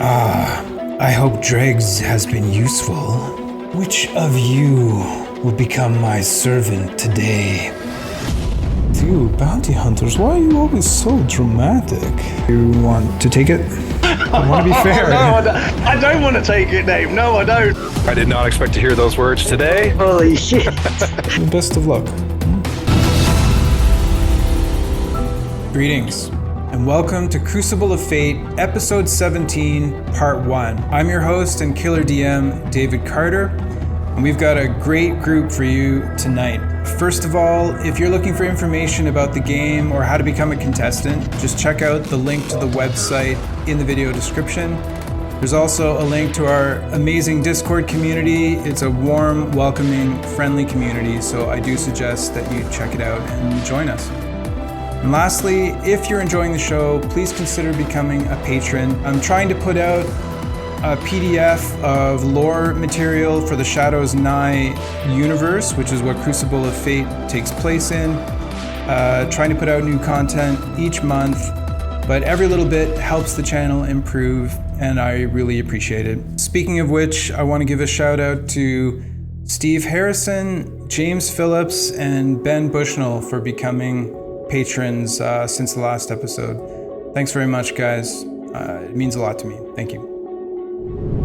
I hope Dregs has been useful. Which of you will become my servant today? You bounty hunters, why are you always so dramatic? You want to take it? I want to be fair. No, I don't want to take it, Dave. No, I don't. I did not expect to hear those words today. Holy shit. Best of luck. Greetings, and welcome to Crucible of Fate, Episode 17, Part 1. I'm your host and killer DM, David Carter, and we've got a great group for you tonight. First of all, if you're looking for information about the game or how to become a contestant, just check out the link to the website in the video description. There's also a link to our amazing Discord community. It's a warm, welcoming, friendly community, so I do suggest that you check it out and join us. And lastly, if you're enjoying the show, please consider becoming a patron. I'm trying to put out a PDF of lore material for the Shadows Nigh universe, which is what Crucible of Fate takes place in. Trying to put out new content each month, but every little bit helps the channel improve, and I really appreciate it. Speaking of which, I want to give a shout out to Steve Harrison, James Phillips, and Ben Bushnell for becoming patrons since the last episode. Thanks very much, guys. It means a lot to me. Thank you.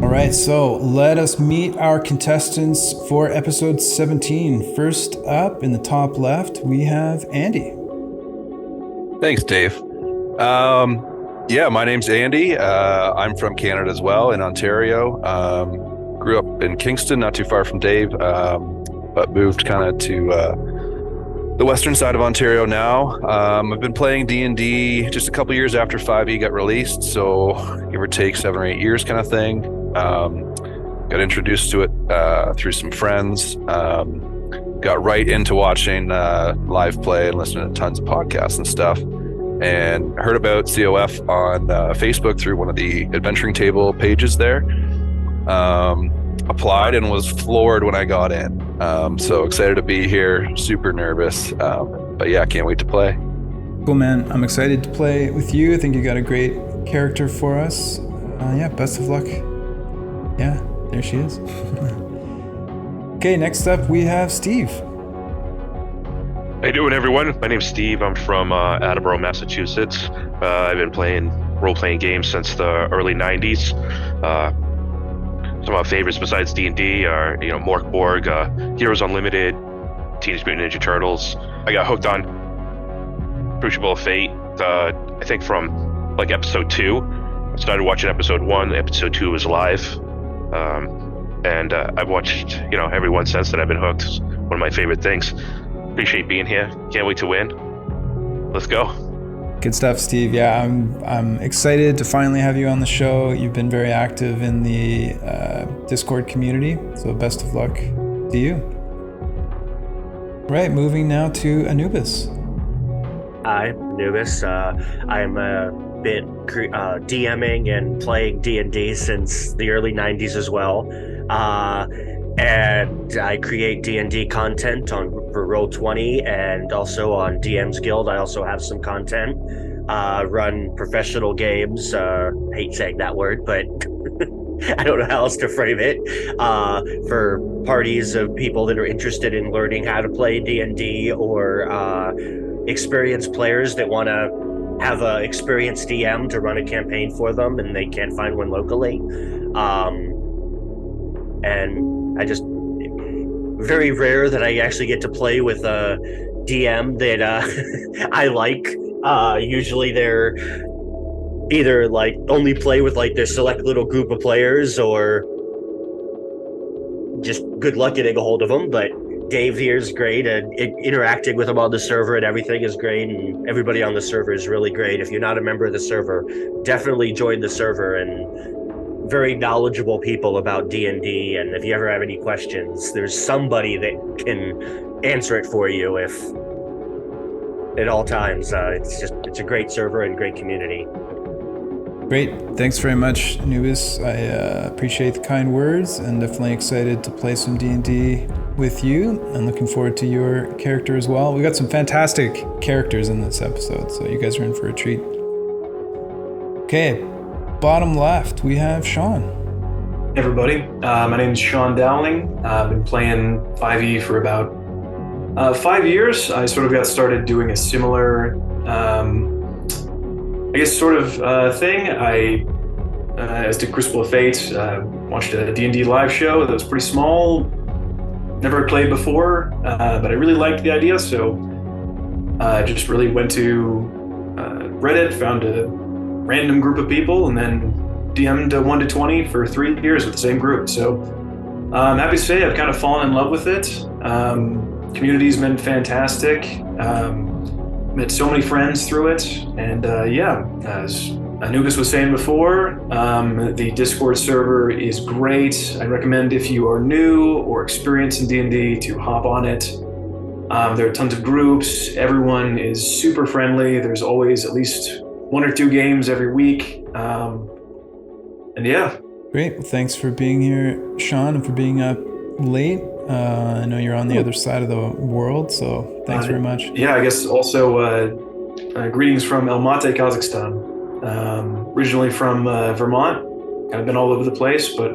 All right, so let us meet our contestants for episode 17. First up in the top left, we have Andy. Thanks, Dave. My name's Andy. I'm from Canada as well, in Ontario. Grew up in Kingston, not too far from Dave, but moved kind of to the western side of Ontario now. I've been playing D&D just a couple years after 5e got released, so give or take 7 or 8 years kind of thing. Got introduced to it through some friends. Got right into watching live play and listening to tons of podcasts and stuff. And heard about COF on Facebook through one of the adventuring table pages there. Applied and was floored when I got in. So excited to be here, super nervous. But yeah, can't wait to play. Cool, man. I'm excited to play with you. I think you got a great character for us. Best of luck. Yeah, there she is. Okay, next up we have Steve. How you doing, everyone? My name's Steve. I'm from Attleboro, Massachusetts. I've been playing role-playing games since the early 90s. Some of my favorites besides D&D are, Mork Borg, Heroes Unlimited, Teenage Mutant Ninja Turtles. I got hooked on Crucible of Fate, I think from like episode 2. I started watching episode 1. Episode 2 was live. And I've watched, every one since that. I've been hooked. It's one of my favorite things. Appreciate being here. Can't wait to win. Let's go. Good stuff, Steve. Yeah, I'm excited to finally have you on the show. You've been very active in the Discord community, so best of luck to you. Right, moving now to Anubis. Hi, Anubis. I'm been DMing and playing D&D since the early 90s as well. And I create D&D content for Roll20 and also on DM's Guild. I also have some content. Run professional games. Hate saying that word, but I don't know how else to frame it. For parties of people that are interested in learning how to play D&D or experienced players that want to have an experienced DM to run a campaign for them and they can't find one locally. And I just, very rare that I actually get to play with a DM that I like. Usually they're either like only play with like their select little group of players or just good luck getting a hold of them. But Dave here is great, and interacting with him on the server and everything is great, and everybody on the server is really great. If you're not a member of the server, definitely join the server, and very knowledgeable people about D&D, and if you ever have any questions, there's somebody that can answer it for you if at all times. It's a great server and great community. Great. Thanks very much, Anubis. I appreciate the kind words and definitely excited to play some D&D with you and looking forward to your character as well. We got some fantastic characters in this episode, so you guys are in for a treat. Okay, bottom left, we have Sean. Hey everybody, my name is Sean Dowling. I've been playing 5e for about 5 years. I sort of got started doing a similar, thing. I as did Crucible of Fate, watched a D&D live show that was pretty small, never played before, but I really liked the idea, so I just really went to Reddit, found a random group of people, and then DM'd 1 to 20 for 3 years with the same group. So I'm happy to say I've kind of fallen in love with it. Community's been fantastic. Met so many friends through it, and as Anubis was saying before, the Discord server is great. I recommend if you are new or experienced in D&D to hop on it. There are tons of groups. Everyone is super friendly. There's always at least 1 or 2 games every week. Great. Well, thanks for being here, Sean, and for being up late. I know you're on the other side of the world, so thanks very much. Yeah, I guess also greetings from Almaty, Kazakhstan. Originally from Vermont, kind of been all over the place, but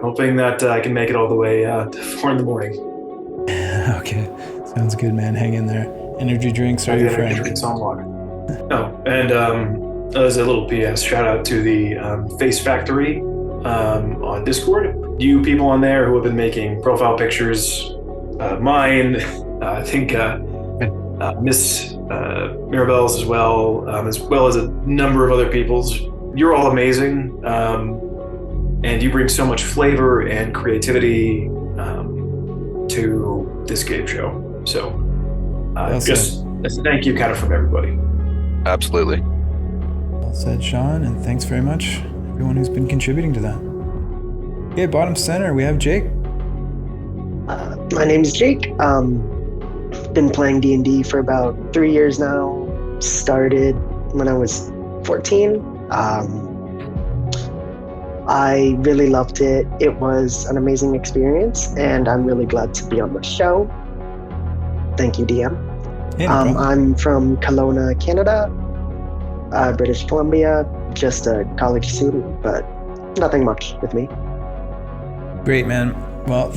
hoping that I can make it all the way to 4 in the morning. Okay, sounds good, man. Hang in there. Energy drinks are your friend. Drinks on water. And as a little PS, shout out to the Face Factory on Discord. You people on there who have been making profile pictures, mine, I think Miss Mirabelle's as well as a number of other people's. You're all amazing, and you bring so much flavor and creativity to this game show. So just a thank you kind of from everybody. Absolutely. Well said, Sean, and thanks very much everyone who's been contributing to that. Okay, bottom center, we have Jake. My name is Jake. Been playing D&D for about 3 years now. Started when I was 14. I really loved it. It was an amazing experience, and I'm really glad to be on the show. Thank you, DM. Hey, no problem. I'm from Kelowna, Canada, British Columbia, just a college student, but nothing much with me. Great, man. Well,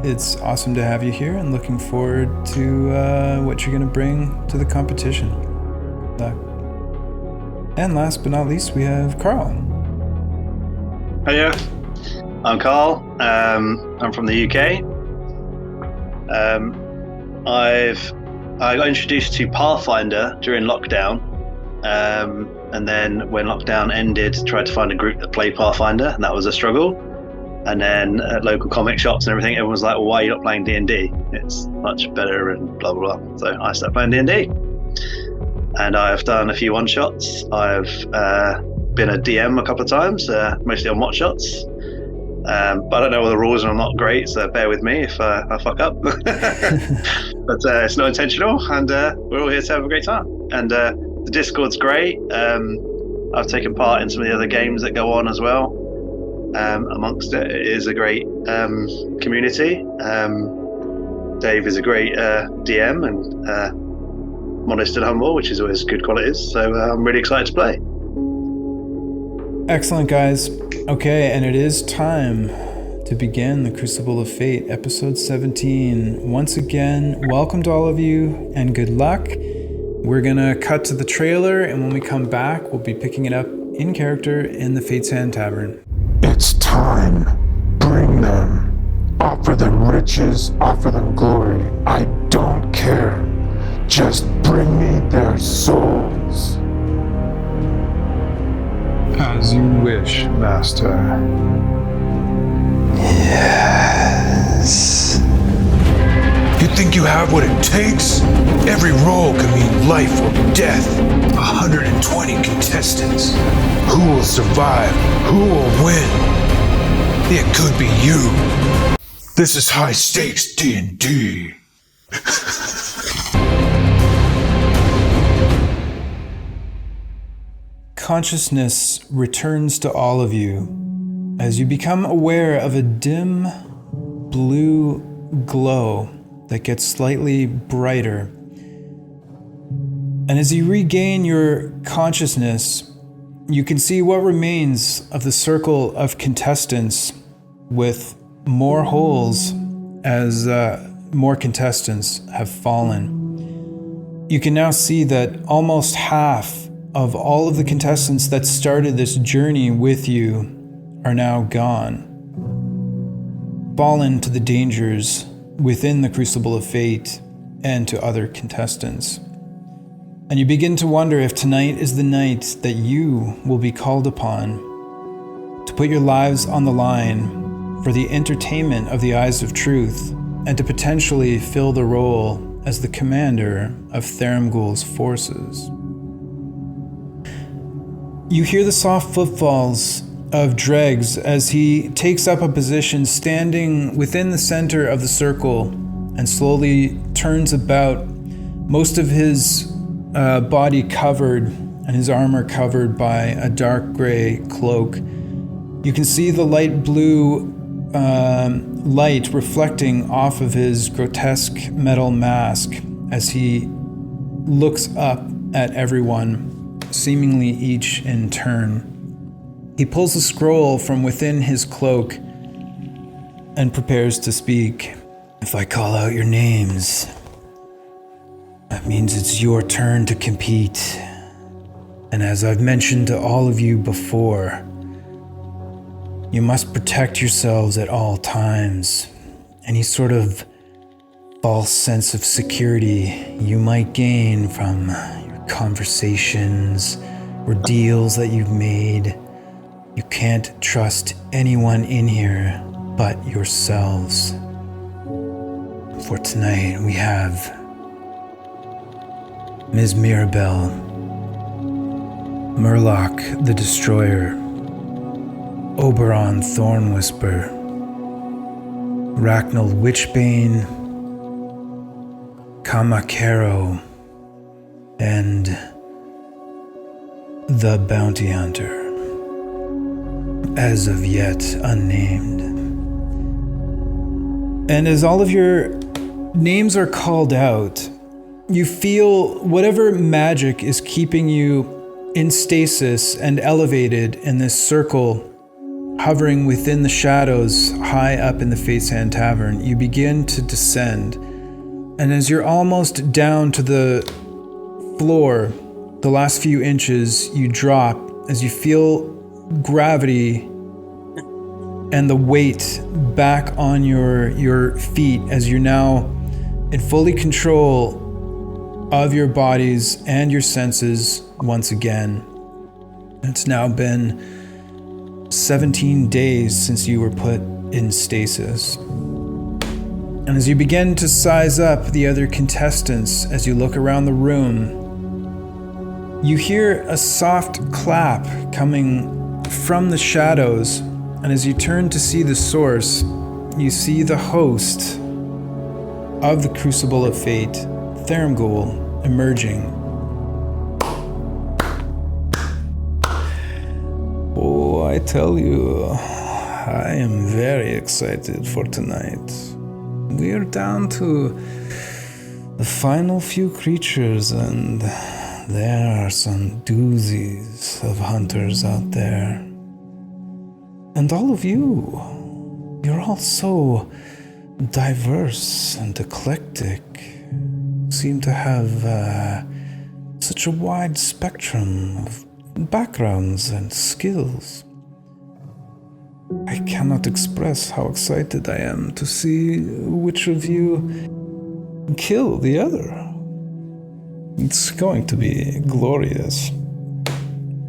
it's awesome to have you here, and looking forward to what you're going to bring to the competition. Good luck. And last but not least, we have Carl. Hiya, I'm Carl. I'm from the UK. I got introduced to Pathfinder during lockdown, and then when lockdown ended, tried to find a group that played Pathfinder, and that was a struggle. And then at local comic shops and everything, everyone was like, well, why are you not playing D&D? It's much better and blah, blah, blah. So I started playing D&D. And I've done a few one-shots. I've been a DM a couple of times, mostly on one-shots. But I don't know all the rules and I'm not great, so bear with me if I fuck up. But it's not intentional, and we're all here to have a great time. And the Discord's great. I've taken part in some of the other games that go on as well. Amongst it is a great community. Dave is a great DM and modest and humble, which is always good qualities. So I'm really excited to play. Excellent, guys. Okay, and it is time to begin the Crucible of Fate, episode 17. Once again, welcome to all of you, and good luck. We're gonna cut to the trailer, and when we come back, we'll be picking it up in character in the Fate's Hand Tavern. It's time. Bring them. Offer them riches, offer them glory. I don't care. Just bring me their souls. As you wish, Master. Yes. You think you have what it takes? Every roll can mean life or death. 120 contestants. Who will survive? Who will win? It could be you. This is high stakes D&D. Consciousness returns to all of you as you become aware of a dim blue glow that gets slightly brighter. And as you regain your consciousness, you can see what remains of the circle of contestants with more holes as more contestants have fallen. You can now see that almost half of all of the contestants that started this journey with you are now gone, fallen to the dangers within the Crucible of Fate and to other contestants. And you begin to wonder if tonight is the night that you will be called upon to put your lives on the line for the entertainment of the Eyes of Truth and to potentially fill the role as the commander of Thurmgul's forces. You hear the soft footfalls of Dregs as he takes up a position standing within the center of the circle and slowly turns about, most of his body covered and his armor covered by a dark gray cloak. You can see the light blue light reflecting off of his grotesque metal mask as he looks up at everyone, seemingly each in turn. He pulls a scroll from within his cloak and prepares to speak. If I call out your names, that means it's your turn to compete. And as I've mentioned to all of you before, you must protect yourselves at all times. Any sort of false sense of security you might gain from your conversations or deals that you've made. You can't trust anyone in here but yourselves. For tonight, we have Ms. Mirabelle, Murloc the Destroyer, Oberon Thornwhisper, Ragnall Witchbane, Kamakero, and the Bounty Hunter, as of yet unnamed. And as all of your names are called out, you feel whatever magic is keeping you in stasis and elevated in this circle, hovering within the shadows high up in the Fate's Hand Tavern, you begin to descend. And as you're almost down to the floor, the last few inches, you drop as you feel gravity and the weight back on your feet as you're now in fully control of your bodies and your senses once again. It's now been 17 days since you were put in stasis. And as you begin to size up the other contestants, as you look around the room, you hear a soft clap coming from the shadows, and as you turn to see the source, you see the host of the Crucible of Fate, Thurmgul, emerging. Oh, I tell you, I am very excited for tonight. We are down to the final few creatures, and there are some doozies of hunters out there. And all of you, you're all so diverse and eclectic. Seem to have such a wide spectrum of backgrounds and skills. I cannot express how excited I am to see which of you kill the other. It's going to be glorious.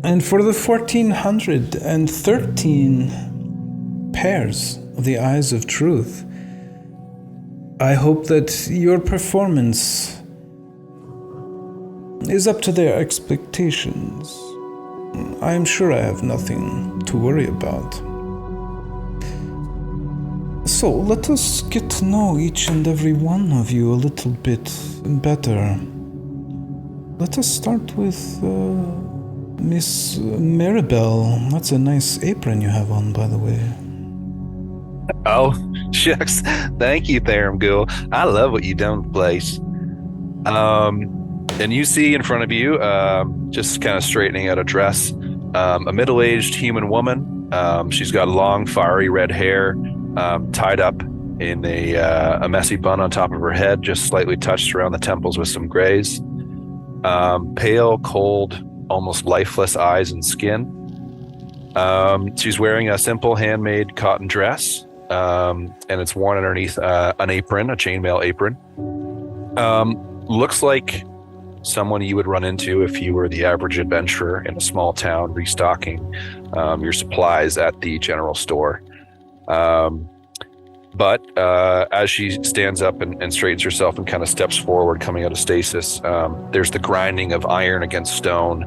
And for the 1413 pairs of the Eyes of Truth, I hope that your performance is up to their expectations. I am sure I have nothing to worry about. So let us get to know each and every one of you a little bit better. Let us start with Miss Mirabelle. That's a nice apron you have on, by the way. Oh, shucks. Thank you, Thurmgul. I love what you done with the place. And you see in front of you, just kind of straightening out a dress, a middle-aged human woman. She's got long, fiery red hair, tied up in a messy bun on top of her head, just slightly touched around the temples with some grays. Pale, cold, almost lifeless eyes and skin. She's wearing a simple handmade cotton dress, and it's worn underneath an apron, a chainmail apron. Looks like someone you would run into if you were the average adventurer in a small town restocking your supplies at the general store. But as she stands up and straightens herself and kind of steps forward, coming out of stasis, there's the grinding of iron against stone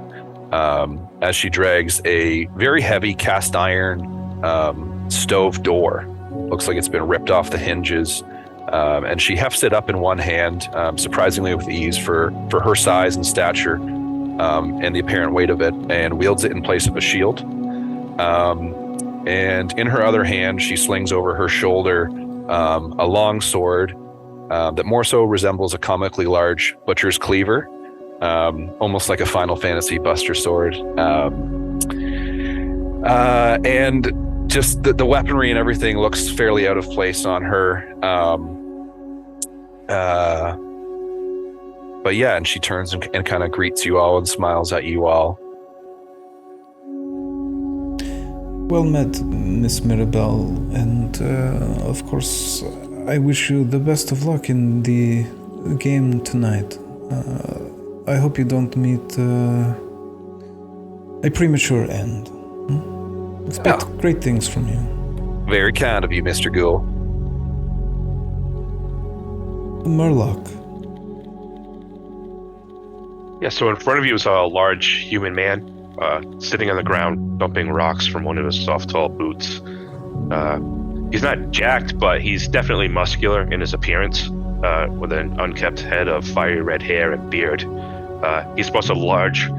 as she drags a very heavy cast iron stove door. Looks like it's been ripped off the hinges. And she hefts it up in one hand, surprisingly with ease for her size and stature and the apparent weight of it, and wields it in place of a shield. And in her other hand, she slings over her shoulder a long sword that more so resembles a comically large butcher's cleaver, almost like a Final Fantasy Buster sword. And just the weaponry and everything looks fairly out of place on her. But yeah, and she turns and kind of greets you all and smiles at you all. Well met, Miss Mirabelle, and of course, I wish you the best of luck in the game tonight. I hope you don't meet a premature end. Expect great things from you. Very kind of you, Mr. Ghoul. Murloc. Yeah, so in front of you is a large human man sitting on the ground, dumping rocks from one of his soft, tall boots. He's not jacked, but he's definitely muscular in his appearance, with an unkempt head of fiery red hair and beard. He sports a large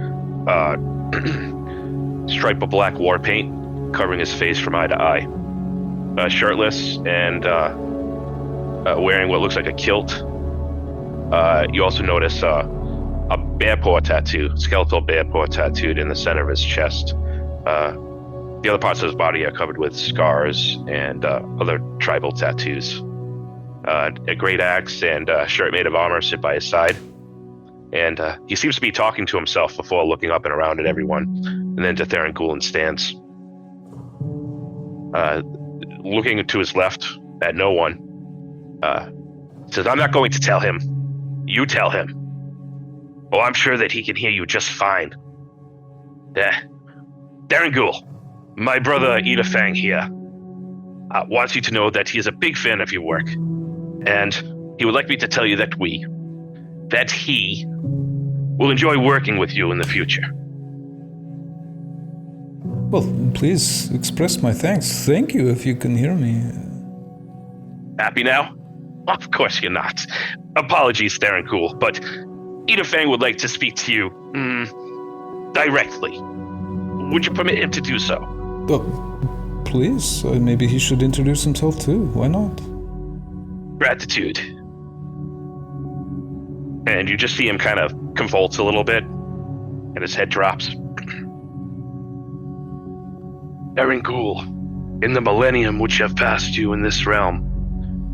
stripe of black war paint covering his face from eye to eye. Shirtless and wearing what looks like a kilt. You also notice a bear paw tattoo, skeletal bear paw tattooed in the center of his chest. The other parts of his body are covered with scars and other tribal tattoos. A great axe and a shirt made of armor sit by his side. And he seems to be talking to himself before looking up and around at everyone, and then to Theron Gulen stands. Looking to his left at no one, says, "I'm not going to tell him. You tell him. Oh, I'm sure that he can hear you just fine. Theron Ghoul, my brother Ida Fang here, wants you to know that he is a big fan of your work, and he would like me to tell you that he will enjoy working with you in the future." Well, please express my thanks. Thank you if you can hear me. Happy now? Of course you're not. Apologies, Theron Ghoul, but Ida Fang would like to speak to you directly. Would you permit him to do so? Please. Maybe he should introduce himself too. Why not? Gratitude. And you just see him kind of convulse a little bit, and his head drops. Theron Ghoul, in the millennium which have passed you in this realm,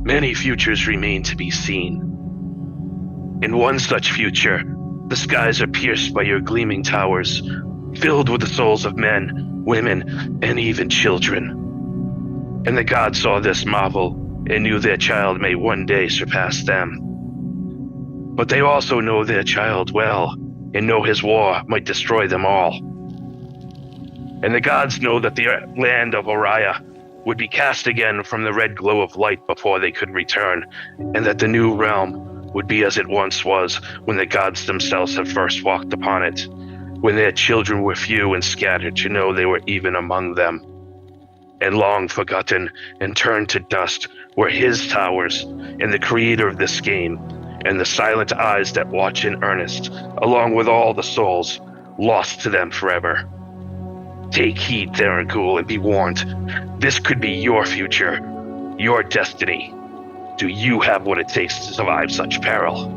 many futures remain to be seen. In one such future, the skies are pierced by your gleaming towers, filled with the souls of men, women, and even children. And the gods saw this marvel and knew their child may one day surpass them. But they also know their child well, and know his war might destroy them all. And the gods know that the land of Oriah would be cast again from the red glow of light before they could return, and that the new realm would be as it once was when the gods themselves had first walked upon it, when their children were few and scattered to know they were even among them. And long forgotten and turned to dust were his towers, and the creator of this game, and the silent eyes that watch in earnest, along with all the souls, lost to them forever. Take heed, Theron Ghoul, and be warned. This could be your future, your destiny. Do you have what it takes to survive such peril?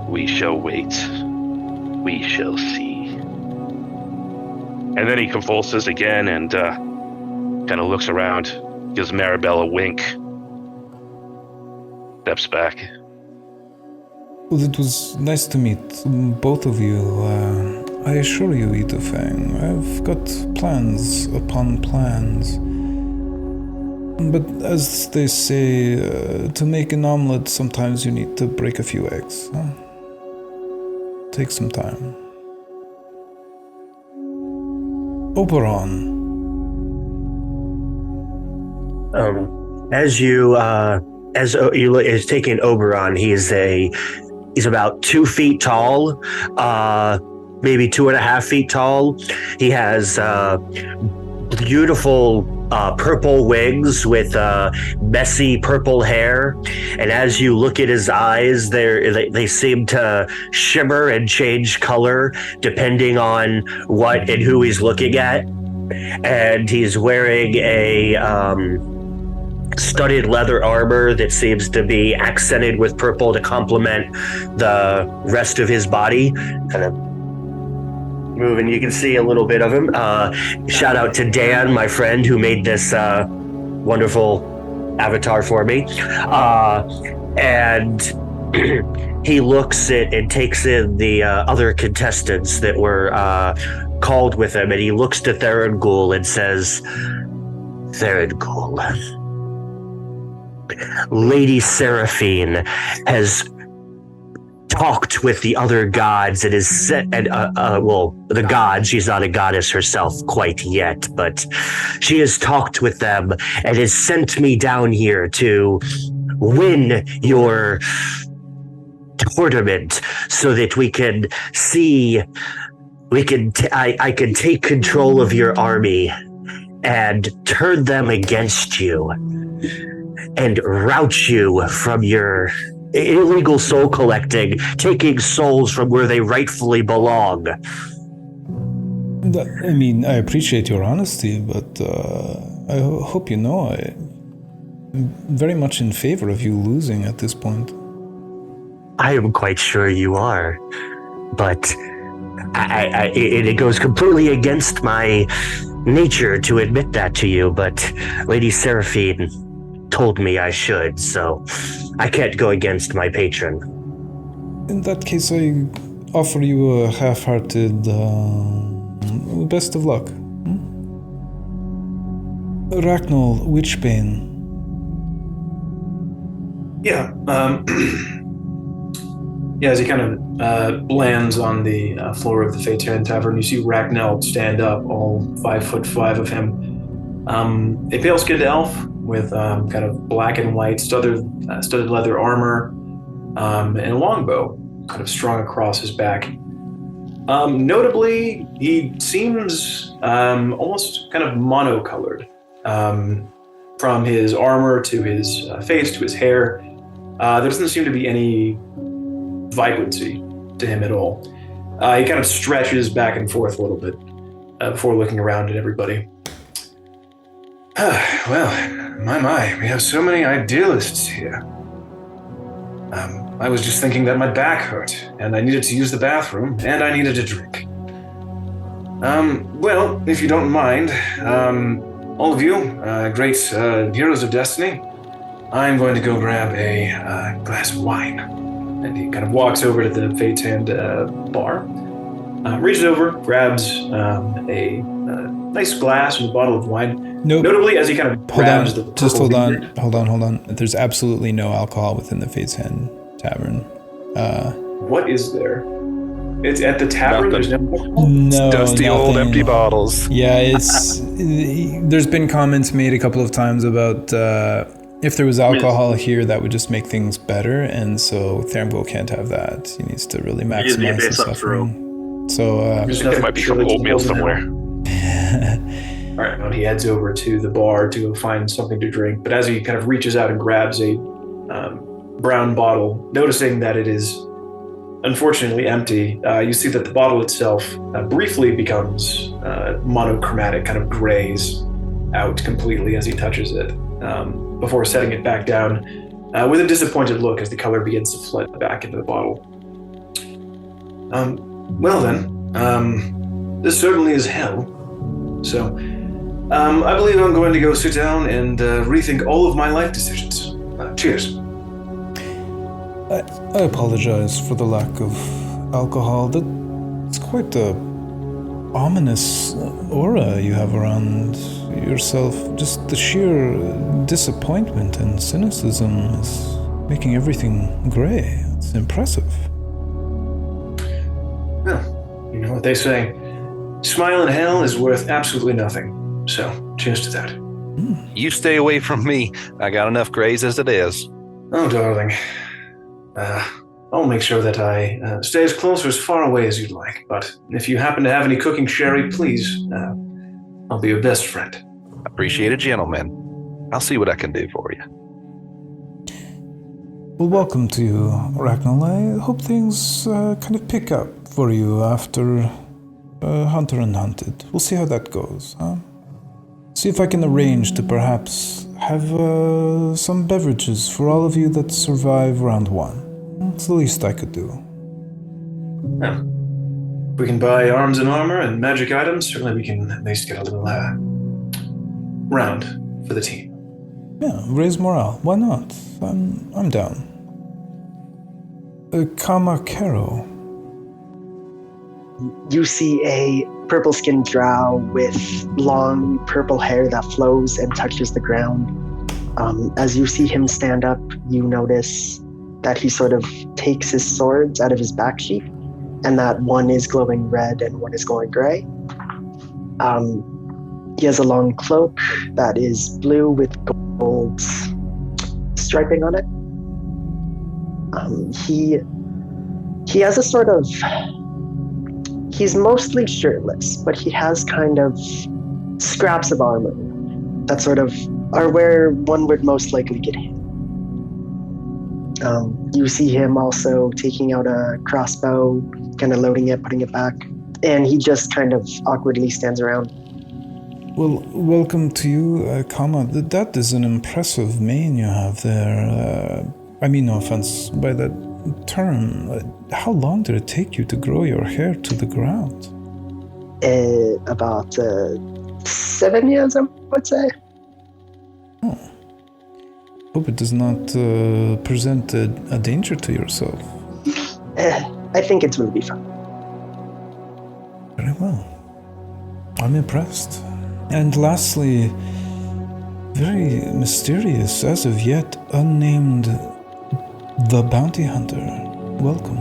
We shall wait. We shall see. And then he convulses again and kind of looks around, gives Maribel a wink, steps back. Well, it was nice to meet both of you. I assure you, Itofang, I've got plans upon plans. But as they say, to make an omelet, sometimes you need to break a few eggs. Huh? Take some time. Oberon. As you is taking Oberon, he's about 2 feet tall, maybe 2.5 feet tall. He has beautiful purple wings with messy purple hair, and as you look at his eyes, they seem to shimmer and change color depending on what and who he's looking at. And he's wearing a studded leather armor that seems to be accented with purple to complement the rest of his body. Kind of moving, you can see a little bit of him. Shout out to Dan, my friend, who made this wonderful avatar for me. And he looks at and takes in the other contestants that were called with him, and he looks to Theron Ghoul and says, Theron Ghoul, Lady Seraphine has talked with the other gods and is set, and the gods, she's not a goddess herself quite yet, but she has talked with them and has sent me down here to win your tournament so that we can see, I can take control of your army and turn them against you and rout you from your illegal soul collecting, taking souls from where they rightfully belong. I mean, I appreciate your honesty, but I hope you know I'm very much in favor of you losing at this point. I am quite sure you are, but it goes completely against my nature to admit that to you, but Lady Seraphine told me I should, so I can't go against my patron. In that case, I offer you a half-hearted best of luck. Ragnall Witchbane. Yeah, yeah, as he kind of lands on the floor of the Phaeton Tavern, you see Ragnall stand up, all 5'5" of him. A pale-skinned elf with kind of black and white studded leather armor, and a longbow kind of strung across his back. Notably, he seems almost kind of monocolored, from his armor to his face to his hair. There doesn't seem to be any vibrancy to him at all. He kind of stretches back and forth a little bit before looking around at everybody. Well, my, we have so many idealists here. I was just thinking that my back hurt, and I needed to use the bathroom, and I needed a drink. Well, if you don't mind, all of you, great heroes of destiny, I'm going to go grab a glass of wine. And he kind of walks over to the Phaeton bar, reaches over, grabs a nice glass and a bottle of wine. Nope. Notably, as he kind of grabs the Just hold on. There's absolutely no alcohol within the Phaeton Tavern. What is there? It's at the tavern. There's no dusty old empty bottles. Yeah, it's. There's been comments made a couple of times about if there was alcohol here, that would just make things better, and so Theron can't have that. He needs to really maximize the suffering. So there might be some oatmeal somewhere. All right, well, he heads over to the bar to find something to drink, but as he kind of reaches out and grabs a brown bottle, noticing that it is unfortunately empty, you see that the bottle itself briefly becomes monochromatic, kind of grays out completely as he touches it, before setting it back down with a disappointed look as the color begins to flood back into the bottle. Well then, this certainly is hell. So, I believe I'm going to go sit down and rethink all of my life decisions. Cheers. I apologize for the lack of alcohol. It's quite a ominous aura you have around yourself. Just the sheer disappointment and cynicism is making everything gray. It's impressive. Well, you know what they say. Smile in hell is worth absolutely nothing. So, cheers to that. You stay away from me. I got enough grays as it is. Oh, darling. I'll make sure that I stay as close or as far away as you'd like. But if you happen to have any cooking sherry, please, I'll be your best friend. Appreciate it, gentlemen. I'll see what I can do for you. Well, welcome to you, Ragnall. I hope things kind of pick up for you after Hunter and Hunted. We'll see how that goes, huh? See if I can arrange to perhaps have some beverages for all of you that survive round one. It's the least I could do. Yeah. If we can buy arms and armor and magic items, certainly we can at least get a little round for the team. Yeah, raise morale. Why not? I'm down. Kama Kero. You see a purple-skinned drow with long purple hair that flows and touches the ground. As you see him stand up, you notice that he sort of takes his swords out of his back sheath, and that one is glowing red and one is glowing gray. He has a long cloak that is blue with gold striping on it. He has a sort of... He's mostly shirtless, but he has kind of scraps of armor that sort of are where one would most likely get hit. You see him also taking out a crossbow, kind of loading it, putting it back, and he just kind of awkwardly stands around. Well, welcome to you, Kama. That is an impressive mane you have there. I mean, no offense by that term. How long did it take you to grow your hair to the ground? About 7 years, I would say. Oh. Hope it does not present a danger to yourself. I think it will be fun. Very well. I'm impressed. And lastly, very mysterious, as of yet unnamed, the Bounty Hunter. Welcome.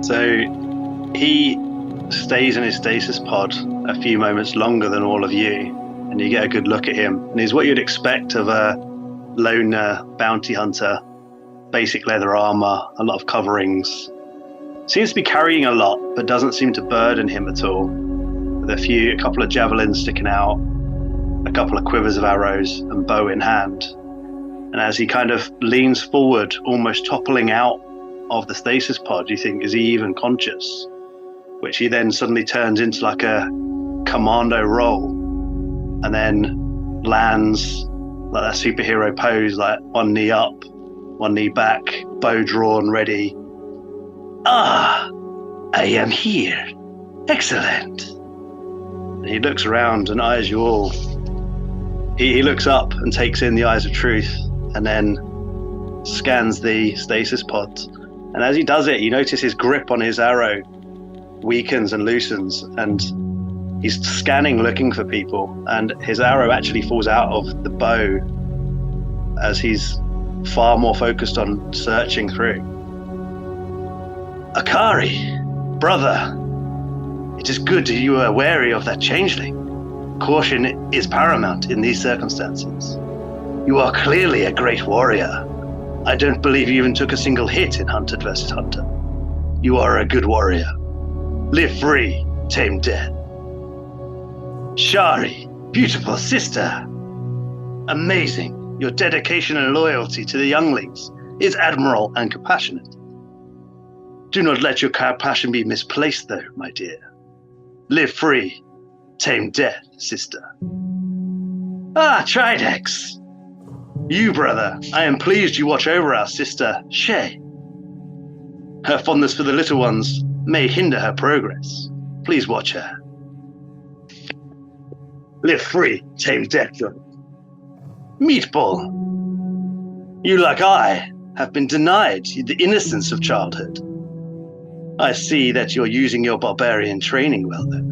So he stays in his stasis pod a few moments longer than all of you, and you get a good look at him. And he's what you'd expect of a lone bounty hunter. Basic leather armor, a lot of coverings. Seems to be carrying a lot, but doesn't seem to burden him at all. With a couple of javelins sticking out, a couple of quivers of arrows, and bow in hand. And as he kind of leans forward, almost toppling out of the stasis pod, you think, is he even conscious? Which he then suddenly turns into like a commando roll, and then lands like that superhero pose, like one knee up, one knee back, bow drawn, ready. Ah, I am here. Excellent. And he looks around and eyes you all. He looks up and takes in the eyes of truth, and then scans the stasis pods. And as he does it, you notice his grip on his arrow weakens and loosens, and he's scanning, looking for people, and his arrow actually falls out of the bow as he's far more focused on searching through. Akari, brother, it is good you are wary of that changeling. Caution is paramount in these circumstances. You are clearly a great warrior. I don't believe you even took a single hit in Hunted versus Hunter. You are a good warrior. Live free, tame death. Shari, beautiful sister. Amazing. Your dedication and loyalty to the younglings is admirable and compassionate. Do not let your compassion be misplaced, though, my dear. Live free, tame death, sister. Ah, Tridex. You, brother, I am pleased you watch over our sister, Shay. Her fondness for the little ones may hinder her progress. Please watch her. Live free, tame death. Meatball. You, like I, have been denied the innocence of childhood. I see that you're using your barbarian training well, though.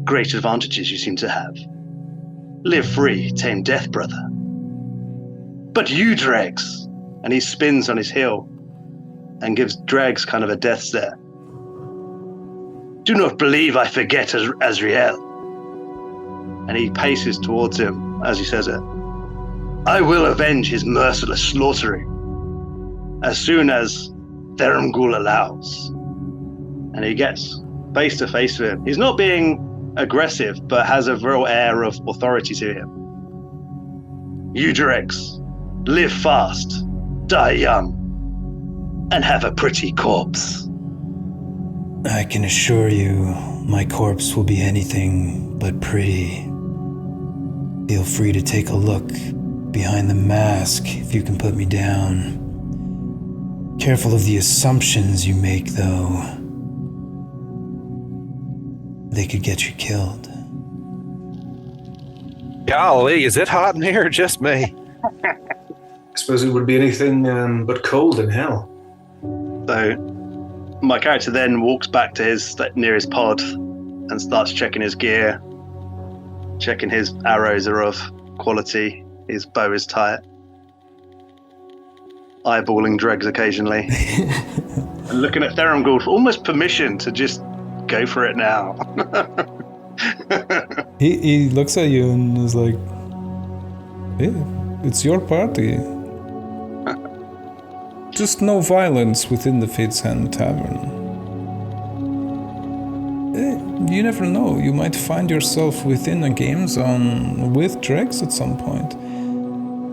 Great advantages you seem to have. Live free, tame death, brother. But you, Dregs, and he spins on his heel and gives Dregs kind of a death stare. Do not believe I forget Azriel. And he paces towards him as he says it. I will avenge his merciless slaughtering as soon as Thermgul allows. And he gets face to face with him. He's not being aggressive, but has a real air of authority to him. You, Dregs, live fast, die young, and have a pretty corpse. I can assure you, my corpse will be anything but pretty. Feel free to take a look behind the mask if you can put me down. Careful of the assumptions you make, though. They could get you killed. Golly, is it hot in here or just me? I suppose it would be anything but cold in hell. So my character then walks back to his near his pod and starts checking his gear, checking his arrows are of quality, his bow is tight, eyeballing Dregs occasionally, and looking at Thermgul for almost permission to just go for it now. He looks at you and is like, hey, it's your party. Just no violence within the Fate's Hand Tavern. You never know, you might find yourself within a game zone with Dregs at some point.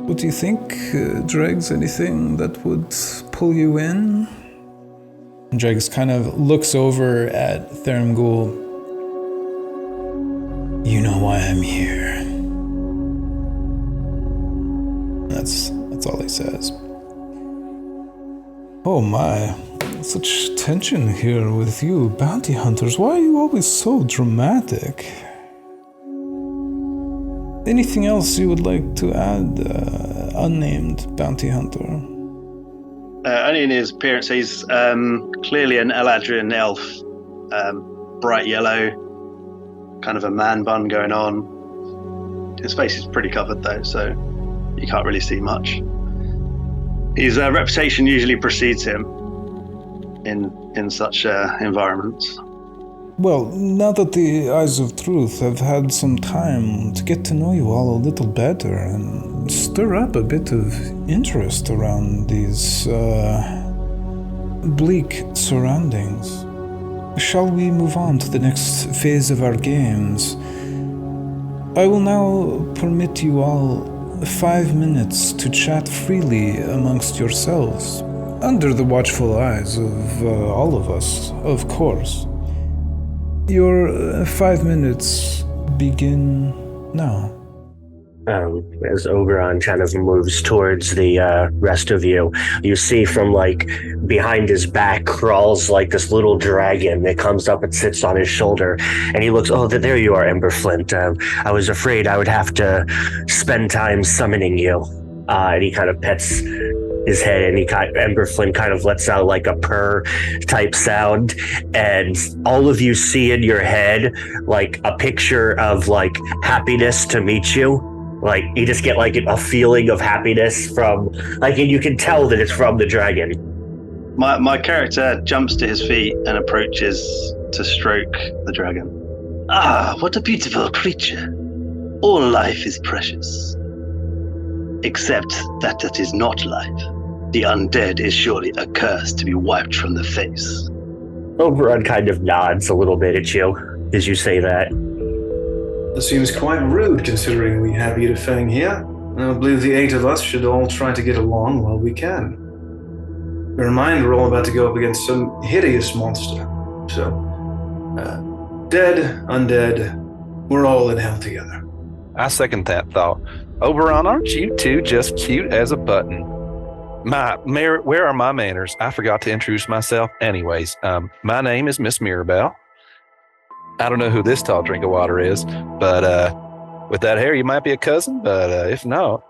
What do you think, Dregs? Anything that would pull you in? Dregs kind of looks over at Thermgul. You know why I'm here. That's all he says. Oh my, such tension here with you, bounty hunters. Why are you always so dramatic? Anything else you would like to add, unnamed bounty hunter? Only in his appearance, he's clearly an Eladrin elf, bright yellow, kind of a man bun going on. His face is pretty covered though, so you can't really see much. His reputation usually precedes him in such environments. Well, now that the Eyes of Truth have had some time to get to know you all a little better and stir up a bit of interest around these bleak surroundings, shall we move on to the next phase of our games? I will now permit you all 5 minutes to chat freely amongst yourselves, under the watchful eyes of all of us, of course. Your 5 minutes begin now. As Oberon kind of moves towards the rest of you, you see from behind his back crawls this little dragon that comes up and sits on his shoulder, and he looks, oh, there you are, Emberflint. I was afraid I would have to spend time summoning you. And he kind of pets his head, and Emberflint kind of lets out a purr type sound, and all of you see in your head a picture of happiness to meet you. You just get a feeling of happiness from and you can tell that it's from the dragon. My character jumps to his feet and approaches to stroke the dragon. Ah, what a beautiful creature. All life is precious. Except that it is not life. The undead is surely a curse to be wiped from the face. Oberon kind of nods a little bit at you as you say that. That seems quite rude considering we have Yidafang here. I believe the 8 of us should all try to get along while we can. Bear in mind, we're all about to go up against some hideous monster. So, dead, undead, we're all in hell together. I second that thought. Oberon, aren't you two just cute as a button? Where are my manners? I forgot to introduce myself. Anyways, my name is Miss Mirabelle. I don't know who this tall drink of water is, but with that hair, you might be a cousin, but if not,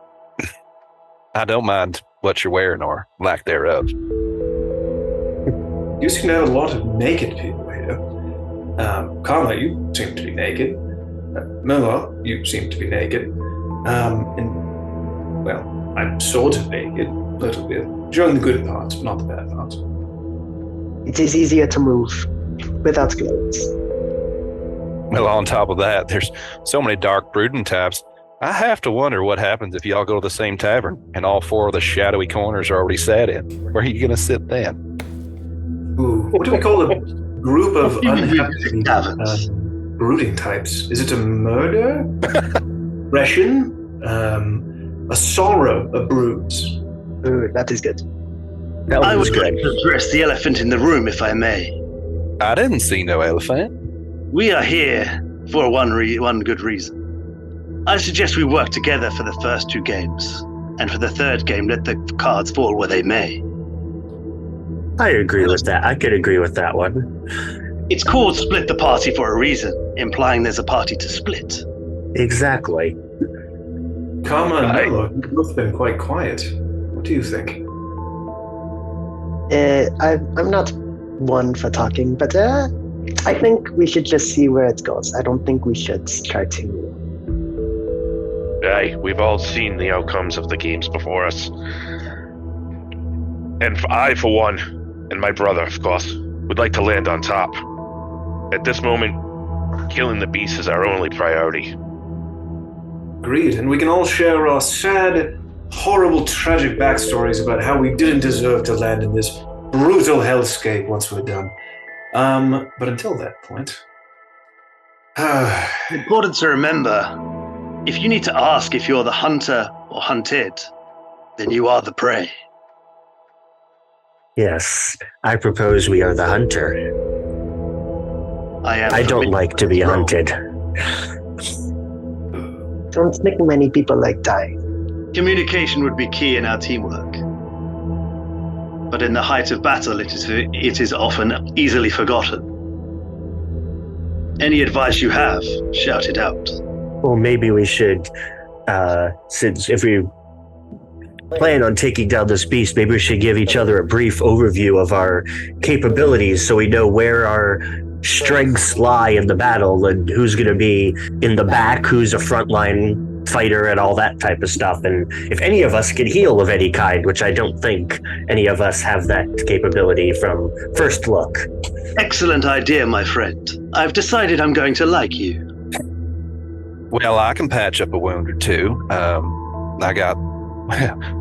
I don't mind what you're wearing or lack thereof. You seem to have a lot of naked people here. Karma, you seem to be naked. Merla, you seem to be naked. Well, I'm sort of naked, a little bit. Showing the good parts, but not the bad parts. It is easier to move without clothes. Well, on top of that, there's so many dark brooding types. I have to wonder what happens if y'all go to the same tavern and all 4 of the shadowy corners are already sat in. Where are you going to sit then? Ooh, what do we call a group of unhappy taverns? Brooding types? Is it a murder? Aggression? A sorrow of broods? Ooh, that is good. I would like to address the elephant in the room, if I may. I didn't see no elephant. We are here for one good reason. I suggest we work together for the first 2 games, and for the 3rd game, let the cards fall where they may. I agree with that. I could agree with that one. It's called Split the Party for a reason, implying there's a party to split. Exactly. Karma and Merla, you've both been quite quiet. What do you think? I'm not one for talking, but I think we should just see where it goes. I don't think we should try to. Aye, we've all seen the outcomes of the games before us. And I, for one, and my brother, of course, would like to land on top. At this moment, killing the beast is our only priority. Agreed, and we can all share our sad, horrible, tragic backstories about how we didn't deserve to land in this brutal hellscape once we're done. But until that point... Important to remember, if you need to ask if you're the hunter or hunted, then you are the prey. Yes, I propose we are the hunter. I don't like to be hunted. Don't think many people like dying. Communication would be key in our teamwork. But in the height of battle, it is often easily forgotten. Any advice you have, shout it out. Well, maybe we should, since if we plan on taking down this beast, maybe we should give each other a brief overview of our capabilities so we know where our strengths lie in the battle and who's going to be in the back, who's a frontline fighter and all that type of stuff. And if any of us can heal of any kind, which I don't think any of us have that capability from first look. Excellent idea, my friend. I've decided I'm going to like you. Well, I can patch up a wound or 2. I got,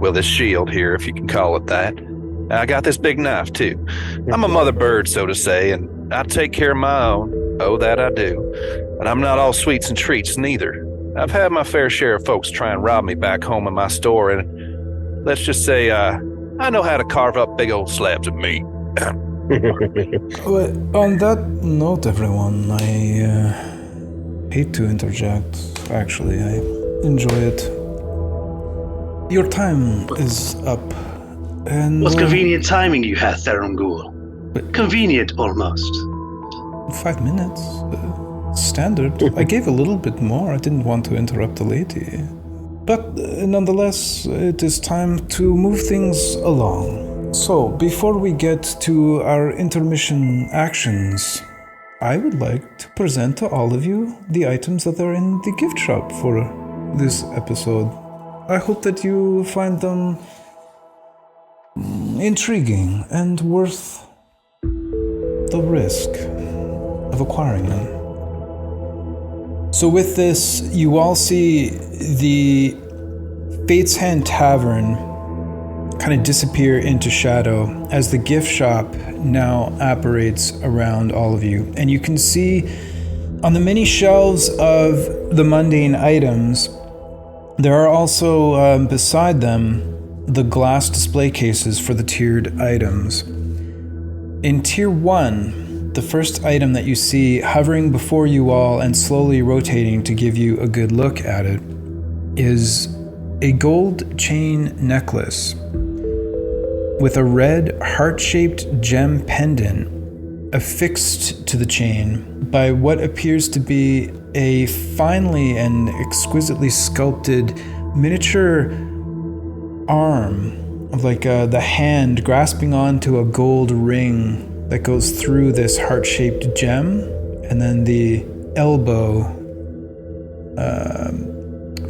well, this shield here, if you can call it that. I got this big knife, too. I'm a mother bird, so to say, and I take care of my own. Oh, that I do. And I'm not all sweets and treats, neither. I've had my fair share of folks try and rob me back home in my store, and let's just say I know how to carve up big old slabs of meat. Well, on that note, everyone, I hate to interject. Actually, I enjoy it. Your time is up, and What convenient timing you have, Therungul. Convenient, almost. 5 minutes. Standard. I gave a little bit more. I didn't want to interrupt the lady. But nonetheless, it is time to move things along. So, before we get to our intermission actions, I would like to present to all of you the items that are in the gift shop for this episode. I hope that you find them intriguing and worth the risk of acquiring them. So with this, you all see the Fate's Hand Tavern kind of disappear into shadow as the gift shop now apparates around all of you. And you can see on the many shelves of the mundane items, there are also beside them the glass display cases for the tiered items. In Tier 1, the first item that you see hovering before you all and slowly rotating to give you a good look at it is a gold chain necklace with a red heart-shaped gem pendant affixed to the chain by what appears to be a finely and exquisitely sculpted miniature arm, of like the hand grasping onto a gold ring that goes through this heart-shaped gem, and then the elbow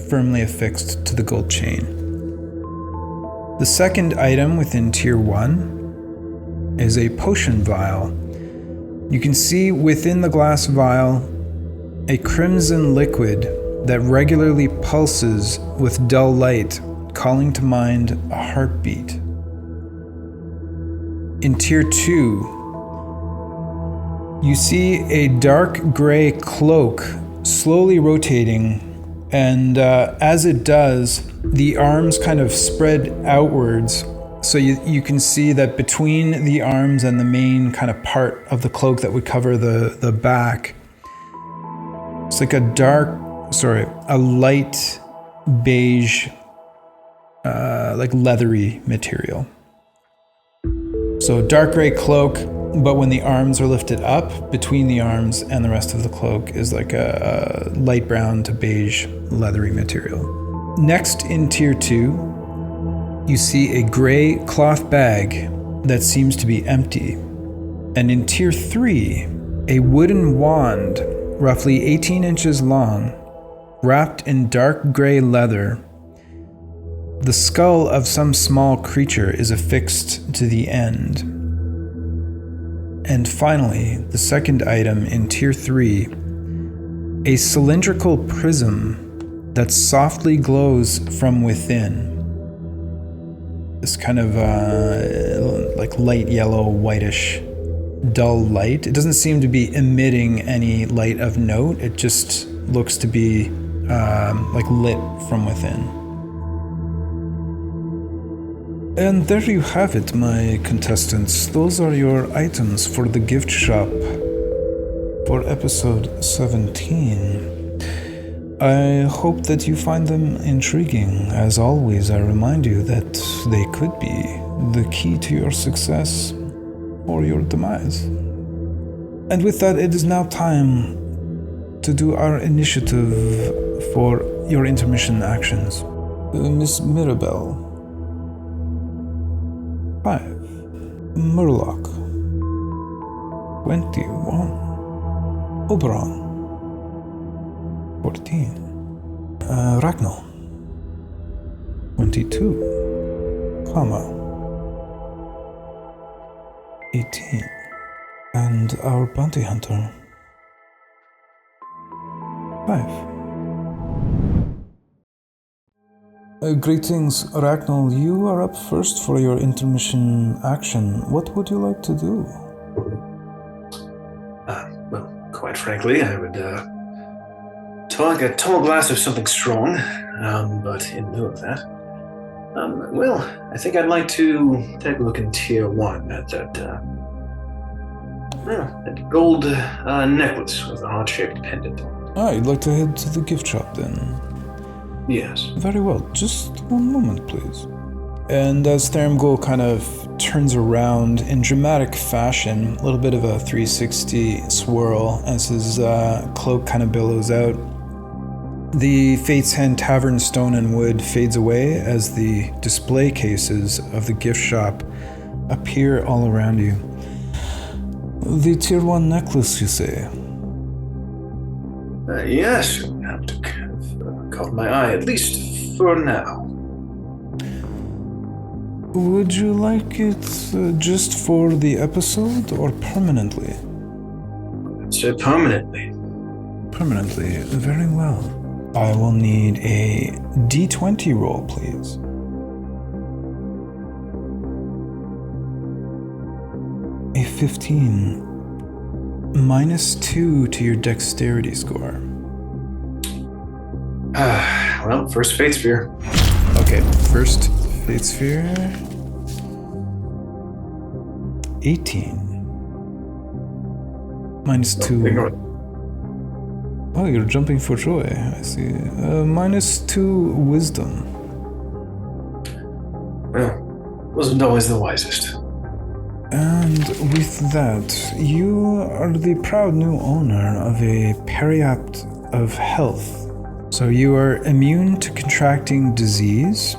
firmly affixed to the gold chain. The second item within Tier 1 is a potion vial. You can see within the glass vial a crimson liquid that regularly pulses with dull light, calling to mind a heartbeat. In Tier 2, you see a dark gray cloak slowly rotating, and as it does, the arms kind of spread outwards, so you can see that between the arms and the main kind of part of the cloak that would cover the back, it's like a light beige, like leathery material. So dark gray cloak, but when the arms are lifted up, between the arms and the rest of the cloak is like a light brown to beige leathery material. Next in Tier 2, you see a gray cloth bag that seems to be empty. And in Tier 3, a wooden wand, roughly 18 inches long, wrapped in dark gray leather. The skull of some small creature is affixed to the end. And finally, the second item in Tier 3, a cylindrical prism that softly glows from within. This kind of like light yellow, whitish, dull light. It doesn't seem to be emitting any light of note. It just looks to be like lit from within. And there you have it, my contestants. Those are your items for the gift shop for episode 17. I hope that you find them intriguing. As always, I remind you that they could be the key to your success or your demise. And with that, it is now time to do our initiative for your intermission actions. Miss Mirabelle. 5. Murloc. 21. Oberon. 14. Ragnall. 22. Kama. 18. And our bounty hunter. 5. Greetings, Ragnall. You are up first for your intermission action. What would you like to do? Well, quite frankly, I would talk a tall glass of something strong, but in lieu of that, well, I think I'd like to take a look in Tier 1 at that gold necklace with a heart-shaped pendant on it. You'd like to head to the gift shop then? Yes. Very well. Just one moment, please. And as Thermgul kind of turns around in dramatic fashion, a little bit of a 360 swirl as his cloak kind of billows out, the Fate's Hand Tavern stone and wood fades away as the display cases of the gift shop appear all around you. The Tier 1 necklace, you say? Yes, it would have to caught my eye, at least for now. Would you like it just for the episode or permanently? I'd say permanently. Permanently, very well. I will need a D20 roll, please. A 15. -2 to your dexterity score. Well, first Fate Sphere. Okay, first Fate Sphere. 18. -2. Oh, you're jumping for joy. I see. -2 wisdom. Well, wasn't always the wisest. And with that, you are the proud new owner of a Periapt of Health. So you are immune to contracting disease,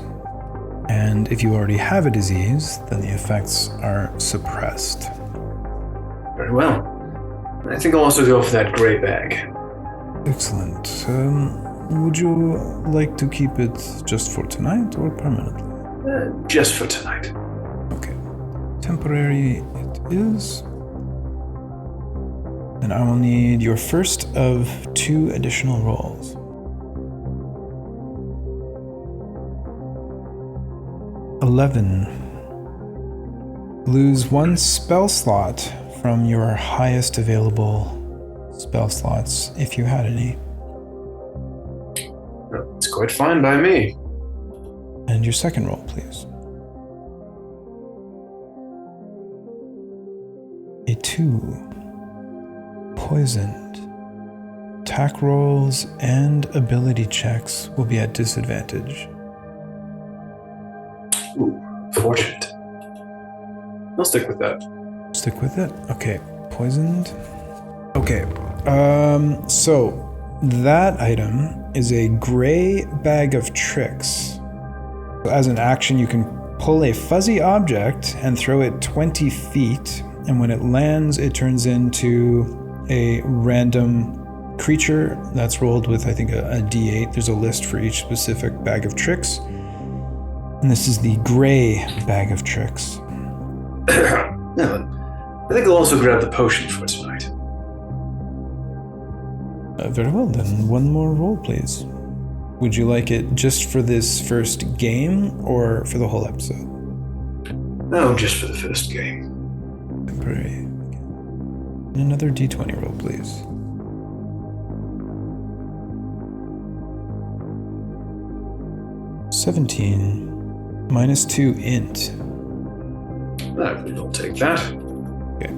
and if you already have a disease, then the effects are suppressed. Very well. I think I'll also go for that gray bag. Excellent. Would you like to keep it just for tonight or permanently? Just for tonight. Okay. Temporary it is. And I will need your first of 2 additional rolls. 11. Lose 1 spell slot from your highest available spell slots, if you had any. It's quite fine by me. And your second roll, please. A 2. Poisoned. Attack rolls and ability checks will be at disadvantage. Ooh, fortunate. I'll stick with that. Stick with it? Okay. Poisoned. Okay. So that item is a gray bag of tricks. As an action, you can pull a fuzzy object and throw it 20 feet, and when it lands, it turns into a random creature that's rolled with, I think, a d8. There's a list for each specific bag of tricks. And this is the gray bag of tricks. No, I think I'll also grab the potion for tonight. Very well, then 1 more roll, please. Would you like it just for this first game or for the whole episode? No, just for the first game. Temporary. And another d20 roll, please. -17 -2 int. I'll take that. Okay.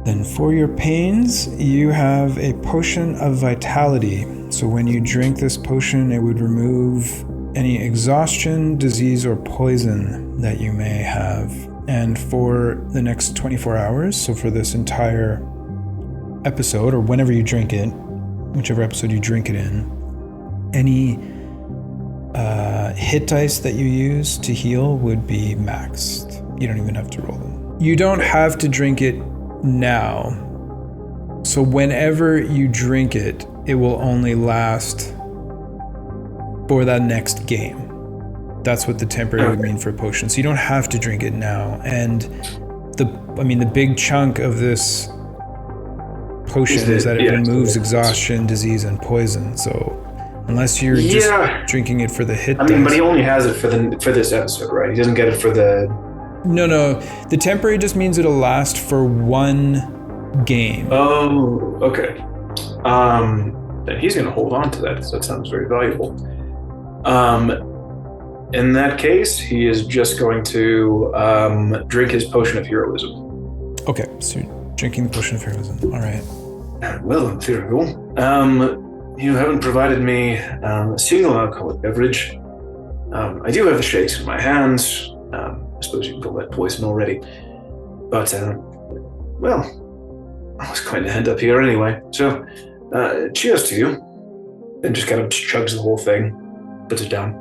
Then for your pains, you have a potion of vitality. So when you drink this potion, it would remove any exhaustion, disease, or poison that you may have. And for the next 24 hours, so for this entire episode, or whenever you drink it, whichever episode you drink it in, any hit dice that you use to heal would be maxed. You don't even have to roll them. You don't have to drink it now. So whenever you drink it, it will only last for that next game. That's what the temporary would mean for a potion. So you don't have to drink it now. And the big chunk of this potion is that it removes exhaustion, disease, and poison. So unless you're just drinking it for the hit dice. But he only has it for this episode, right? He doesn't get it for the... No. The temporary just means it'll last for 1 game. Oh, okay. Then he's going to hold on to that because that sounds very valuable. In that case, he is just going to drink his potion of heroism. Okay, so you're drinking the potion of heroism. All right. Well, very cool. You haven't provided me a single alcoholic beverage. I do have the shakes in my hands. I suppose you can call that poison already. But, I was going to end up here anyway. So, cheers to you. Then just kind of chugs the whole thing, puts it down.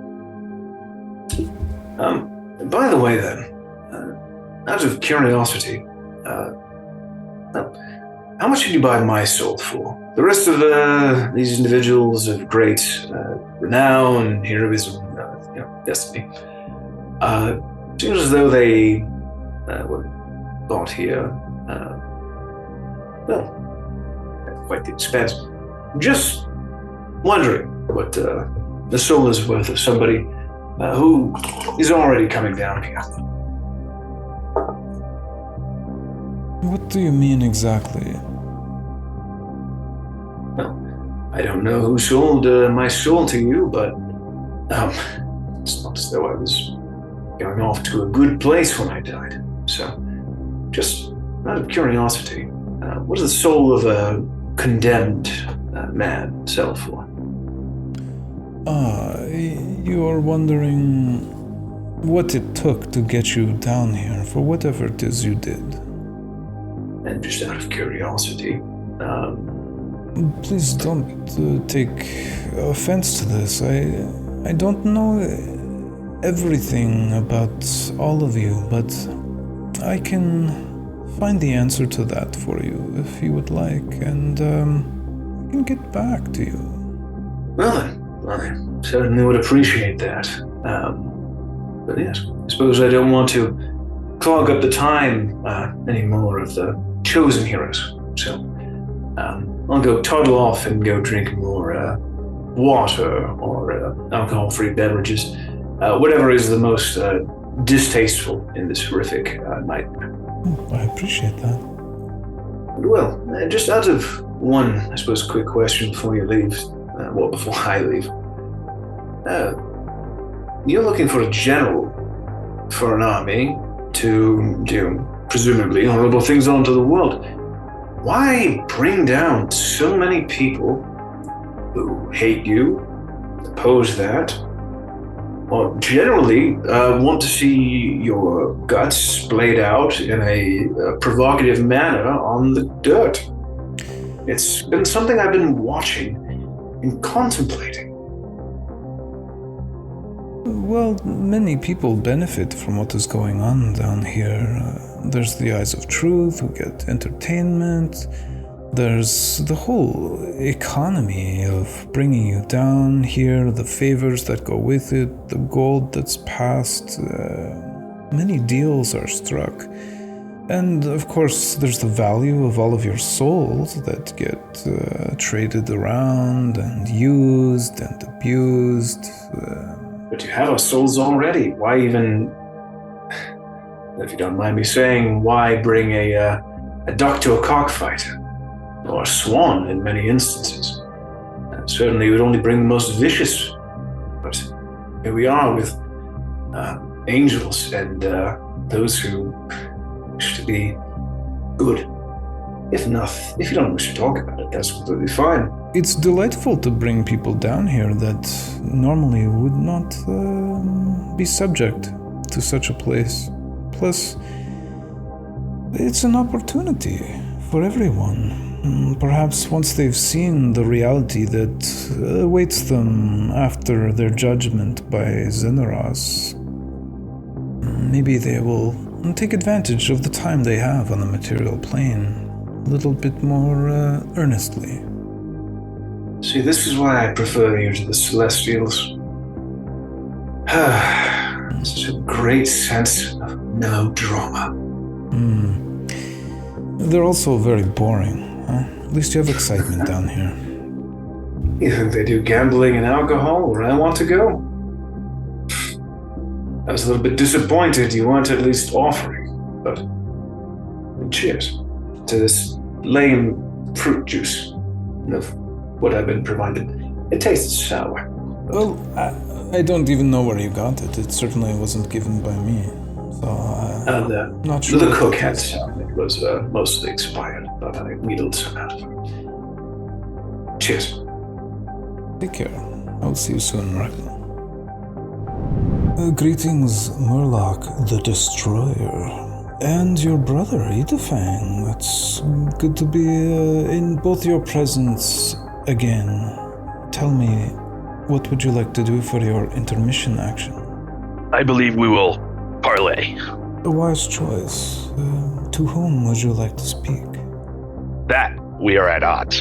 By the way then, out of curiosity, how much did you buy my soul for? The rest of these individuals of great renown, heroism, destiny, seems as though they were bought here, at quite the expense. Just wondering what the soul is worth of somebody who is already coming down here. What do you mean exactly? Well, I don't know who sold my soul to you, but it's not as though I was going off to a good place when I died. So, just out of curiosity, what does the soul of a condemned man sell for? You are wondering what it took to get you down here for whatever it is you did. And just out of curiosity, Please don't take offense to this. I don't know everything about all of you, but I can find the answer to that for you if you would like, and I can get back to you. well then, I certainly would appreciate that. But yes, I suppose I don't want to clog up the time anymore of the chosen heroes. So I'll go toddle off and go drink more water or alcohol-free beverages, whatever is the most distasteful in this horrific nightmare. I appreciate that. Well, just out of one, I suppose, quick question before you leave, before I leave. You're looking for a general for an army to do presumably horrible things onto the world. Why bring down so many people who hate you, oppose that, or generally want to see your guts splayed out in a provocative manner on the dirt? It's been something I've been watching and contemplating. Well, many people benefit from what is going on down here. There's the Eyes of Truth who get entertainment. There's the whole economy of bringing you down here, the favors that go with it, the gold that's passed. Many deals are struck. And of course, there's the value of all of your souls that get traded around and used and abused. But you have our souls already. Why even, if you don't mind me saying, why bring a duck to a cockfight? Or a swan in many instances. Certainly it would only bring the most vicious. But here we are with angels and those who wish to be good. If you don't wish to talk about it, that's completely fine. It's delightful to bring people down here that normally would not be subject to such a place. Plus, it's an opportunity for everyone. Perhaps once they've seen the reality that awaits them after their judgment by Xenaros, maybe they will take advantage of the time they have on the material plane a little bit more earnestly. See, this is why I prefer you to the Celestials. Such a great sense of no drama. They're also very boring. At least you have excitement down here. You think they do gambling and alcohol where I want to go? I was a little bit disappointed you weren't at least offering, but cheers to this lame fruit juice of what I've been provided. It tastes sour. Well, I don't even know where you got it. It certainly wasn't given by me. So, not sure. The cook had some. It was mostly expired, but I wheedled some out of it. Cheers. Take care. I'll see you soon, Ragnar. Greetings, Murloc the Destroyer, and your brother, Edafang. It's good to be in both your presence again. Tell me, what would you like to do for your intermission action? I believe we will parlay. A wise choice. To whom would you like to speak? That we are at odds.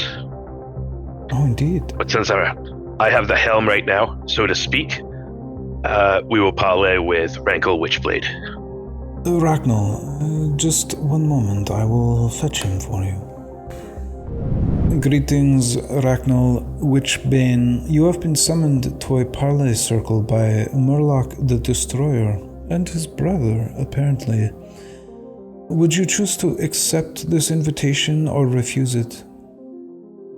Oh, indeed. But since I have the helm right now, so to speak, we will parlay with Rankle Witchblade. Ragnar, just one moment. I will fetch him for you. Greetings, Ragnar Witchbane. You have been summoned to a parley circle by Murloc the Destroyer and his brother, apparently. Would you choose to accept this invitation or refuse it?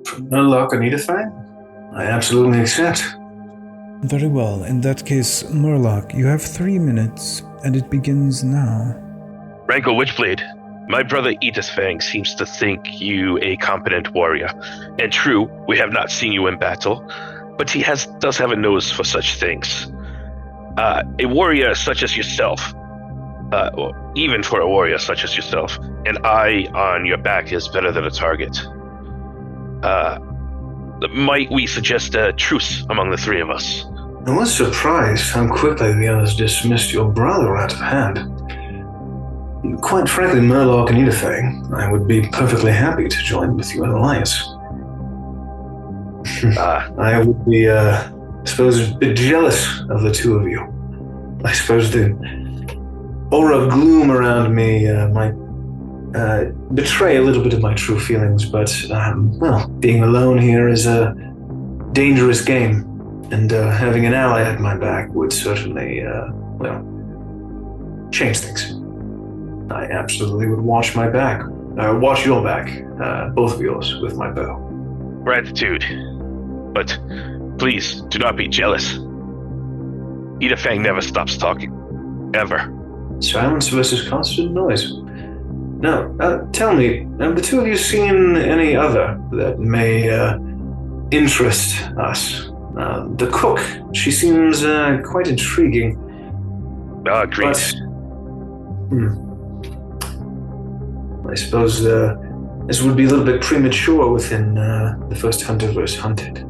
From Murloc and Edafang? I absolutely accept. Very well. In that case, Murloc, you have 3 minutes, and it begins now. Rankle Witchblade, my brother Edafang seems to think you a competent warrior. And true, we have not seen you in battle, but he does have a nose for such things. A warrior such as yourself, or even for a warrior such as yourself, an eye on your back is better than a target. Might we suggest a truce among the three of us? I was surprised how quickly the others dismissed your brother out of hand. Quite frankly, Murloc and Edithang, I would be perfectly happy to join with you in alliance. I would be, I suppose, a bit jealous of the two of you. I suppose the aura of gloom around me might betray a little bit of my true feelings, but, well, being alone here is a dangerous game, and having an ally at my back would certainly, change things. I absolutely would watch my back, watch your back, both of yours, with my bow. Gratitude, but please do not be jealous. Edithang never stops talking, ever. Silence versus constant noise. Now, tell me, have the two of you seen any other that may interest us? The cook, she seems quite intriguing. Agreed. I suppose this would be a little bit premature within the first hunter versus hunted.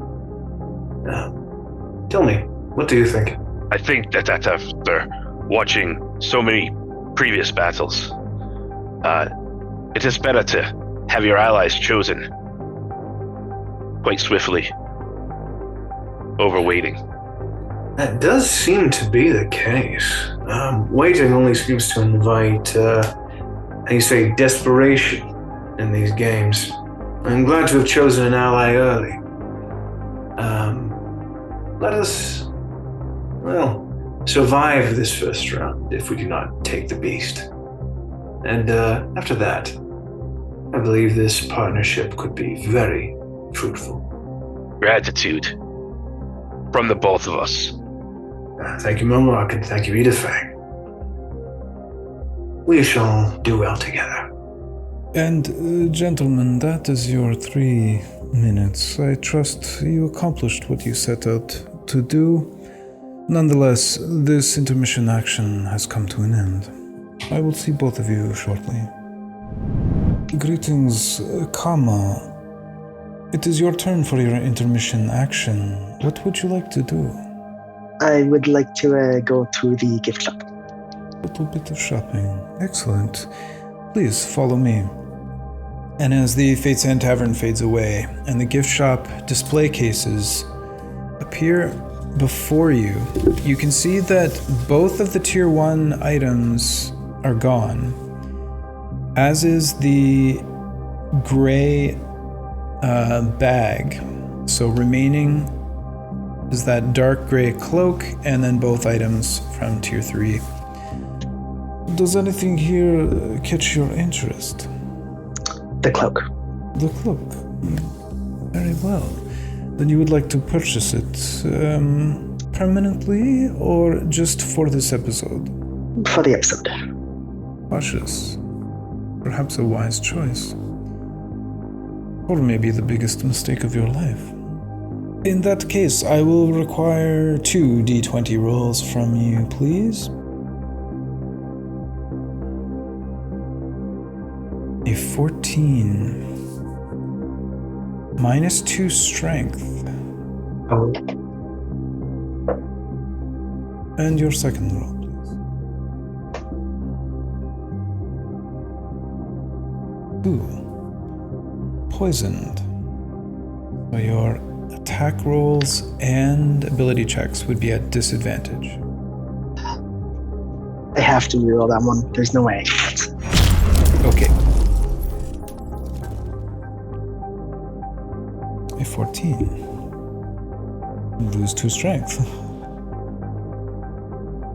Tell me, what do you think? I think that after watching so many previous battles, it is better to have your allies chosen quite swiftly over waiting. That does seem to be the case. Waiting only seems to invite, desperation in these games. I'm glad to have chosen an ally early. Let us, survive this first round if we do not take the beast. And after that, I believe this partnership could be very fruitful. Gratitude from the both of us. Thank you, Murloc, and thank you, Edithang. We shall do well together. And, gentlemen, that is your 3 minutes. I trust you accomplished what you set out to do. Nonetheless, this intermission action has come to an end. I will see both of you shortly. Greetings, Kama. It is your turn for your intermission action. What would you like to do? I would like to go to the gift shop. A little bit of shopping. Excellent. Please follow me. And as the Fate's End Tavern fades away and the gift shop display cases appear before you, you can see that both of the tier 1 items are gone, as is the gray bag. So remaining is that dark gray cloak and then both items from tier 3. Does anything here catch your interest? The cloak. The cloak. Very well. Then you would like to purchase it permanently or just for this episode? For the episode. Cautious. Perhaps a wise choice. Or maybe the biggest mistake of your life. In that case, I will require 2 d20 rolls from you, please. A 14. -2 strength. Oh. And your second roll, please. 2. Poisoned. So your attack rolls and ability checks would be at disadvantage. I have to reroll that one. There's no way. Okay. A 14. Lose 2 strength.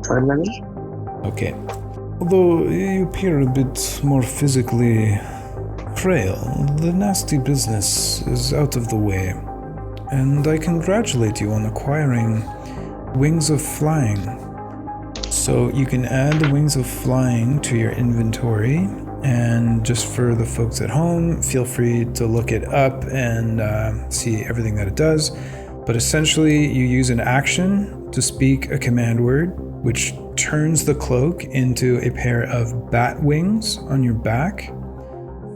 Fine by me. Okay. Although you appear a bit more physically frail, the nasty business is out of the way, and I congratulate you on acquiring Wings of Flying. So you can add the Wings of Flying to your inventory, and just for the folks at home, feel free to look it up and see everything that it does. But essentially, you use an action to speak a command word, which turns the cloak into a pair of bat wings on your back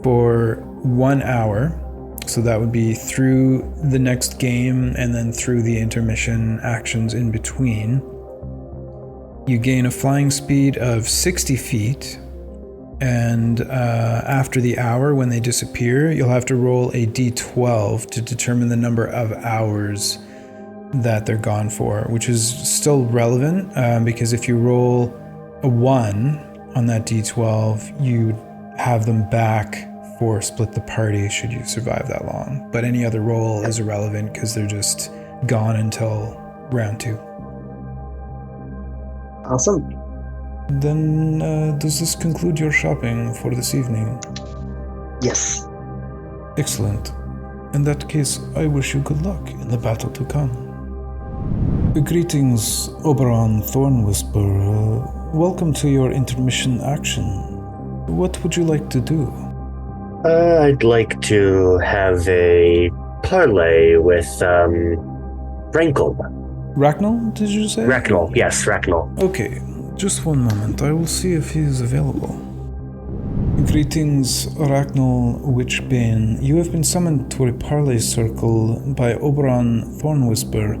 for 1 hour. So that would be through the next game and then through the intermission actions in between. You gain a flying speed of 60 feet. And after the hour, when they disappear, you'll have to roll a d12 to determine the number of hours that they're gone for, which is still relevant because if you roll a 1 on that d12, you have them back for split the party should you survive that long. But any other roll is irrelevant because they're just gone until round 2. Awesome. Then does this conclude your shopping for this evening? Yes. Excellent. In that case, I wish you good luck in the battle to come. Greetings, Oberon Thornwhisper. Welcome to your intermission action. What would you like to do? I'd like to have a parlay with Rankle. Ragnall, did you say? Ragnall, yes, Ragnall. Okay, just one moment. I will see if he is available. Greetings, Ragnall Witchbane. You have been summoned to a parley circle by Oberon Thornwhisper.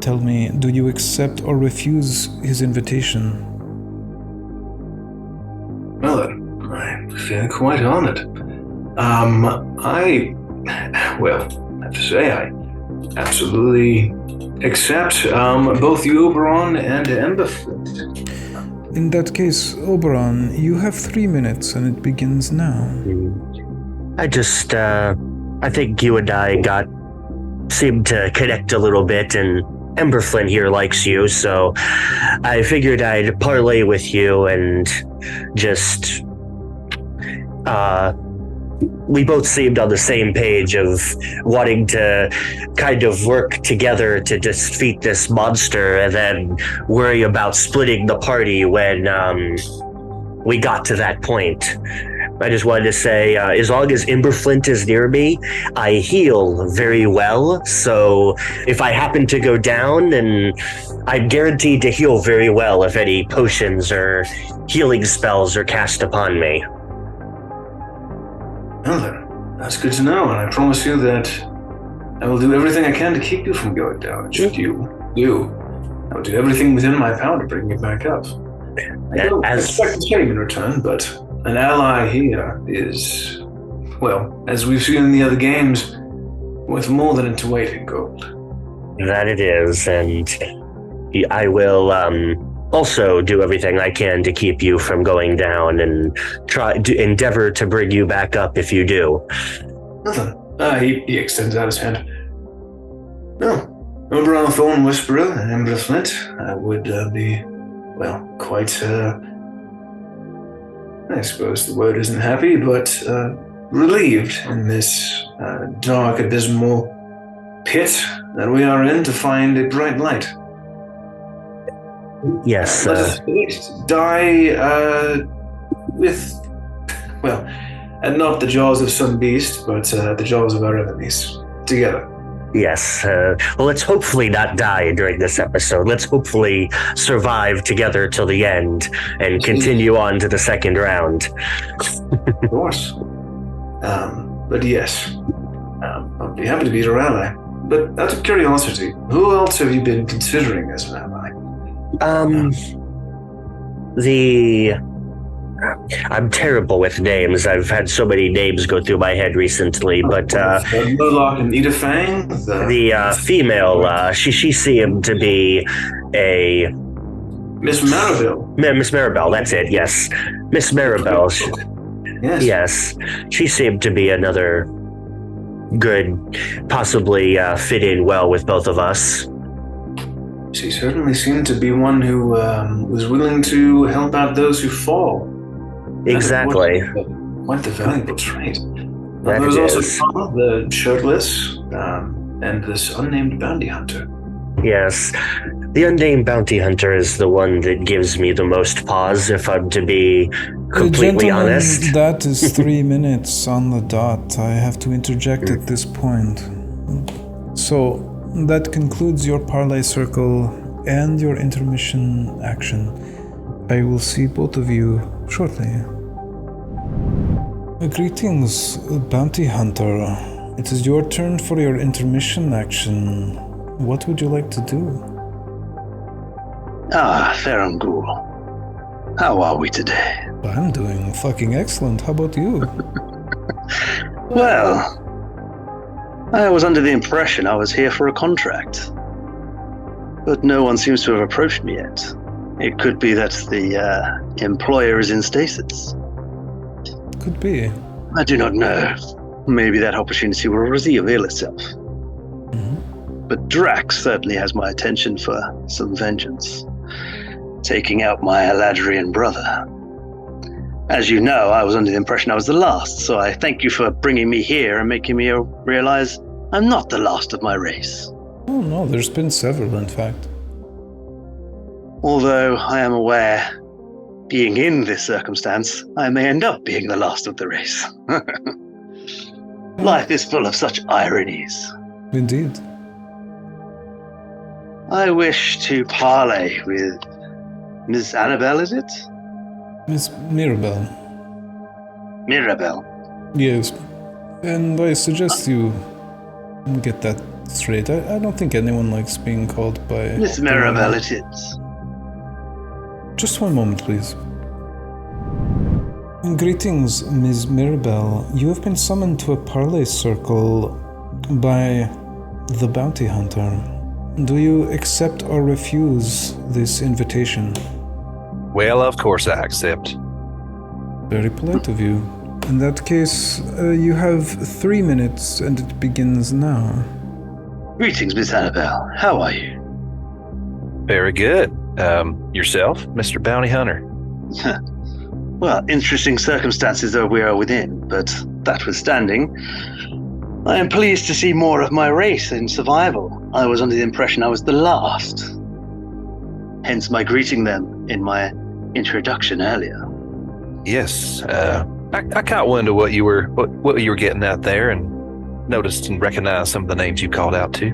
Tell me, do you accept or refuse his invitation? Well, I feel quite honored. I have to say, I absolutely accept both the Oberon and Emberflint. In that case, Oberon, you have 3 minutes and it begins now. I think you and I seemed to connect a little bit, and Emberflint here likes you, so I figured I'd parlay with you and just, we both seemed on the same page of wanting to kind of work together to defeat this monster and then worry about splitting the party when we got to that point. I just wanted to say, as long as Emberflint is near me, I heal very well. So if I happen to go down, then I'm guaranteed to heal very well if any potions or healing spells are cast upon me. Well then, that's good to know, and I promise you that I will do everything I can to keep you from going down. Should you do, I will do everything within my power to bring you back up. I don't expect the same in return, but an ally here is, well, as we've seen in the other games, worth more than its weight in gold. That it is, and I will also do everything I can to keep you from going down and try to endeavor to bring you back up if you do. Nothing. He extends out his hand. No. Oberon Thorn Whisperer and Emberflint, I would be, well, quite, I suppose the word isn't happy, but relieved in this dark, abysmal pit that we are in to find a bright light. Yes. Let us die with, well, and not the jaws of some beast, but the jaws of our enemies, together. Yes. Well, let's hopefully not die during this episode. Let's hopefully survive together till the end and continue on to the second round. Of course. But yes, I'd be happy to be your ally. But out of curiosity, who else have you been considering as an ally? I'm terrible with names. I've had so many names go through my head recently, but Murloc and Edafang? The female, she seemed to be a Miss Maribel. Miss Maribel, that's it, yes. Miss Maribel. Yes. She seemed to be another good, possibly fit in well with both of us. She certainly seemed to be one who was willing to help out those who fall. Exactly. Quite the valuable trait. That there was also is. Tom, the shirtless, and this unnamed bounty hunter. Yes. The unnamed bounty hunter is the one that gives me the most pause, if I'm to be completely honest. That is 3 minutes on the dot. I have to interject at this point. So, that concludes your parlay circle and your intermission action. I will see both of you shortly. Greetings, Bounty Hunter. It is your turn for your intermission action. What would you like to do? Ferangul. How are we today? I'm doing fucking excellent. How about you? Well, I was under the impression I was here for a contract. But no one seems to have approached me yet. It could be that the employer is in stasis. Could be. I do not know. Maybe that opportunity will reveal itself. But Drax certainly has my attention for some vengeance, taking out my Eladrian brother. As you know, I was under the impression I was the last, so I thank you for bringing me here and making me realize I'm not the last of my race. Oh no, there's been several, in fact. Although I am aware, being in this circumstance, I may end up being the last of the race. Life is full of such ironies. Indeed. I wish to parley with Miss Annabelle, is it? Miss Mirabelle. Mirabelle. Yes. And I suggest you get that straight. I don't think anyone likes being called by... Miss Mirabelle it is. Just one moment, please. Greetings, Ms. Mirabelle. You have been summoned to a parlay circle by the Bounty Hunter. Do you accept or refuse this invitation? Well, of course I accept. Very polite of you. In that case, you have 3 minutes and it begins now. Greetings, Miss Annabelle. How are you? Very good. Yourself, Mr. Bounty Hunter? Well, interesting circumstances though we are within, but notwithstanding, I am pleased to see more of my race in survival. I was under the impression I was the last. Hence my greeting them in my introduction earlier. Yes, I caught wind of what you were getting at there, and noticed and recognized some of the names you called out to.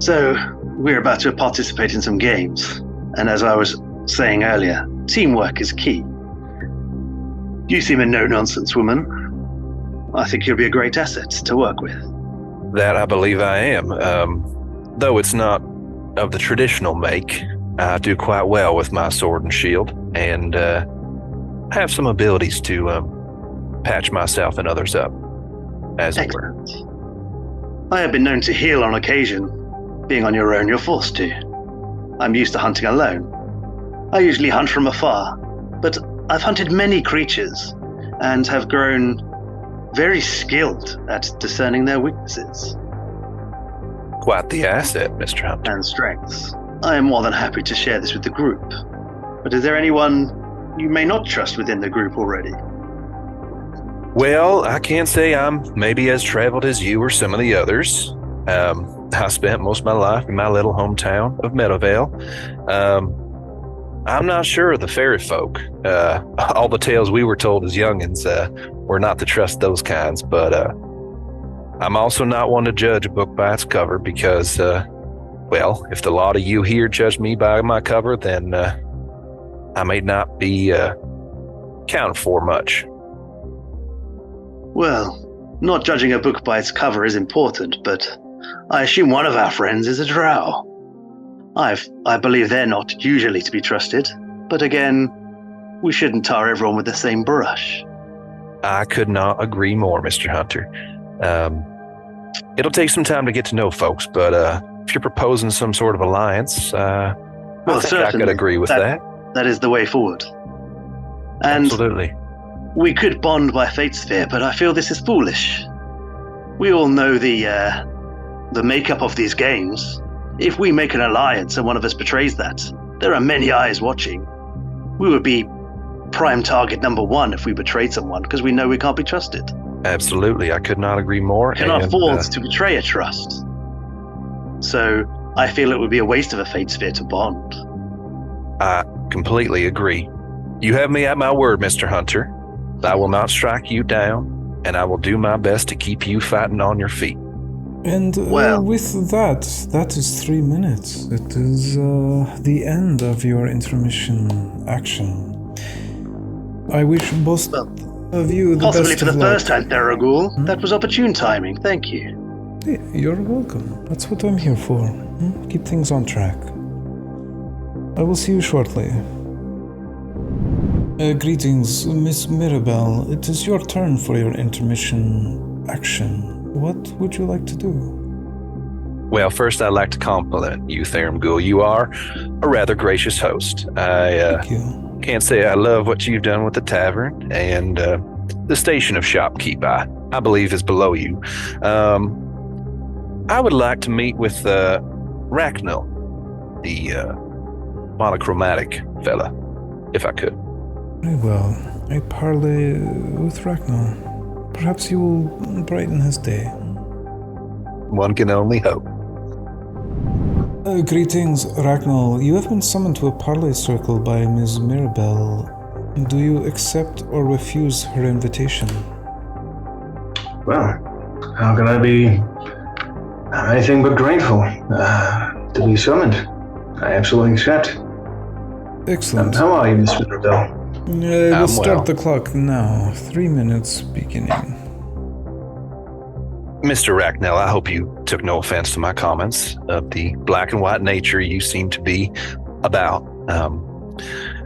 So, we're about to participate in some games, and as I was saying earlier, teamwork is key. You seem a no-nonsense woman. I think you'll be a great asset to work with. That I believe I am. Though it's not of the traditional make, I do quite well with my sword and shield, and have some abilities to patch myself and others up, as it were. I have been known to heal on occasion. Being on your own, you're forced to. I'm used to hunting alone. I usually hunt from afar, but I've hunted many creatures and have grown very skilled at discerning their weaknesses. Quite the asset, Mr. Hunter. And strengths. I am more than happy to share this with the group. But is there anyone you may not trust within the group already? Well, I can't say I'm maybe as traveled as you or some of the others. I spent most of my life in my little hometown of Meadowvale. I'm not sure of the fairy folk. All the tales we were told as youngins were not to trust those kinds, but I'm also not one to judge a book by its cover because, well, if the lot of you here judge me by my cover, then I may not be counted for much. Well, not judging a book by its cover is important, but I assume one of our friends is a drow. I believe they're not usually to be trusted, but again, we shouldn't tar everyone with the same brush. I could not agree more, Mr. Hunter. It'll take some time to get to know folks, but if you're proposing some sort of alliance, I think I could agree with that. That is the way forward. And absolutely. We could bond by fate sphere, but I feel this is foolish. We all know the makeup of these games. If we make an alliance and one of us betrays that, there are many eyes watching. We would be prime target number one if we betrayed someone, because we know we can't be trusted. Absolutely, I could not agree more. We cannot afford to betray a trust. So I feel it would be a waste of a fate sphere to bond. I completely agree. You have me at my word, Mr. Hunter. I will not strike you down, and I will do my best to keep you fighting on your feet. And Well. with that is 3 minutes. It is the end of your intermission action. I wish both of you the Possibly best for the of luck. first time, Theragool. That was opportune timing. Thank you. Hey, you're welcome. That's what I'm here for. Keep things on track. I will see you shortly. Greetings, Miss Mirabelle. It is your turn for your intermission action. What would you like to do? Well, first I'd like to compliment you, Theragool. You are a rather gracious host. Thank you. Can't say I love what you've done with the tavern, and the station of shopkeep, I believe, is below you. I would like to meet with Racknell, the monochromatic fella, if I could. Very well. I parley with Racknell. Perhaps you will brighten his day. One can only hope. Greetings, Racknell. You have been summoned to a parley circle by Ms. Mirabelle. Do you accept or refuse her invitation? Well, how can I be anything but grateful to be summoned? I absolutely accept. Excellent. How are you, Miss Mirabelle? We'll start well. the clock now. 3 minutes beginning. Mr. Racknell, I hope you took no offense to my comments of the black and white nature you seem to be about.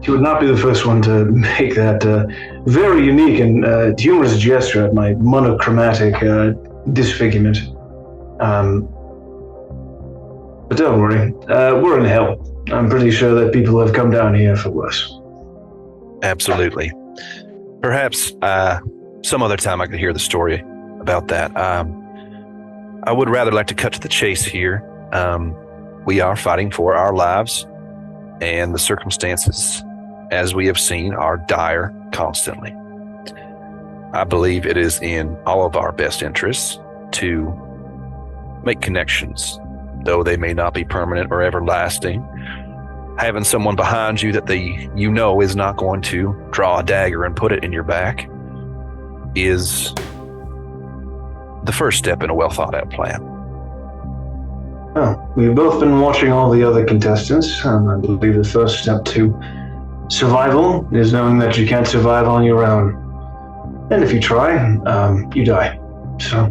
You would not be the first one to make that very unique and humorous gesture at my monochromatic disfigurement. But don't worry, we're in hell. I'm pretty sure that people have come down here for worse. Absolutely. Perhaps some other time I could hear the story about that. I would rather like to cut to the chase here. We are fighting for our lives, and the circumstances, as we have seen, are dire constantly. I believe it is in all of our best interests to make connections, though they may not be permanent or everlasting. Having someone behind you that you know is not going to draw a dagger and put it in your back is the first step in a well thought out plan. Well, we've both been watching all the other contestants. I believe the first step to survival is knowing that you can't survive on your own. And if you try, you die. So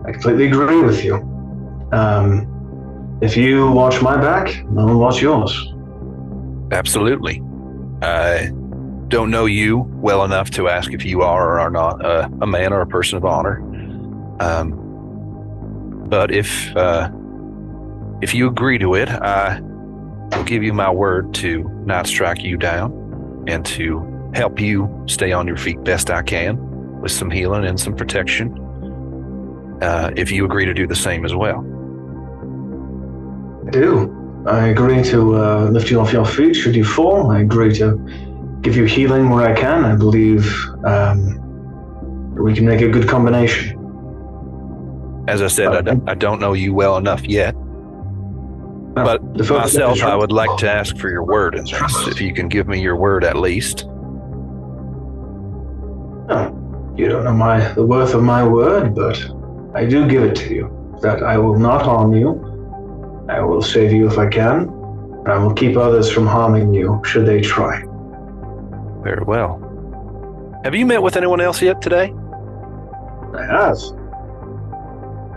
I completely agree with you. If you watch my back, I'll watch yours. Absolutely. I don't know you well enough to ask if you are or are not a man or a person of honor. But if you agree to it, I will give you my word to not strike you down and to help you stay on your feet best I can with some healing and some protection. If you agree to do the same as well. I do. I agree to lift you off your feet should you fall. I agree to give you healing where I can. I believe we can make a good combination. As I said, I don't know you well enough yet. But myself, I would like to ask for your word in this, if you can give me your word at least. No, you don't know the worth of my word, but I do give it to you, that I will not harm you. I will save you if I can, and I will keep others from harming you should they try. Very well. Have you met with anyone else yet today? I have.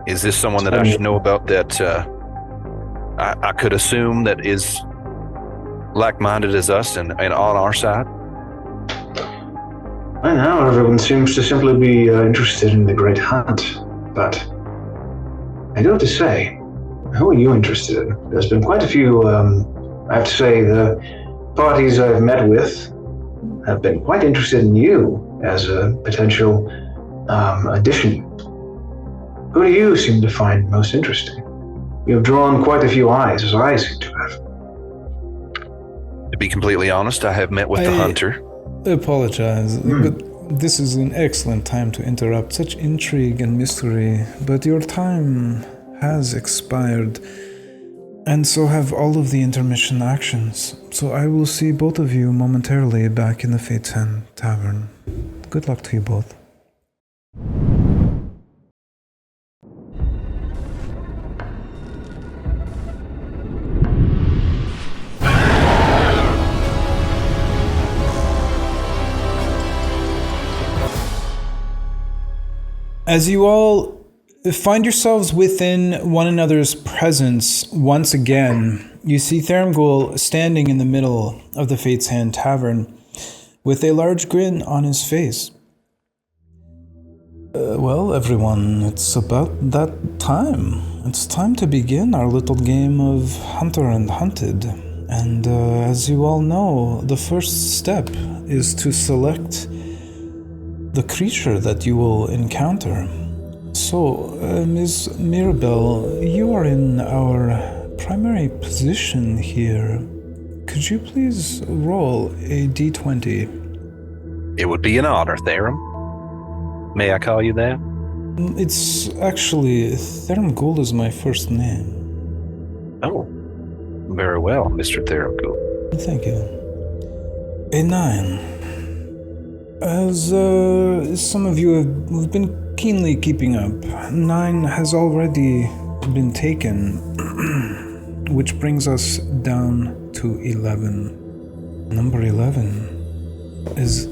Is this someone that I should know about that I could assume that is like-minded as us and on our side? Right now, everyone seems to simply be interested in the Great Hunt, but I do have to say, who are you interested in? There's been quite a few, I have to say, the parties I've met with have been quite interested in you as a potential addition. Who do you seem to find most interesting? You have drawn quite a few eyes, as I seem to have. To be completely honest, I have met with the hunter. I apologize, but this is an excellent time to interrupt such intrigue and mystery, but your time has expired, and so have all of the intermission actions. So I will see both of you momentarily back in the Fate 10 Tavern. Good luck to you both. As you all find yourselves within one another's presence once again, you see Thermgul standing in the middle of the Fate's Hand Tavern with a large grin on his face. Well, everyone, it's about that time. It's time to begin our little game of Hunter and Hunted. And as you all know, the first step is to select the creature that you will encounter. So, Ms. Mirabelle, you are in our primary position here. Could you please roll a d20? It would be an honor, Therum. May I call you that? It's actually, Thermgul is my first name. Oh, very well, Mr. Thermgul. Thank you. A 9. As some of you have been keenly keeping up, 9 has already been taken, which brings us down to 11. Number 11 is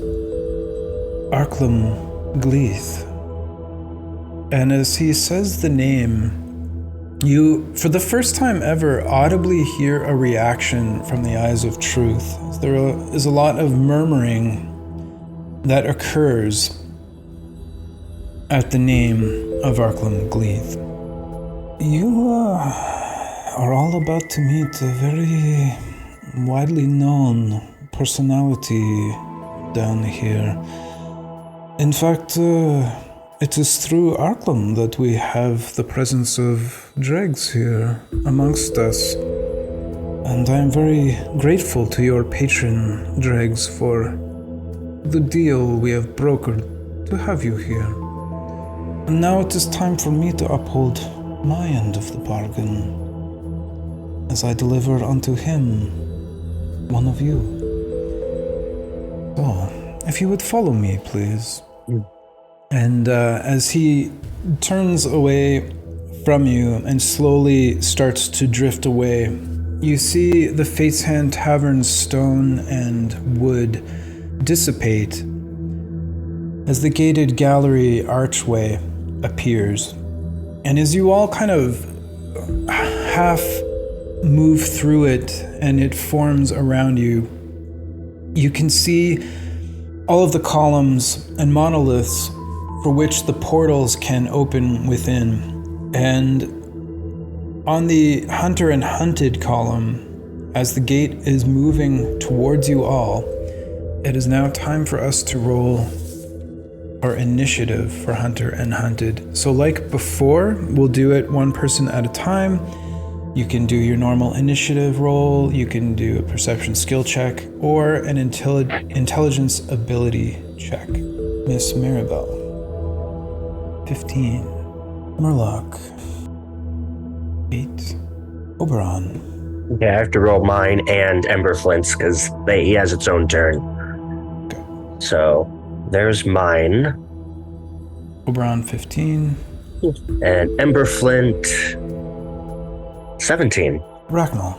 Arklam Gleeth. And as he says the name, you, for the first time ever, audibly hear a reaction from the eyes of truth. There is a lot of murmuring that occurs at the name of Arklam Gleeth. You are all about to meet a very widely known personality down here. In fact, it is through Arklam that we have the presence of dregs here amongst us. And I am very grateful to your patron, dregs, for the deal we have brokered to have you here. And now it is time for me to uphold my end of the bargain as I deliver unto him one of you. So, if you would follow me, please. And as he turns away from you and slowly starts to drift away, you see the Fate's Hand Tavern's stone and wood dissipate as the gated gallery archway appears. And as you all kind of half move through it and it forms around you, you can see all of the columns and monoliths for which the portals can open within. And on the Hunter and Hunted column, as the gate is moving towards you all, it is now time for us to roll our initiative for Hunter and Hunted. So like before, we'll do it one person at a time. You can do your normal initiative roll, you can do a perception skill check, or an intelligence ability check. Miss Mirabelle. 15. Murloc. 8. Oberon. Yeah, I have to roll mine and Emberflint's because he has its own turn. Okay. So there's mine. Oberon 15. And Emberflint 17. Ragnall.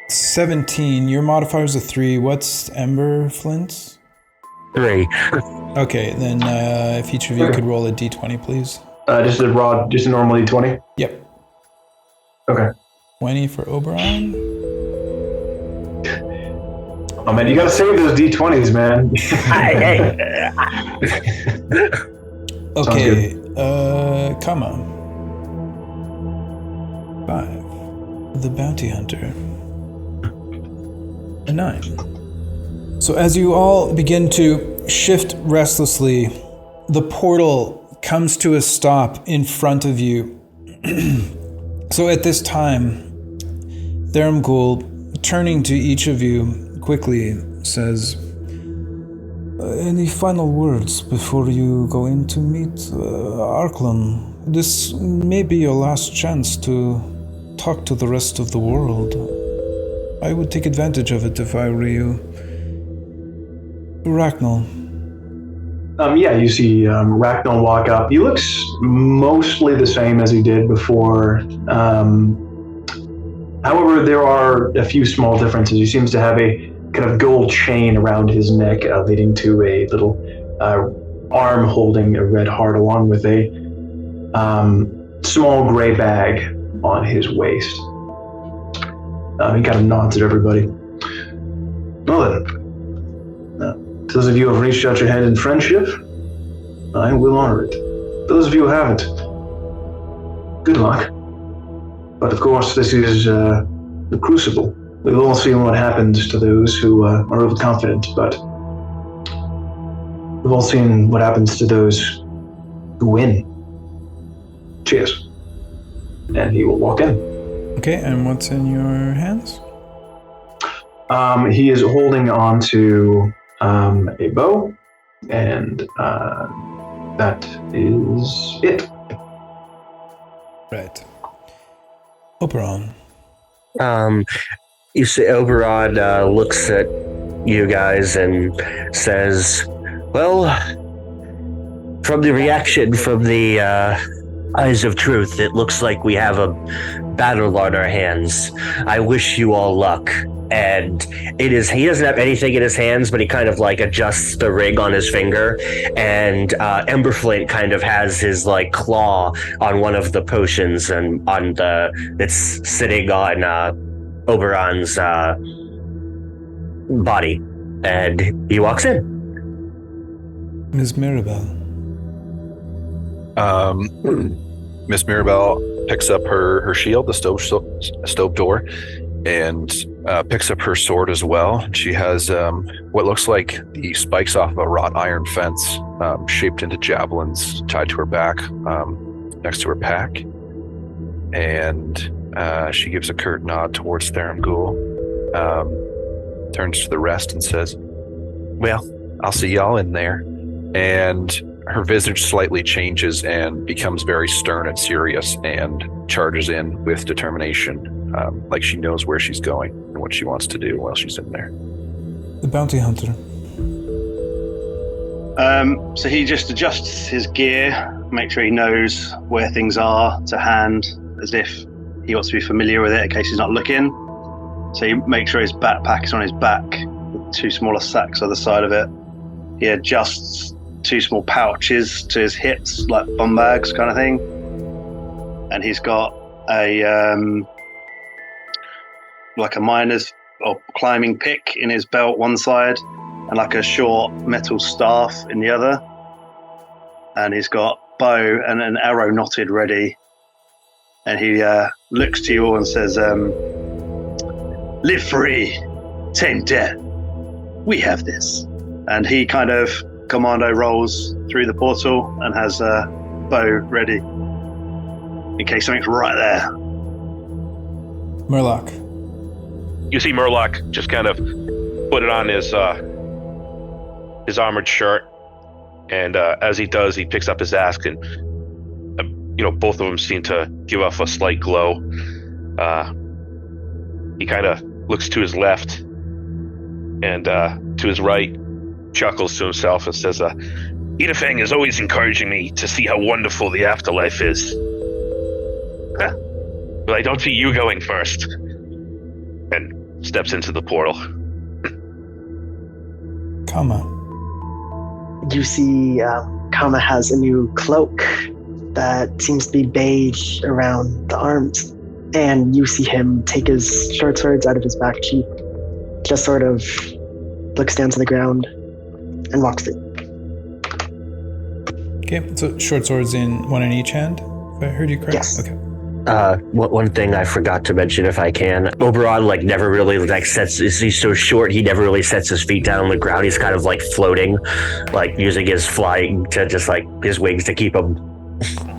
17. Your modifier's a 3. What's Emberflint's? 3. Okay, then if each of you could roll a d20, please. Just a normal D20? Yep. Okay. 20 for Oberon. Oh man, you gotta save those D20s, man. Okay, Kama. 5. The Bounty Hunter. A 9. So as you all begin to shift restlessly, the portal comes to a stop in front of you. So at this time, Thermgul, turning to each of you quickly, says, any final words before you go in to meet Arklam? This may be your last chance to talk to the rest of the world. I would take advantage of it if I were you. Ragnall. Yeah, you see Ragnall walk up. He looks mostly the same as he did before. However, there are a few small differences. He seems to have a kind of gold chain around his neck, leading to a little arm holding a red heart, along with a small gray bag on his waist. He kind of nods at everybody. Well then, those of you who have reached out your hand in friendship, I will honor it. Those of you who haven't, good luck. But of course, this is the Crucible. We've all seen what happens to those who are overconfident, but we've all seen what happens to those who win. Cheers. And he will walk in. Okay, and what's in your hands? He is holding on to a bow, and that is it. Right. Oberon. You see, Oberon looks at you guys and says, well, from the reaction from the Eyes of Truth, it looks like we have a battle on our hands. I wish you all luck. And he doesn't have anything in his hands, but he kind of like adjusts the ring on his finger, and Emberflint kind of has his like claw on one of the potions and it's sitting on Oberon's body, and he walks in. Ms. Mirabelle. Miss Mirabelle picks up her shield, the stove door, and picks up her sword as well. She has what looks like the spikes off of a wrought iron fence shaped into javelins tied to her back next to her pack. And she gives a curt nod towards Thurmghoul, turns to the rest and says, well, I'll see y'all in there. And her visage slightly changes and becomes very stern and serious and charges in with determination, like she knows where she's going and what she wants to do while she's in there. The bounty hunter. So he just adjusts his gear, make sure he knows where things are to hand, as if he wants to be familiar with it in case he's not looking. So he makes sure his backpack is on his back with two smaller sacks on the side of it. He adjusts two small pouches to his hips, like bum bags kind of thing. And he's got a like a miner's or climbing pick in his belt one side, and like a short metal staff in the other. And he's got bow and an arrow knotted ready. And he looks to you all and says, live free, tame death. We have this. And he kind of commando rolls through the portal and has a bow ready in case something's right there. Murloc. You see Murloc just kind of put it on his armored shirt, and as he does, he picks up his axe, and both of them seem to give off a slight glow. He kind of looks to his left and to his right, chuckles to himself and says, Edafang is always encouraging me to see how wonderful the afterlife is. But I don't see you going first. And steps into the portal. Kama. You see Kama has a new cloak that seems to be beige around the arms. And you see him take his short swords out of his back cheek, just sort of looks down to the ground and walks through. Okay, so short swords in one in each hand, if I heard you correct? Yes. Okay. One thing I forgot to mention, if I can, Oberon never really sets. He's so short, he never really sets his feet down on the ground. He's kind of floating, using his flying to just his wings to keep him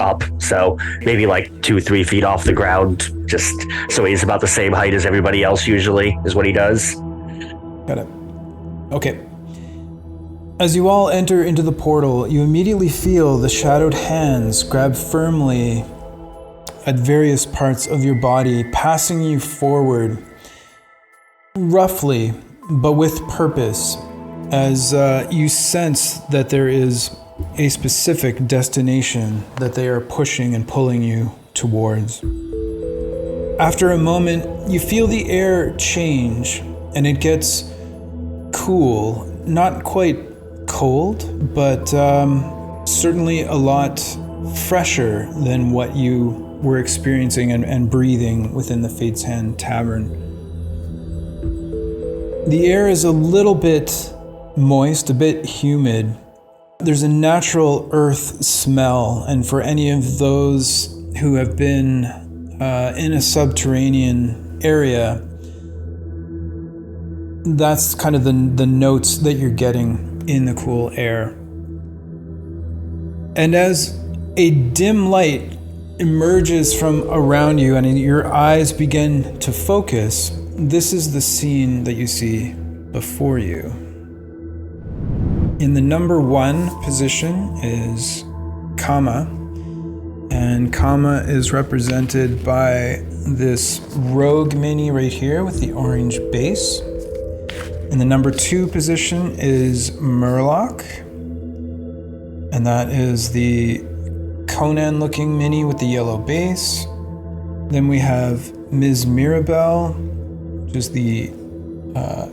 up. So maybe 2-3 feet off the ground, just so he's about the same height as everybody else usually is what he does. Got it. Okay. As you all enter into the portal, you immediately feel the shadowed hands grab firmly at various parts of your body, passing you forward, roughly, but with purpose, as you sense that there is a specific destination that they are pushing and pulling you towards. After a moment, you feel the air change, and it gets cool, not quite cold, but certainly a lot fresher than what you were experiencing and breathing within the Fate's Hand Tavern. The air is a little bit moist, a bit humid. There's a natural earth smell, and for any of those who have been in a subterranean area, that's kind of the notes that you're getting in the cool air. And as a dim light emerges from around you and your eyes begin to focus, this is the scene that you see before you. In the number 1 position is Kama, and Kama is represented by this rogue mini right here with the orange base. In the number 2 position is Murloc, and that is the Conan-looking mini with the yellow base. Then we have Ms. Mirabelle, which is the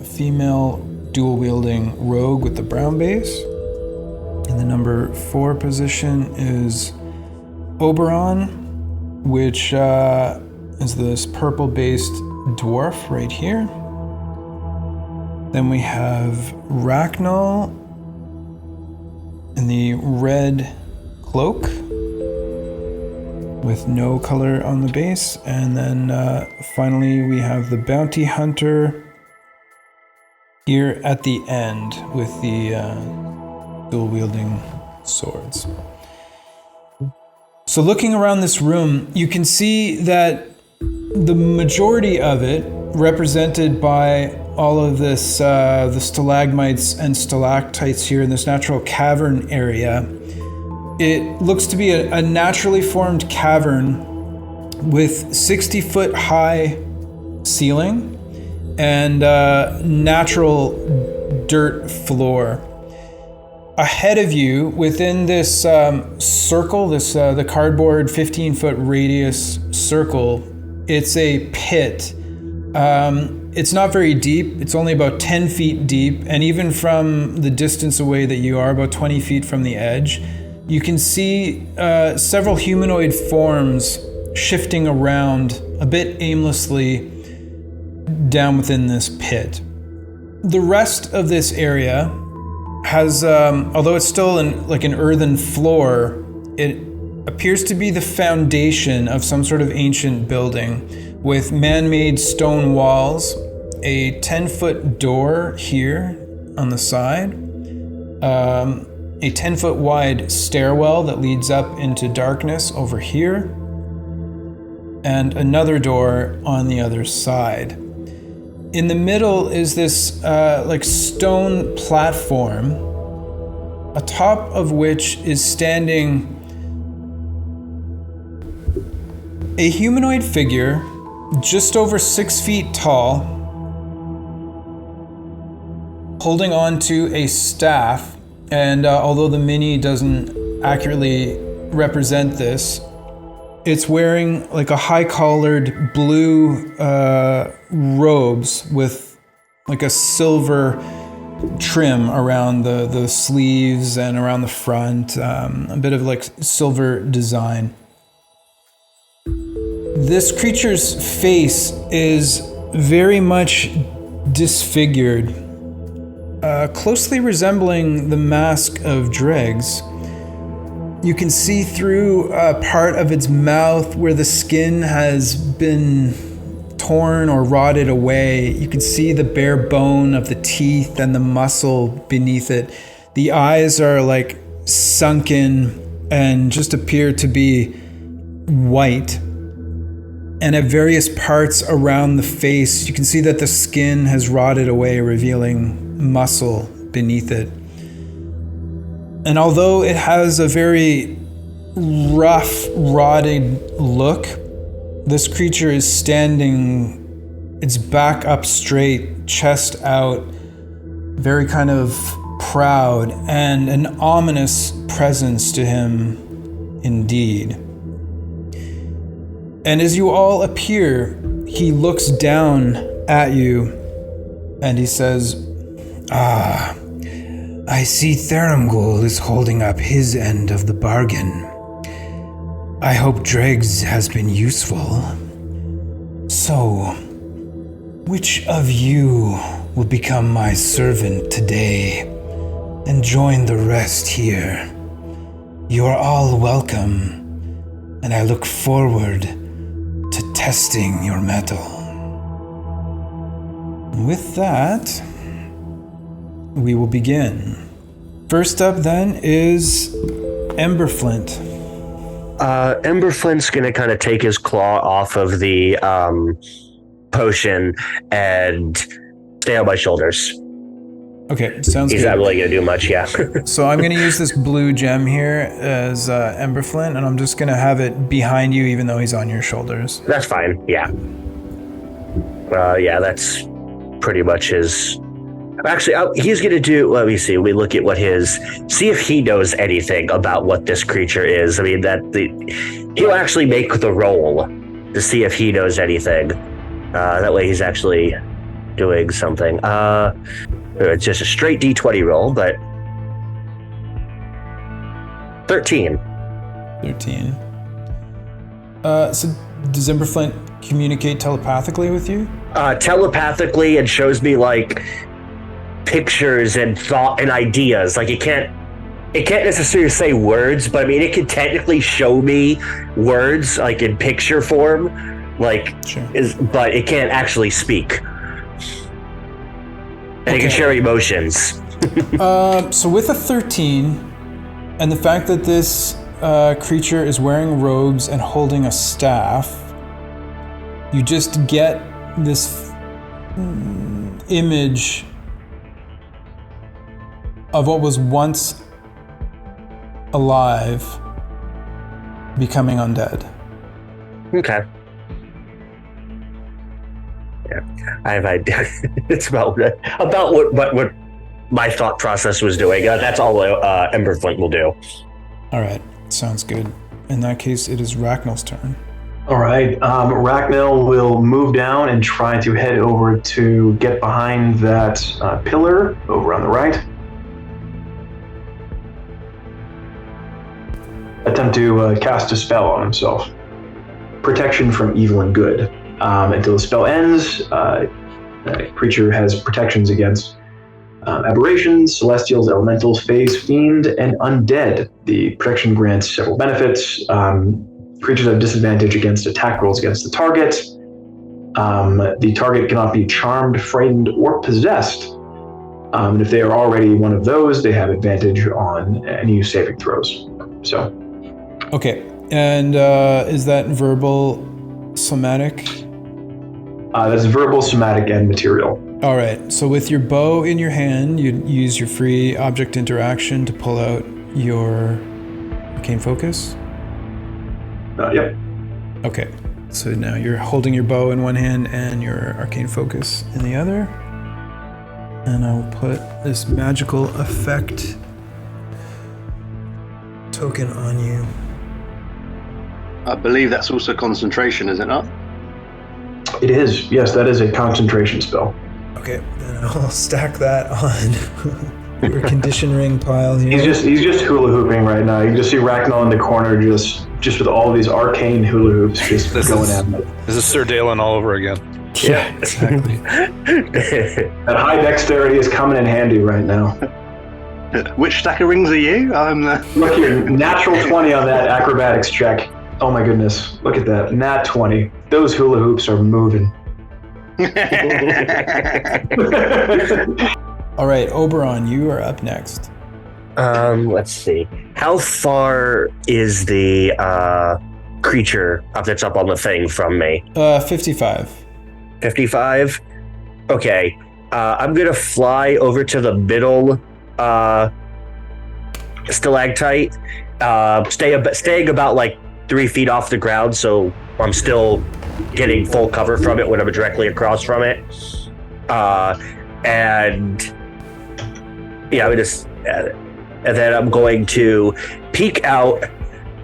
female dual-wielding rogue with the brown base. In the number 4 position is Oberon, which is this purple-based dwarf right here. Then we have Ragnall in the red cloak with no color on the base. And then finally we have the bounty hunter here at the end with the dual-wielding swords. So looking around this room, you can see that the majority of it, represented by all of this, the stalagmites and stalactites here in this natural cavern area, it looks to be a naturally formed cavern with 60-foot high ceiling and natural dirt floor. Ahead of you, within this circle, the cardboard 15-foot radius circle, it's a pit. It's not very deep. It's only about 10 feet deep, and even from the distance away that you are, about 20 feet from the edge, you can see several humanoid forms shifting around a bit aimlessly down within this pit. The rest of this area has, although it's still like an earthen floor, it appears to be the foundation of some sort of ancient building with man-made stone walls, a 10-foot door here on the side, a 10-foot wide stairwell that leads up into darkness over here, and another door on the other side. In the middle is this like stone platform, atop of which is standing a humanoid figure just over 6 feet tall, holding on to a staff. And although the mini doesn't accurately represent this, it's wearing like a high-collared blue robes with like a silver trim around the sleeves and around the front, a bit of like silver design. This creature's face is very much disfigured, closely resembling the mask of dregs. You can see through part of its mouth where the skin has been torn or rotted away. You can see the bare bone of the teeth and the muscle beneath it. The eyes are like sunken and just appear to be white. And at various parts around the face, you can see that the skin has rotted away, revealing muscle beneath it. And although it has a very rough, rotted look, this creature is standing, its back up straight, chest out, very kind of proud, and an ominous presence to him indeed. And as you all appear, he looks down at you and he says, I see Theramgul is holding up his end of the bargain. I hope Dregs has been useful. So, which of you will become my servant today and join the rest here? You are all welcome, and I look forward to testing your mettle. With that, we will begin. First up then is Emberflint. Emberflint's gonna kind of take his claw off of the potion and stay on my shoulders. Okay, sounds good. He's not really gonna do much, yeah. So I'm gonna use this blue gem here as Emberflint, and I'm just gonna have it behind you even though he's on your shoulders. That's fine, yeah. Yeah, that's pretty much his... Actually, he's going to do... Let me see. We look at what his... See if he knows anything about what this creature is. I mean, he'll actually make the roll to see if he knows anything. That way he's actually doing something. It's just a straight D20 roll, but... 13. 13. So does Emberflint communicate telepathically with you? Telepathically, it shows me, like... pictures and thought and ideas. Like it can't necessarily say words, but I mean it can technically show me words like in picture form, like sure. But it can't actually speak. And it can share emotions. So with a 13 and the fact that this creature is wearing robes and holding a staff, you just get this image of what was once alive becoming undead. Okay. Yeah, I have idea. It's about what my thought process was doing. That's all Emberflint will do. All right, sounds good. In that case, it is Racknell's turn. All right, Racknell will move down and try to head over to get behind that pillar over on the right. Attempt to cast a spell on himself. Protection from evil and good. Until the spell ends, the creature has protections against aberrations, celestials, elementals, fays, fiend, and undead. The protection grants several benefits. Creatures have disadvantage against attack rolls against the target. The target cannot be charmed, frightened, or possessed. And if they are already one of those, they have advantage on any saving throws. So. Okay, and is that verbal, somatic? That's verbal, somatic, and material. All right, so with your bow in your hand, you use your free object interaction to pull out your arcane focus? Yep. Okay, so now you're holding your bow in one hand and your arcane focus in the other. And I'll put this magical effect token on you. I believe that's also concentration, is it not? It is. Yes, that is a concentration spell. Okay, then I'll stack that on your condition ring pile here. He's just hula hooping right now. You can just see Racknell in the corner, just with all these arcane hula hoops just going at it. This is Sir Dalen all over again. Yeah, exactly. That high dexterity is coming in handy right now. Which stack of rings are you? Look here, natural 20 on that acrobatics check. Oh my goodness, look at that, nat 20. Those hula hoops are moving. All right, Oberon, you are up next. Let's see. How far is the creature that's up on the thing from me? 55. 55? Okay. I'm gonna fly over to the middle stalactite, staying about like 3 feet off the ground, so I'm still getting full cover from it when I'm directly across from it. And yeah, and then I'm going to peek out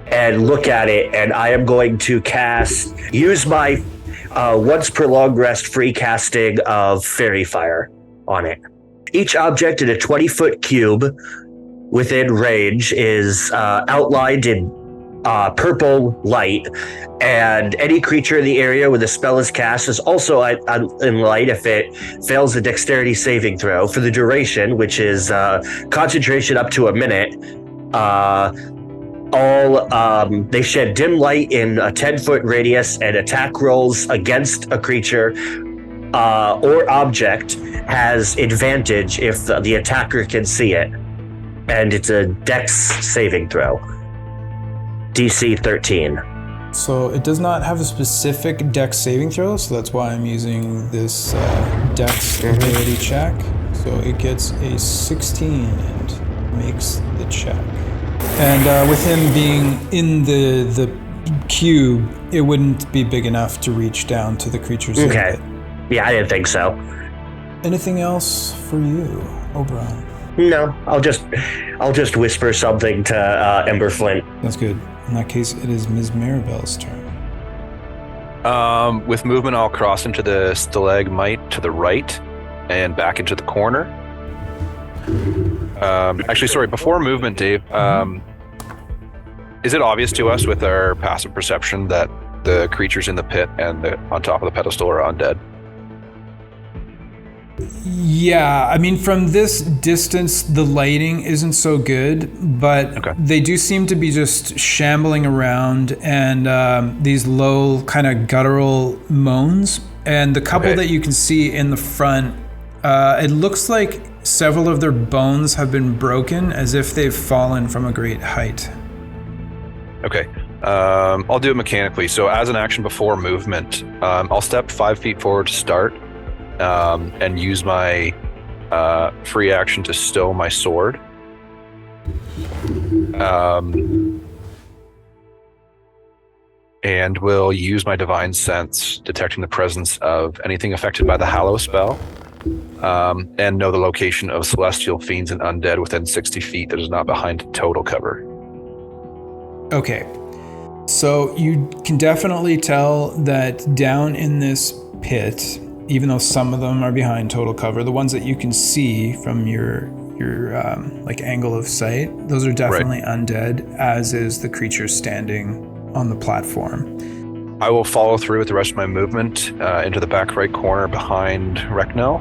and look at it, and I am going to use my once per long rest free casting of Fairy Fire on it. Each object in a 20-foot cube within range is outlined in purple light, and any creature in the area where the spell is cast is also in light if it fails a dexterity saving throw for the duration, which is concentration up to a minute. They shed dim light in a 10-foot radius, and attack rolls against a creature or object has advantage if the attacker can see it. And it's a dex saving throw. DC 13. So it does not have a specific dex saving throw, so that's why I'm using this dex ability check. So it gets a 16 and makes the check. And with him being in the cube, it wouldn't be big enough to reach down to the creature's Okay. Yeah, I didn't think so. Anything else for you, Oberon? No, I'll just whisper something to Ember Flint. That's good. In that case, it is Ms. Maribel's turn. With movement, I'll cross into the stalagmite to the right and back into the corner. Actually, sorry, before movement, Dave, is it obvious to us with our passive perception that the creatures in the pit and on top of the pedestal are undead? Yeah, I mean, from this distance, the lighting isn't so good, but they do seem to be just shambling around and these low kind of guttural moans. And the couple that you can see in the front, it looks like several of their bones have been broken as if they've fallen from a great height. Okay. I'll do it mechanically. So as an action before movement, I'll step 5 feet forward to start. And use my free action to stow my sword. And will use my divine sense, detecting the presence of anything affected by the Hallow spell, and know the location of celestial fiends and undead within 60 feet that is not behind total cover. Okay. So you can definitely tell that down in this pit, even though some of them are behind total cover, the ones that you can see from your like angle of sight, those are definitely undead, as is the creature standing on the platform. I will follow through with the rest of my movement into the back right corner behind Reknel,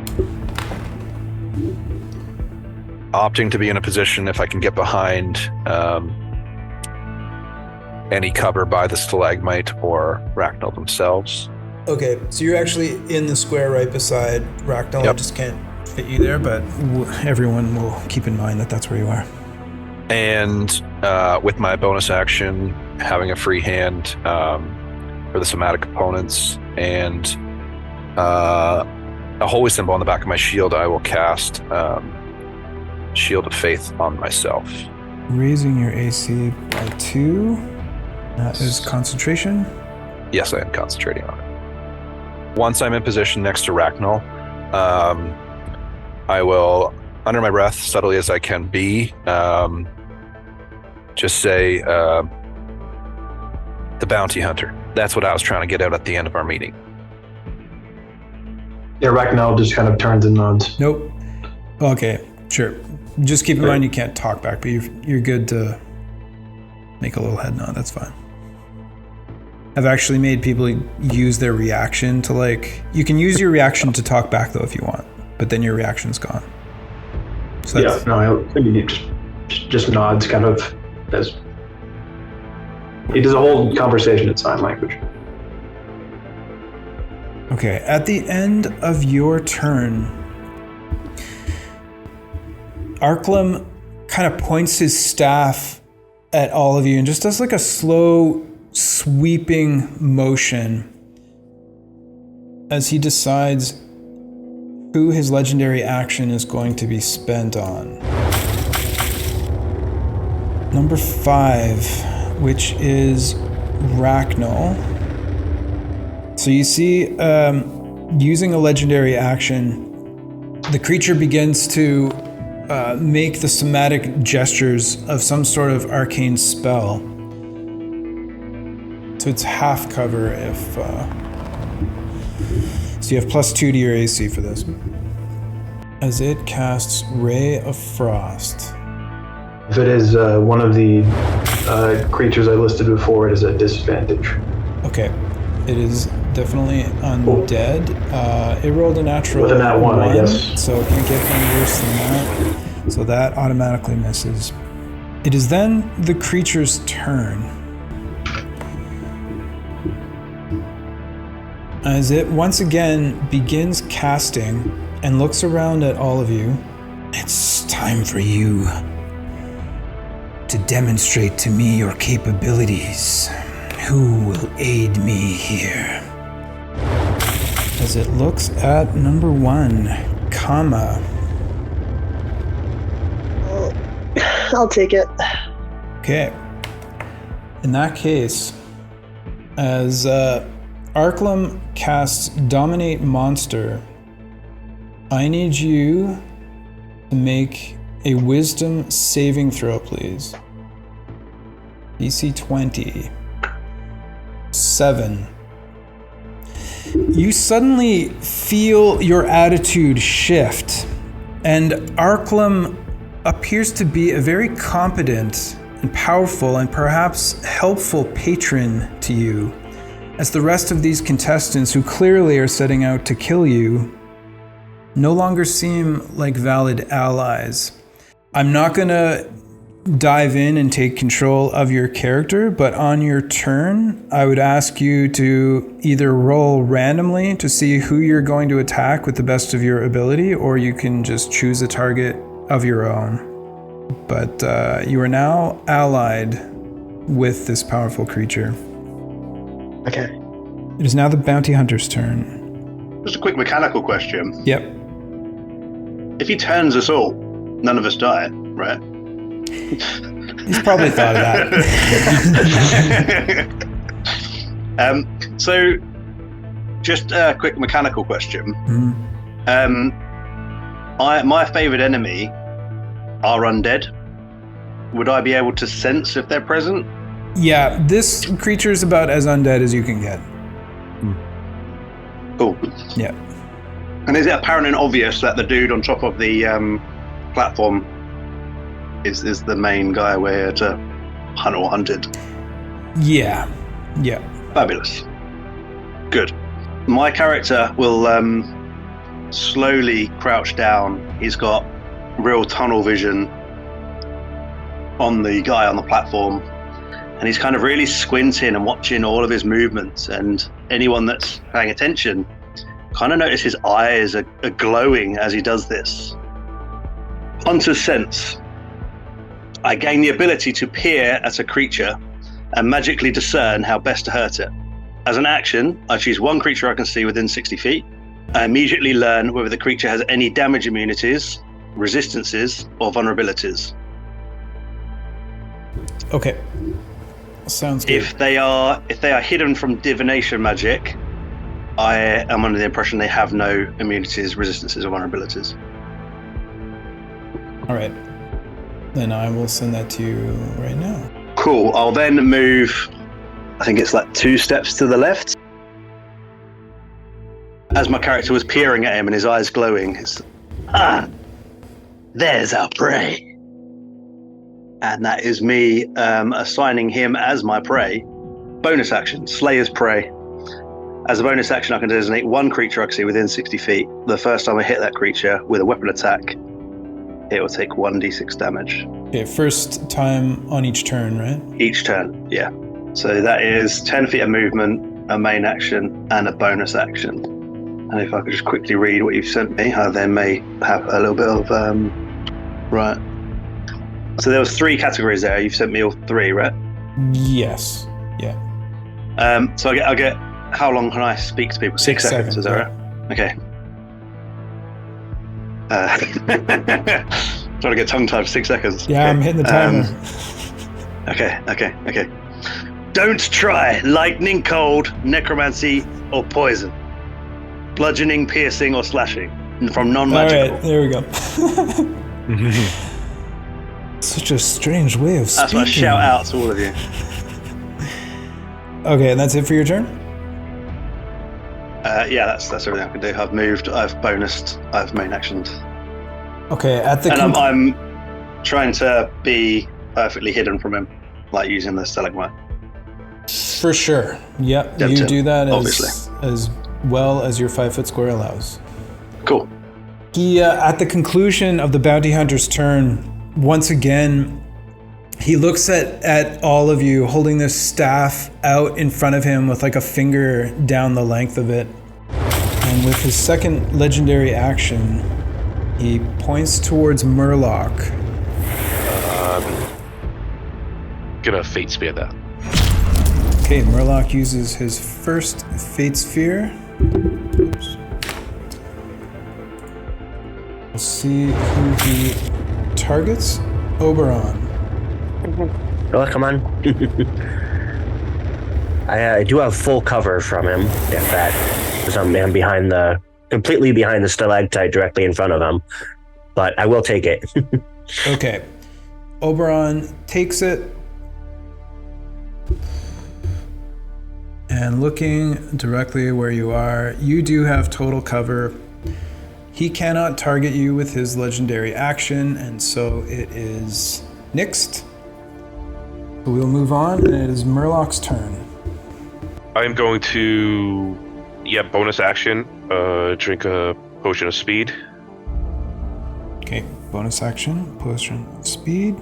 opting to be in a position, if I can get behind any cover by the stalagmite or Reknel themselves. Okay, so you're actually in the square right beside Reknel. Yep. I just can't fit you there, but everyone will keep in mind that that's where you are. And with my bonus action, having a free hand for the somatic components and a holy symbol on the back of my shield, I will cast Shield of Faith on myself. Raising your AC by 2. That is concentration. Yes, I am concentrating on it. Once I'm in position next to Reknel, I will, under my breath, subtly as I can be, just say, the bounty hunter. That's what I was trying to get out at the end of our meeting. Yeah, Reknel just kind of turns and nods. Nope. Okay, sure. Just keep in mind you can't talk back, but you're good to make a little head nod. That's fine. I've actually made people use their reaction to, like, you can use your reaction to talk back though if you want, but then your reaction's gone. So he just nods kind of as he does a whole conversation in sign language. Okay, at the end of your turn, Arklam kind of points his staff at all of you and just does like a slow sweeping motion as he decides who his legendary action is going to be spent on. Number 5, which is Reknel. So you see, using a legendary action, the creature begins to make the somatic gestures of some sort of arcane spell. So it's half cover if... so you have +2 to your AC for this. As it casts Ray of Frost. If it is one of the creatures I listed before, it is a disadvantage. Okay. It is definitely undead. It rolled a natural With a nat 1, I guess. So it can't get any worse than that. So that automatically misses. It is then the creature's turn. As it once again begins casting and looks around at all of you, it's time for you to demonstrate to me your capabilities. Who will aid me here? As it looks at number 1, Kama. I'll take it. Okay. In that case, as Arklam casts Dominate Monster, I need you to make a Wisdom saving throw, please. DC 20. 7. You suddenly feel your attitude shift, and Arklam appears to be a very competent and powerful and perhaps helpful patron to you, as the rest of these contestants who clearly are setting out to kill you no longer seem like valid allies. I'm not gonna dive in and take control of your character, but on your turn, I would ask you to either roll randomly to see who you're going to attack with the best of your ability, or you can just choose a target of your own. But you are now allied with this powerful creature. Okay. It is now the bounty hunter's turn. Just a quick mechanical question. Yep. If he turns us all, none of us die, right? He's probably thought of that. So, just a quick mechanical question. My favorite enemy are undead. Would I be able to sense if they're present? Yeah, this creature is about as undead as you can get. Cool. Yeah. And is it apparent and obvious that the dude on top of the platform is the main guy we're here to hunt or hunted? Yeah. Yeah. Fabulous. Good. My character will slowly crouch down. He's got real tunnel vision on the guy on the platform, and he's kind of really squinting and watching all of his movements, and anyone that's paying attention kind of notice his eyes are glowing as he does this. Hunter's sense. I gain the ability to peer at a creature and magically discern how best to hurt it. As an action, I choose one creature I can see within 60 feet. I immediately learn whether the creature has any damage immunities, resistances, or vulnerabilities. Okay. Sounds good. If they are hidden from divination magic, I am under the impression they have no immunities, resistances, or vulnerabilities. All right. Then I will send that to you right now. Cool. I'll then move, I think it's like 2 steps to the left. As my character was peering at him and his eyes glowing, it's, there's our prey. And that is me assigning him as my prey. Bonus action, Slayer's Prey. As a bonus action, I can designate one creature I can see within 60 feet. The first time I hit that creature with a weapon attack, it will take 1d6 damage. Okay, first time on each turn, right? Each turn, yeah. So that is 10 feet of movement, a main action, and a bonus action. And if I could just quickly read what you've sent me, I then may have a little bit of... right. So there was 3 categories there. You've sent me all 3, right? Yes. Yeah. So I'll get how long can I speak to people? 6 seconds, is that right? Okay. Trying to get tongue-tied for 6 seconds. Yeah, okay. I'm hitting the timer. Okay. Don't try lightning, cold, necromancy, or poison. Bludgeoning, piercing, or slashing from non-magical. All right, there we go. Such a strange way of speaking. That's my shout out to all of you. Okay, and that's it for your turn? Yeah, that's everything I can do. I've moved, I've bonused, I've main actioned. Okay, at the... And I'm trying to be perfectly hidden from him, like using the stalagmite. For sure. Yep. Tempt You him, do that obviously. as well as your 5-foot square allows. Cool. He, at the conclusion of the bounty hunter's turn, once again, he looks at all of you holding this staff out in front of him with like a finger down the length of it. And with his second legendary action, he points towards Murloc. Gonna fate spear that. Okay, Murloc uses his first Fate Sphere. Oops. We'll see who he targets. Oberon. Oh, come on. I do have full cover from him. If that, because I'm completely behind the stalactite directly in front of him. But I will take it. Okay. Oberon takes it. And looking directly where you are, you do have total cover. He cannot target you with his legendary action, and so it is nixed. So we'll move on, and it is Murloc's turn. I'm going to, bonus action, drink a potion of speed. Okay, bonus action, potion of speed.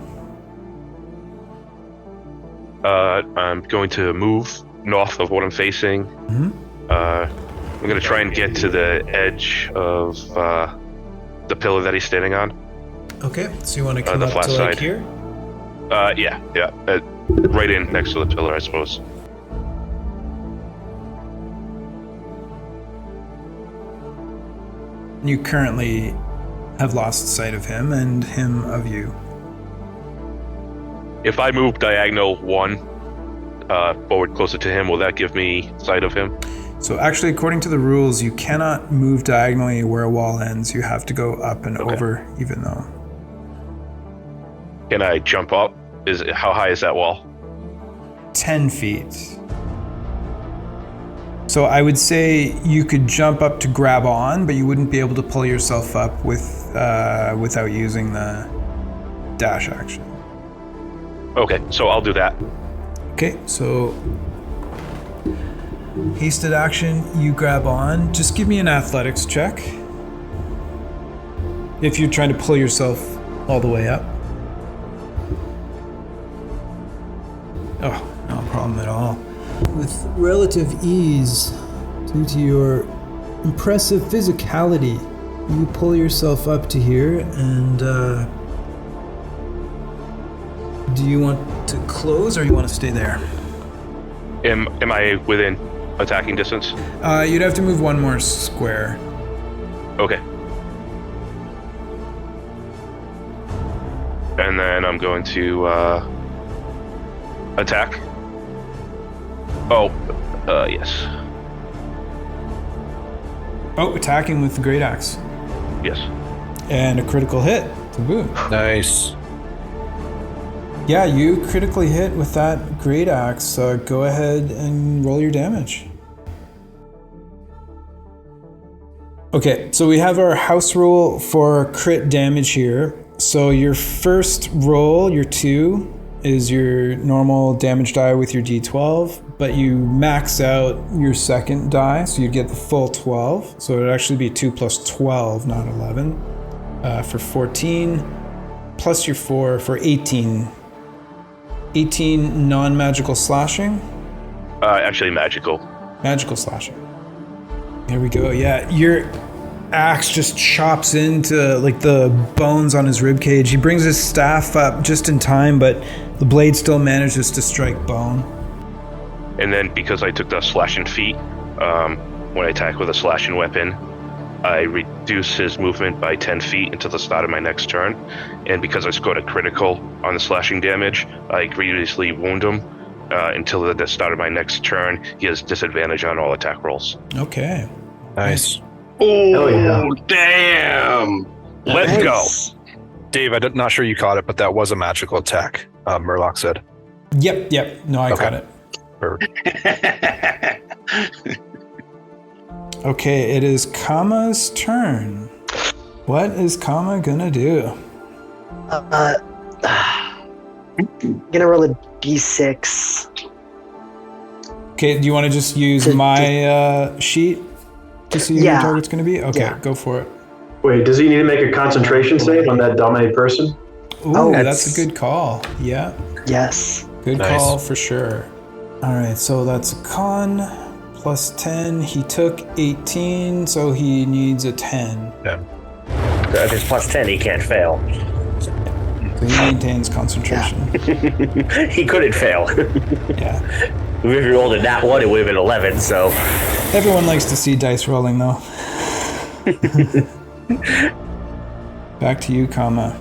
I'm going to move north of what I'm facing. Mm-hmm. I'm going to try and get to the edge of the pillar that he's standing on. Okay, so you want to come the up flat to like side. here? Right in next to the pillar, I suppose. You currently have lost sight of him and him of you. If I move diagonal 1 forward closer to him, will that give me sight of him? So actually, according to the rules, you cannot move diagonally where a wall ends. You have to go up and over, even though. Can I jump up? How high is that wall? 10 feet. So I would say you could jump up to grab on, but you wouldn't be able to pull yourself up without using the dash action. Okay, so I'll do that. Okay, so hasted action, you grab on. Just give me an athletics check. If you're trying to pull yourself all the way up. Oh, no problem at all. With relative ease, due to your impressive physicality, you pull yourself up to here, and do you want to close or you want to stay there? Am I within attacking distance? You'd have to move one more square. Okay. And then I'm going to attack. Oh, yes. Oh, attacking with the great axe. Yes. And a critical hit to boot. Nice. Yeah, you critically hit with that great axe. Go ahead and roll your damage. Okay, so we have our house rule for crit damage here. So your first roll, your 2, is your normal damage die with your d12, but you max out your second die, so you get the full 12. So it would actually be 2 plus 12, not 11, for 14, plus your 4 for 18. 18 non-magical slashing? Actually magical. Magical slashing. There we go. Yeah, your axe just chops into like the bones on his ribcage. He brings his staff up just in time, but the blade still manages to strike bone. And then because I took the slashing feat, when I attack with a slashing weapon, I reduce his movement by 10 feet until the start of my next turn. And because I scored a critical on the slashing damage, I grievously wound him until the start of my next turn. He has disadvantage on all attack rolls. Okay. Nice. Oh, damn! Let's go. Dave, I'm not sure you caught it, but that was a magical attack, Murloc said. Yep. No, I Okay. got it. Perfect. Okay, it is Kama's turn. What is Kama gonna do? Gonna roll a d6. Okay, do you want to just use my sheet to see who your target's going to be? Okay, go for it. Wait, does he need to make a concentration save on that dominate person? Ooh, that's a good call. Yeah. Yes. Good call for sure. All right, so that's a con plus 10. He took 18, so he needs a 10. Yeah. So if it's plus 10, he can't fail. So he maintains concentration. He couldn't fail. Yeah. If you rolled a nat 1, it would have been 11, so... Everyone likes to see dice rolling, though. Back to you, Kama.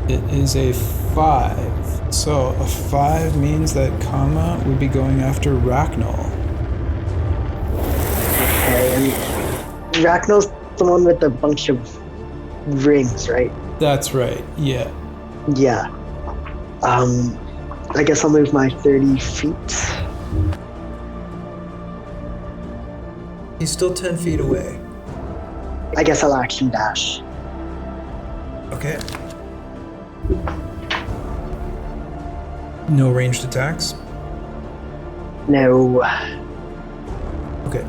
It is a 5. So a 5 means that Kama would be going after Ragnall. Okay. Ragnall's the one with a bunch of rings, right? That's right, yeah. Yeah. I guess I'll move my 30 feet. He's still 10 feet away. I guess I'll action dash. Okay. No ranged attacks? No. Okay.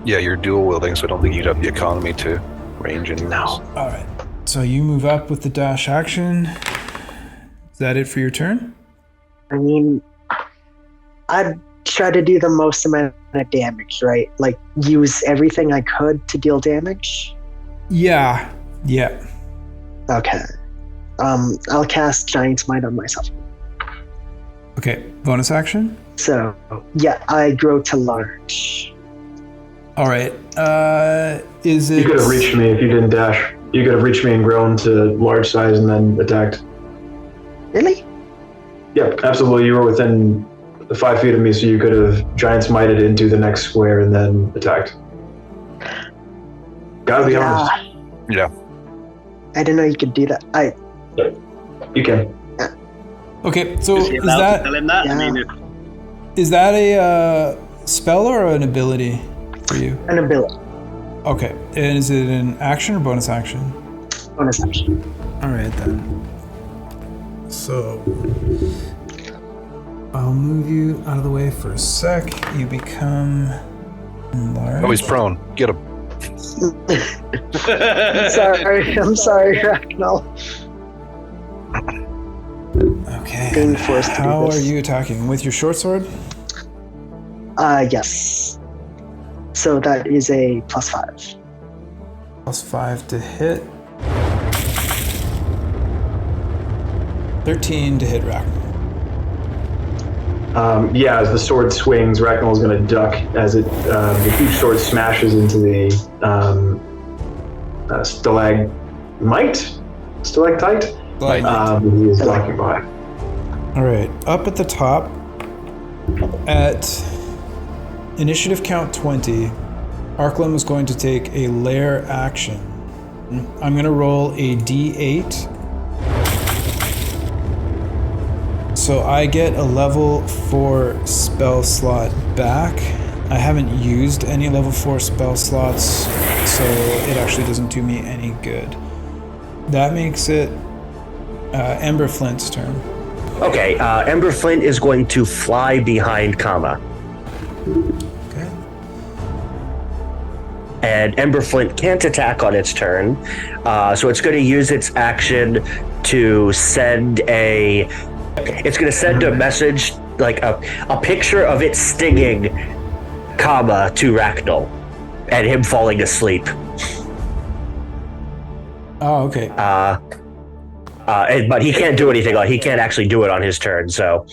Yeah, you're dual wielding, so I don't think you'd have the economy to range anyways. No. All right. So you move up with the dash action. Is that it for your turn? I mean, I'd try to do the most amount of damage, right? Like, use everything I could to deal damage? Yeah. Okay. I'll cast Giant's Might on myself. Okay, bonus action? So, yeah, I grow to large. All right. Is it... You could have reached me if you didn't dash. You could have reached me and grown to large size and then attacked. Really? Yeah, absolutely. You were within 5 feet of me, so you could have Giant's Mighted into the next square and then attacked. Gotta be honest. Yeah. I didn't know you could do that. You can. Okay, so Is he is allowed to that tell him that? Yeah. I mean, is that a spell or an ability for you? An ability. Okay, and is it an action or bonus action? Bonus action. All right then. So I'll move you out of the way for a sec. You become large. Oh, he's prone. Get him. I'm sorry, Ragnall. Okay. Being forced to do How this. are you attacking? With your short sword? Yes. So that is a +5. +5 to hit. 13 to hit Ragnar. Yeah, as the sword swings, Ragnall is going to duck as the huge sword smashes into the stalagtite. He is blocking by. All right, up at the top, at initiative count 20, Arklam is going to take a Lair action. I'm going to roll a d8. So I get a level 4 spell slot back. I haven't used any level 4 spell slots, so it actually doesn't do me any good. That makes it Ember Flint's turn. Okay, Ember Flint is going to fly behind Kama. Okay. And Ember Flint can't attack on its turn, so it's going to use its action to send a... It's going to send a message, like a picture of it stinging Kama to Ragnall and him falling asleep. Oh, okay. But he can't do anything. He can't actually do it on his turn, so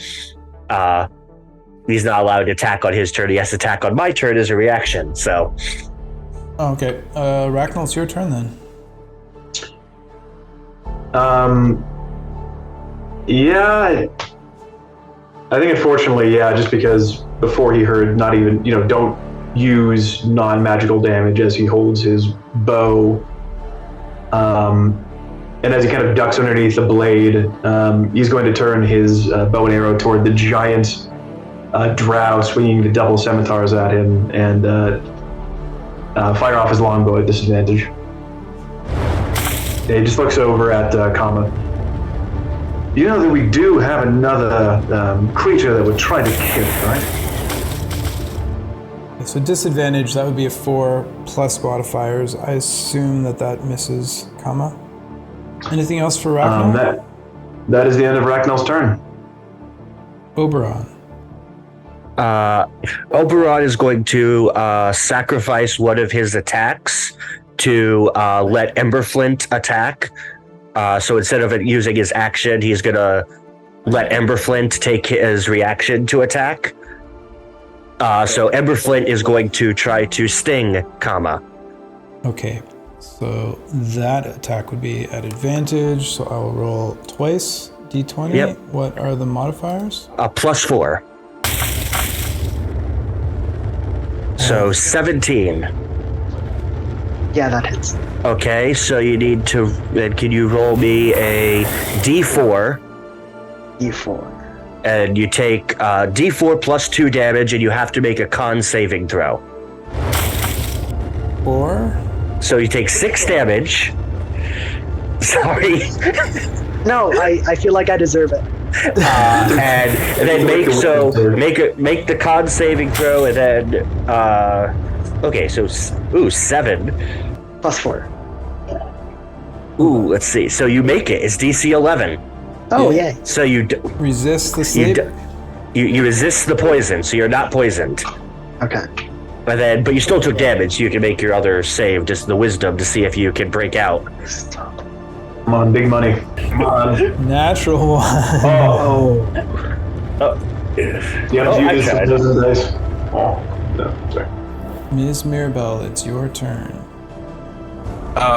he's not allowed to attack on his turn. He has to attack on my turn as a reaction, so... Oh, okay. Ragnall, it's your turn then. Yeah, I think unfortunately, just because before he heard not even, don't use non-magical damage as he holds his bow. And as he kind of ducks underneath the blade, he's going to turn his bow and arrow toward the giant drow swinging the double scimitars at him and fire off his longbow at disadvantage. he just looks over at Kama. You know that we do have another creature that would try to kill it, right? So disadvantage, that would be a 4 plus modifiers. I assume that misses, Kama. Anything else for Ragnall? That is the end of Ragnall's turn. Oberon. Oberon is going to sacrifice one of his attacks to let Emberflint attack. So instead of using his action, he's going to let Emberflint take his reaction to attack. So Emberflint is going to try to sting Kama. Okay, so that attack would be at advantage, so I will roll twice, d20. Yep. What are the modifiers? +4. So 17. Yeah, that hits. Okay, so you need to... Can you roll me a d4? D4. And you take d4 plus 2 damage, and you have to make a con saving throw. 4? So you take 6 damage. Sorry. No, I feel like I deserve it. And then make the con saving throw, and then okay, so 7 +4. Let's see. So you make it. It's DC 11. Oh, yeah. So you resist the sleep. You resist the poison, so you're not poisoned. Okay. But you still took damage. So you can make your other save, just the wisdom, to see if you can break out. Come on, big money. Come on. Natural 1. Oh. You have to use a dozen dice. Oh, no, sorry. Ms. Mirabelle, it's your turn.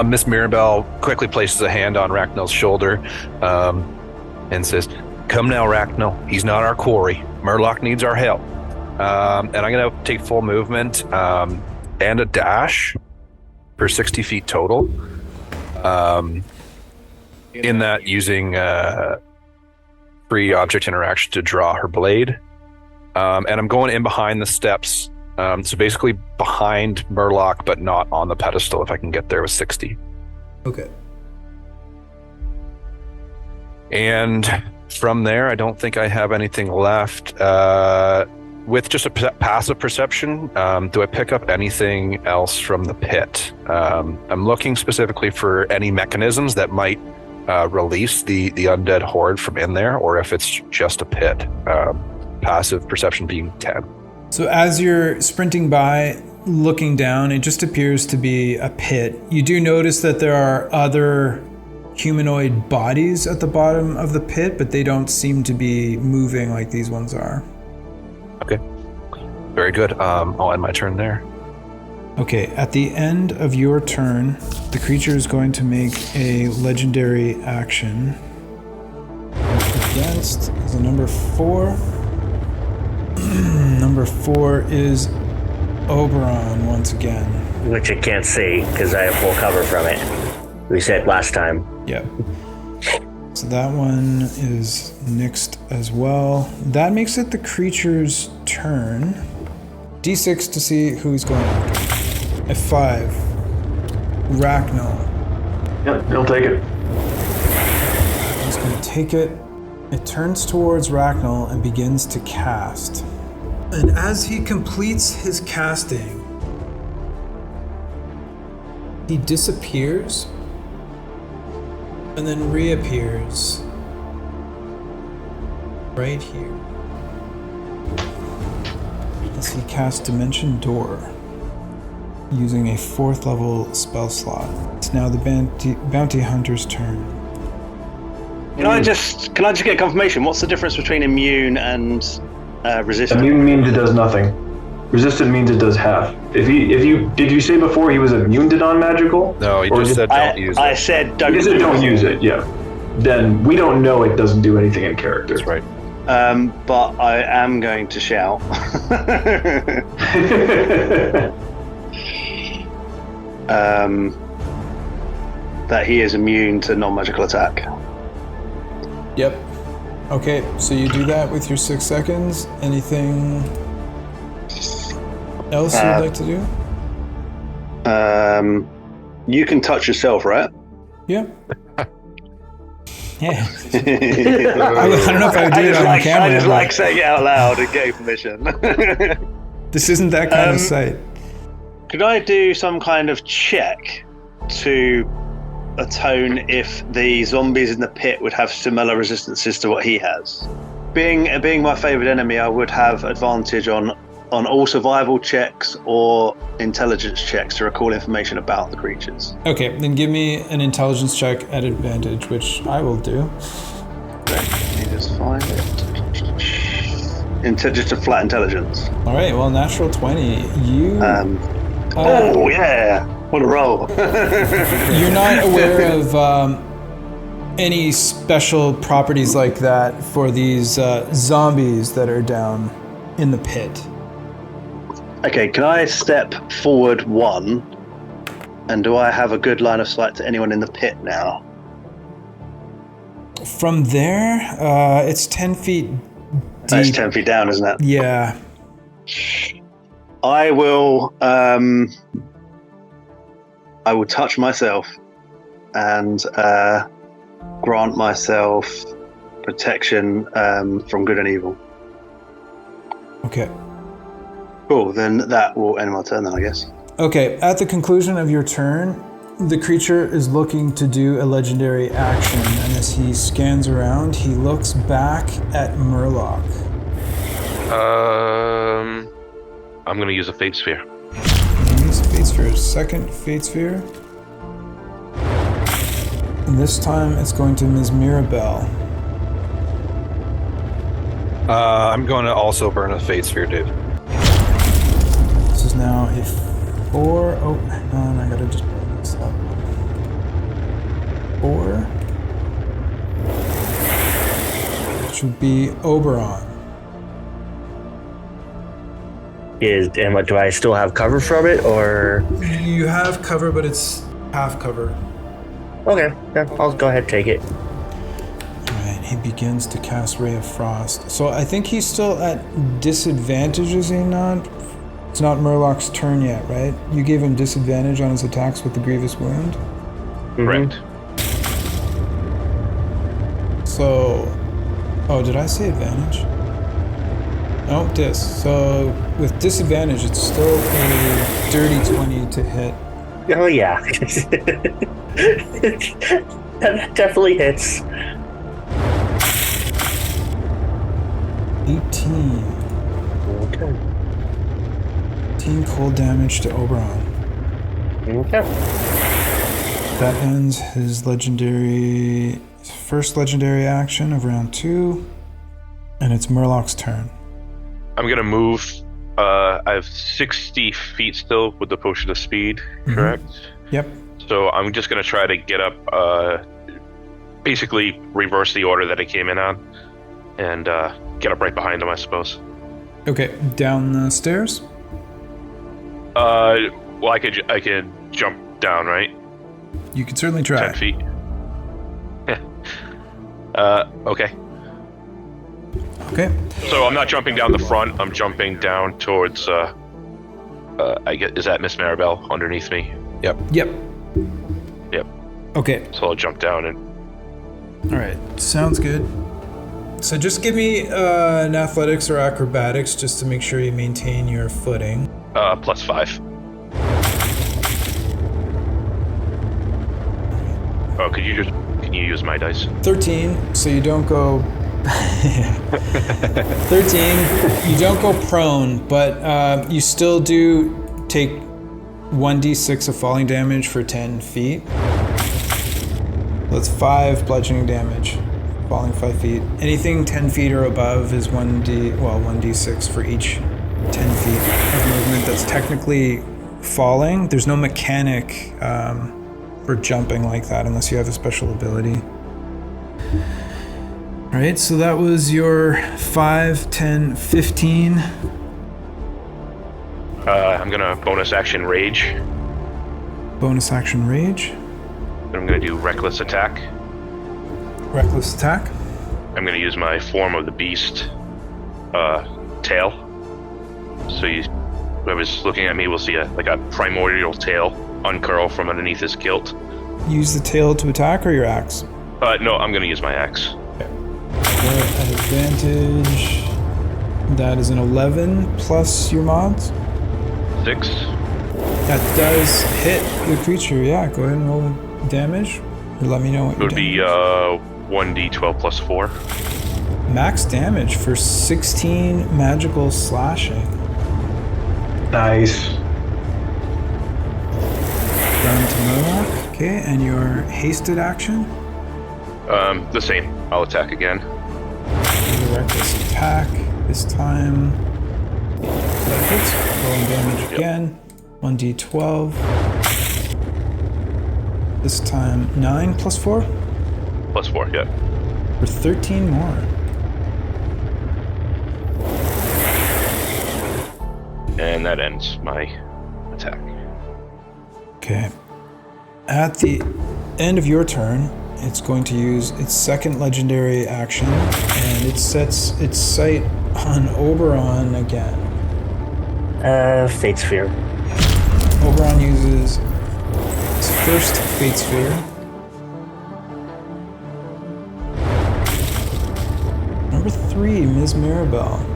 Miss Mirabelle quickly places a hand on Ragnall's shoulder and says, "Come now, Ragnall. He's not our quarry. Murloc needs our help." And I'm going to take full movement and a dash for 60 feet total. In that, using free object interaction to draw her blade. And I'm going in behind the steps. So basically behind Murloc, but not on the pedestal, if I can get there with 60. Okay. And from there, I don't think I have anything left. With just a passive perception, do I pick up anything else from the pit? I'm looking specifically for any mechanisms that might release the undead horde from in there, or if it's just a pit. Passive perception being 10. So as you're sprinting by, looking down, it just appears to be a pit. You do notice that there are other humanoid bodies at the bottom of the pit, but they don't seem to be moving like these ones are. Okay. Very good. I'll end my turn there. Okay, at the end of your turn, the creature is going to make a legendary action. Against is a number 4. Number 4 is Oberon once again. Which I can't see because I have full cover from it. We said last time. Yep. So that one is nixed as well. That makes it the creature's turn. D6 to see who he's going after. A 5. Ragnall. Yep, he'll take it. He's going to take it. It turns towards Ragnall and begins to cast. And as he completes his casting, he disappears and then reappears right here. As he casts Dimension Door using a 4th level spell slot. It's now the bounty hunter's turn. Can I just get confirmation? What's the difference between immune and resistant? Immune means it does nothing. Resistant means it does half. Did you say before he was immune to non-magical? No, he just said don't use it. I said don't. He said don't use it. Yeah. Then we don't know it doesn't do anything in character. That's right. But I am going to shout. That he is immune to non-magical attack. Yep. Okay, so you do that with your 6 seconds. Anything else you'd like to do? You can touch yourself, right? Yeah. Yeah. I don't know if I would do it on camera. I just but like saying it out loud and getting permission. this isn't that kind of site. Could I do some kind of check to atone if the zombies in the pit would have similar resistances to what he has? Being my favourite enemy, I would have advantage on all survival checks or intelligence checks to recall information about the creatures. Okay, then give me an intelligence check at advantage, which I will do. Let me just find it. Just a flat intelligence. All right, well, natural 20. You... oh, yeah! What a roll. You're not aware of any special properties like that for these zombies that are down in the pit. Okay, can I step forward 1? And do I have a good line of sight to anyone in the pit now? From there, it's 10 feet deep. That's 10 feet down, isn't it? Yeah. I will touch myself and grant myself protection from good and evil. Okay. Cool, then that will end my turn then, I guess. Okay, at the conclusion of your turn, the creature is looking to do a legendary action, and as he scans around, he looks back at Murloc. I'm gonna use a Fate Sphere. Use a Fate Sphere, second Fate Sphere. And this time it's going to Ms. Mirabelle. I'm going to also burn a Fate Sphere, Dave. This is now a 4. Oh, hang on, I gotta just burn this up. 4. Which would be Oberon. Do I still have cover from it, or? You have cover, but it's half cover. Okay, yeah, I'll go ahead and take it. Alright, he begins to cast Ray of Frost. So I think he's still at disadvantage, is he not? It's not Murloc's turn yet, right? You gave him disadvantage on his attacks with the Grievous Wound? Correct. So... Oh, did I say advantage? No, dis. So with disadvantage, it's still a dirty 20 to hit. Oh yeah. That definitely hits. 18. Okay. 18 cold damage to Oberon. Okay. That ends his first legendary action of round 2, and it's Murloc's turn. I'm gonna move. I have 60 feet still with the potion of speed, correct? Yep. So I'm just gonna try to get up, basically reverse the order that I came in on, and get up right behind him, I suppose. Okay, down the stairs? Well, I could jump down, right? You can certainly try. 10 feet. Okay. Okay. So I'm not jumping down the front. I'm jumping down towards. I guess, is that Miss Maribel underneath me? Yep. Yep. Yep. Okay. So I'll jump down and. All right. Sounds good. So just give me an athletics or acrobatics just to make sure you maintain your footing. +5. Oh, can you use my dice? 13. So you don't go. 13. You don't go prone, but you still do take 1d6 of falling damage for 10 feet. That's 5 bludgeoning damage, falling 5 feet. Anything 10 feet or above is 1d6 for each 10 feet of movement that's technically falling. There's no mechanic for jumping like that unless you have a special ability. All right, so that was your 5, 10, 15. I'm gonna bonus action rage. Bonus action rage. Then I'm gonna do reckless attack. Reckless attack. I'm gonna use my form of the beast tail. So whoever's looking at me will see a primordial tail uncurl from underneath his kilt, use the tail to attack or your axe? No, I'm going to use my axe. Okay. At advantage, that is an 11 plus your mods. 6. That does hit the creature. Yeah, go ahead and roll damage. Or let me know what It would be 1d12 plus 4. Max damage for 16 magical slashing. Nice. Down to Murloc. Okay, and your hasted action? The same. I'll attack again. The reckless attack. This time. That hits. Rolling damage again. 1d12. This time 9 plus 4? Plus 4, yeah. For 13 more. And that ends my attack. Okay. At the end of your turn, it's going to use its second legendary action, and it sets its sight on Oberon again. Fate Sphere. Oberon uses its first Fate Sphere. Number 3, Ms. Mirabelle.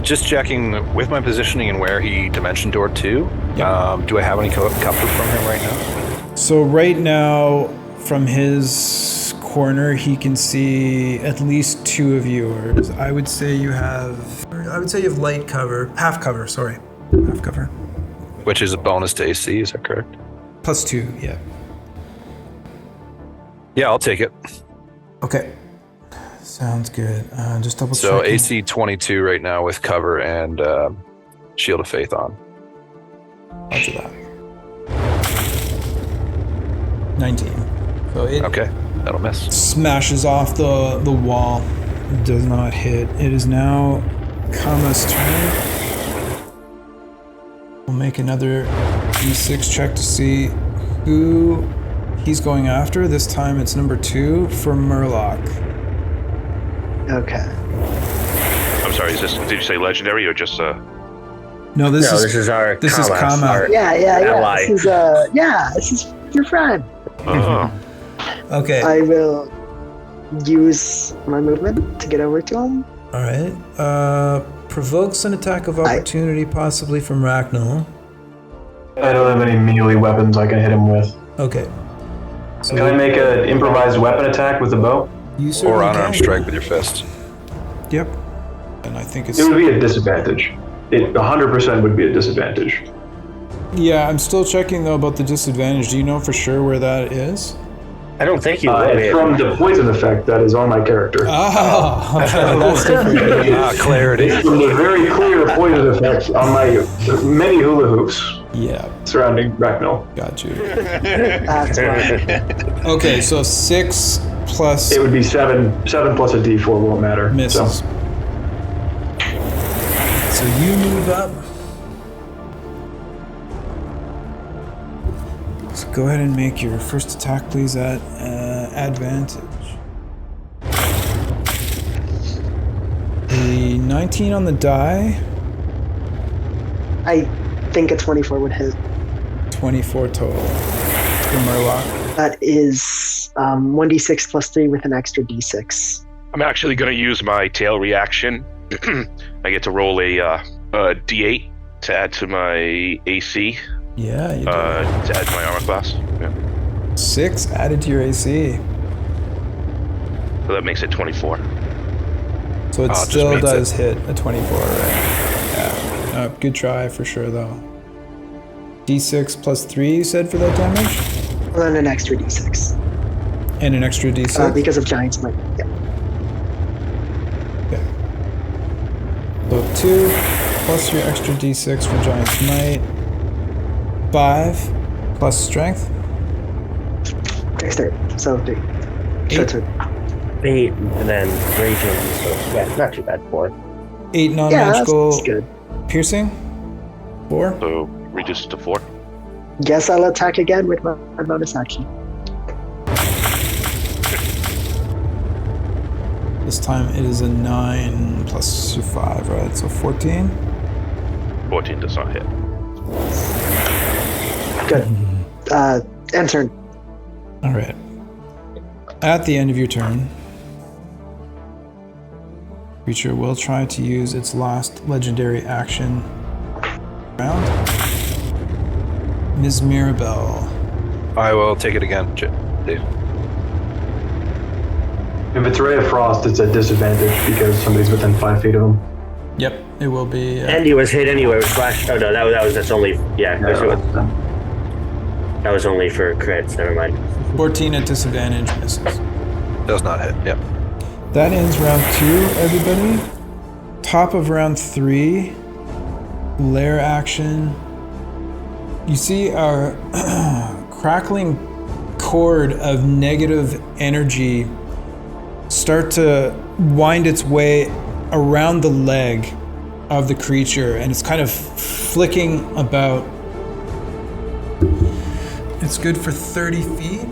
Just checking with my positioning and where he dimension door to. Yep. Do I have any cover from him right now? So right now, from his corner, he can see at least 2 of you. Or I would say you have light cover, half cover. Sorry, half cover. Which is a bonus to AC, is that correct? Plus 2, yeah. Yeah, I'll take it. Okay. Sounds good. Just double So checking. AC 22 right now with cover and Shield of Faith on. Roger that. 19. So it Okay, that'll miss. smashes off the wall. It does not hit. It is now Kama's turn. We'll make another D6 check to see who he's going after. This time it's number 2 for Murloc. Okay. I'm sorry, did you say legendary or just No, this This is our this is Kama. Kama. our Yeah. ally. This is your friend. Oh. Okay. I will use my movement to get over to him. All right. Provokes an attack of opportunity, possibly from Ragnall. I don't have any melee weapons I can hit him with. Okay. So Can I make an improvised weapon attack with the bow? you certainly Or unarmed can. strike with your fist. Yep. And I think it's It would be a disadvantage. It 100% would be a disadvantage. yeah. I'm still checking though about the disadvantage. Do you know for sure where that is? I don't think you will It's be. from the poison effect that is on my character. Oh, okay, that's different. Clarity. It's from the very clear poison effect on my many hula hoops Yeah, surrounding Ragnall. got you. That's right. Okay, so 6 plus It would be 7 plus a D4 won't matter. misses. So you move up. So go ahead and make your first attack, please, at advantage. A 19 on the die. I think a 24 would hit. 24 total for Murloc. That is 1d6 plus 3 with an extra d6. I'm actually going to use my tail reaction. I get to roll a D8 to add to my AC, Yeah, you do. to add to my armor class. Yeah. 6 added to your AC. So that makes it 24. So it Oh, it just still means does hit a 24, right? Yeah. Good try for sure, though. D6 plus 3, you said, for that damage? And then an extra d6. And an extra D6? Because of Giant's Might. Yeah. Okay. So 2 plus your extra D6 for Giant's Might. 5 plus Strength. Dexterity. So 3. 8. So 8, and then raging. So yeah, not too bad. 4. 8 yeah, non-magical that's good. piercing. 4. So reduce it to 4. Guess I'll attack again with my bonus action. This time it is a 9 plus 5, right? So 14. 14 does not hit. Good. End turn. All right. At the end of your turn, creature will try to use its last legendary action round. Ms. Mirabelle. I will take it again, Dave. If it's Ray of Frost, it's at disadvantage because somebody's within 5 feet of him. Yep, it will be. And he was hit anyway with flash. Oh no, that's only that was only for crits. Never mind. 14 at disadvantage misses. Does not hit. Yep. That ends round 2, everybody. Top of round 3, Lair action. You see our crackling cord of negative energy start to wind its way around the leg of the creature, and it's kind of flicking about. It's good for 30 feet.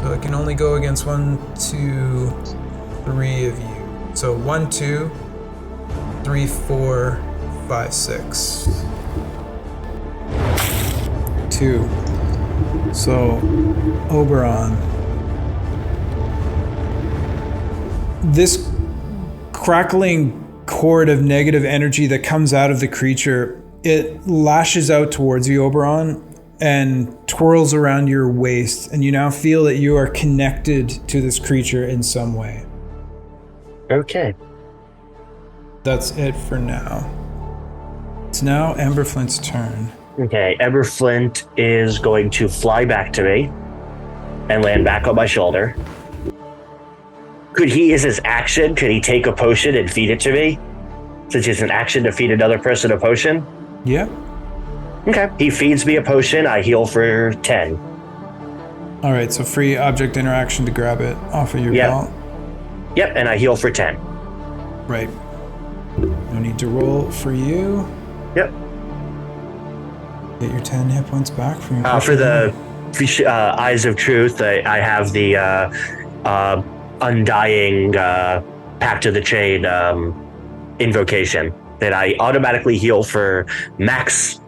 So it can only go against 1, 2, 3 of you. So 1, 2, 3, 4, 5, 6. 2. So Oberon. This crackling cord of negative energy that comes out of the creature, it lashes out towards you, Oberon, and twirls around your waist, and you now feel that you are connected to this creature in some way. Okay. That's it for now. It's now Emberflint's turn. Okay, Emberflint is going to fly back to me and land back on my shoulder. Could he, as his action, could he take a potion and feed it to me? Since it's an action to feed another person a potion? Yep. Okay. He feeds me a potion, I heal for 10. All right, so free object interaction to grab it off of your belt. Yep, and I heal for 10. Right. No need to roll for you. Yep. Get your 10 hit points back from your for the Eyes of Truth, I have the Undying Pact of the Chain invocation that I automatically heal for max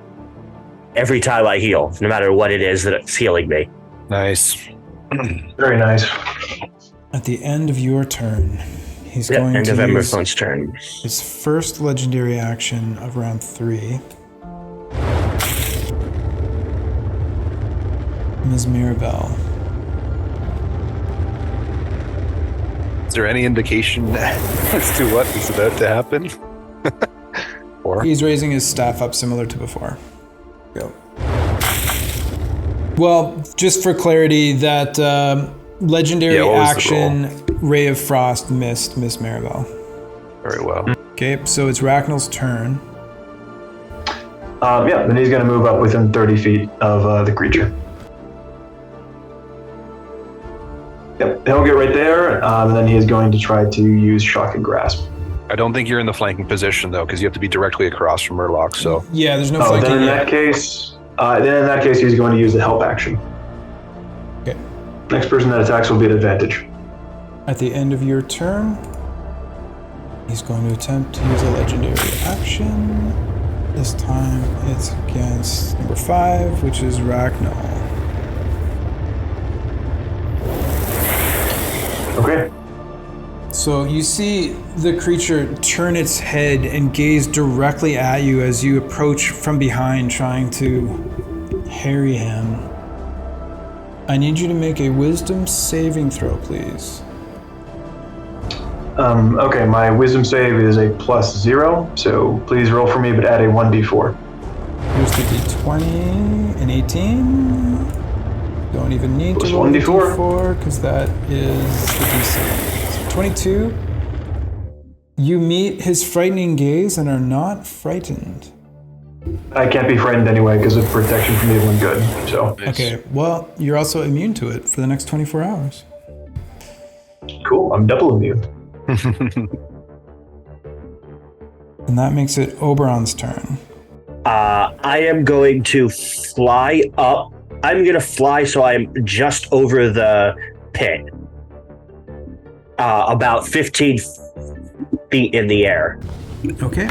every time I heal, no matter what it is that it's healing me. Nice. Very nice. At the end of your turn, he's going to use Emberflint's turn. His first legendary action of round 3. Ms. Mirabelle. Is there any indication as to what is about to happen? Or he's raising his staff up similar to before. Go. Well, just for clarity, that legendary action, Ray of Frost, missed Miss Mirabelle. Very well. Okay, so it's Ragnall's turn. Then he's going to move up within 30 feet of the creature. Yep, he'll get right there, and then he is going to try to use Shock and Grasp. I don't think you're in the flanking position though, because you have to be directly across from Murloc. So yeah, there's no flanking. Then in that case, he's going to use the help action. Okay. Next person that attacks will be at advantage. At the end of your turn, he's going to attempt to use a legendary action. This time it's against number 5, which is Ragnall. Okay. So you see the creature turn its head and gaze directly at you as you approach from behind, trying to harry him. I need you to make a wisdom saving throw, please. Okay, my wisdom save is a +0, so please roll for me, but add a 1d4. Here's the d20, an 18. Don't even need Plus to roll 1d4 because that is the d6. So 22. You meet his frightening gaze and are not frightened. I can't be frightened anyway because of protection from evil and good. So Okay, well, you're also immune to it for the next 24 hours. Cool, I'm double immune. And that makes it Oberon's turn. I am going to fly up. I'm going to fly so I'm just over the pit. About 15 feet in the air. Okay.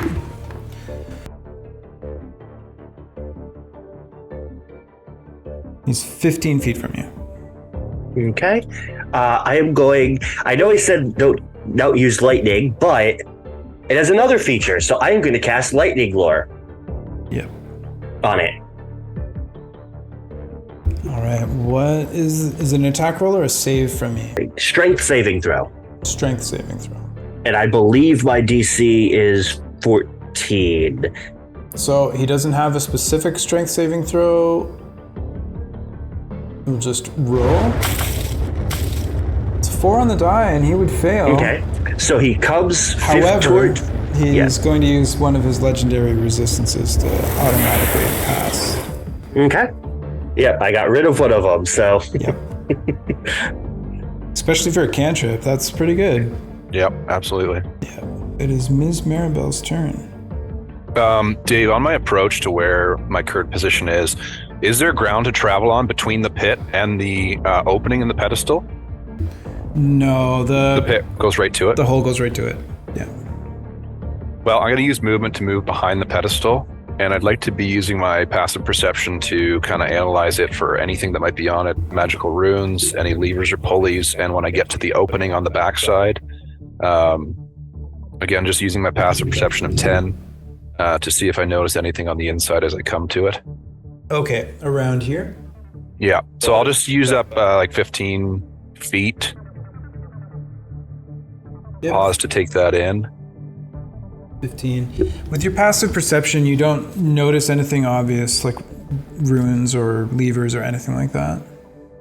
He's 15 feet from you. Okay. I am going. I know he said don't use lightning, but it has another feature, so I am going to cast Lightning Lure. Yep. On it. All right. What is it an attack roll or a save from me? Strength saving throw. Strength saving throw. And I believe my DC is 14. So he doesn't have a specific strength saving throw. We'll just roll. It's 4 on the die, and he would fail. Okay. So he comes. However, he's going to use one of his legendary resistances to automatically pass. Okay. Yep, I got rid of one of them. So. Yep. Especially for a cantrip, that's pretty good. Yep, absolutely. Yeah. It is Ms. Maribel's turn. Dave, on my approach to where my current position is there ground to travel on between the pit and the opening in the pedestal? No, the pit goes right to it? The hole goes right to it, yeah. Well, I'm going to use movement to move behind the pedestal, and I'd like to be using my passive perception to kind of analyze it for anything that might be on it, magical runes, any levers or pulleys, and when I get to the opening on the backside, again, just using my passive perception of 10 to see if I notice anything on the inside as I come to it. Okay, around here? Yeah, so I'll just use up like 15 feet. Yep. Pause to take that in. 15. With your passive perception, you don't notice anything obvious, like runes or levers or anything like that?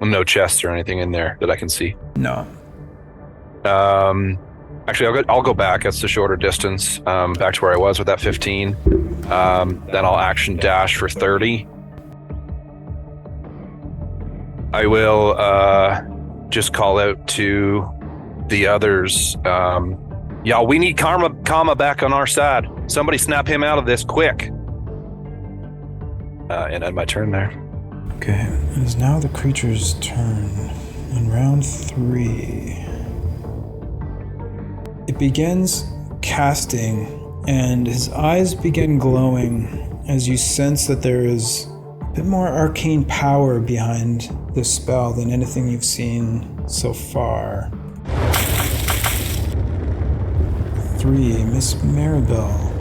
No chests or anything in there that I can see? No. Actually, I'll go back. That's the shorter distance, back to where I was with that 15. Then I'll action dash for 30. I will just call out to the others. Y'all, we need Karma back on our side. Somebody snap him out of this quick. And end my turn there. Okay, it is now the creature's turn. In round 3, it begins casting, and his eyes begin glowing as you sense that there is a bit more arcane power behind this spell than anything you've seen so far. 3, Miss Maribel.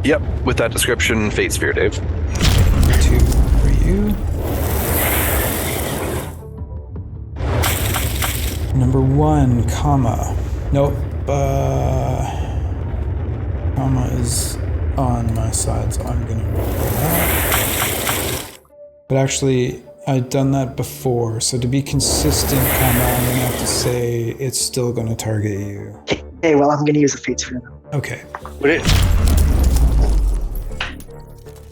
Yep, with that description, Fate Sphere, Dave. 2 for you. Number 1, comma. Nope. Comma is on my side, so I'm gonna roll that. But actually, I've done that before, so to be consistent, comma, I'm gonna have to say it's still gonna target you. Okay, well, I'm gonna use a fate sphere now. Okay.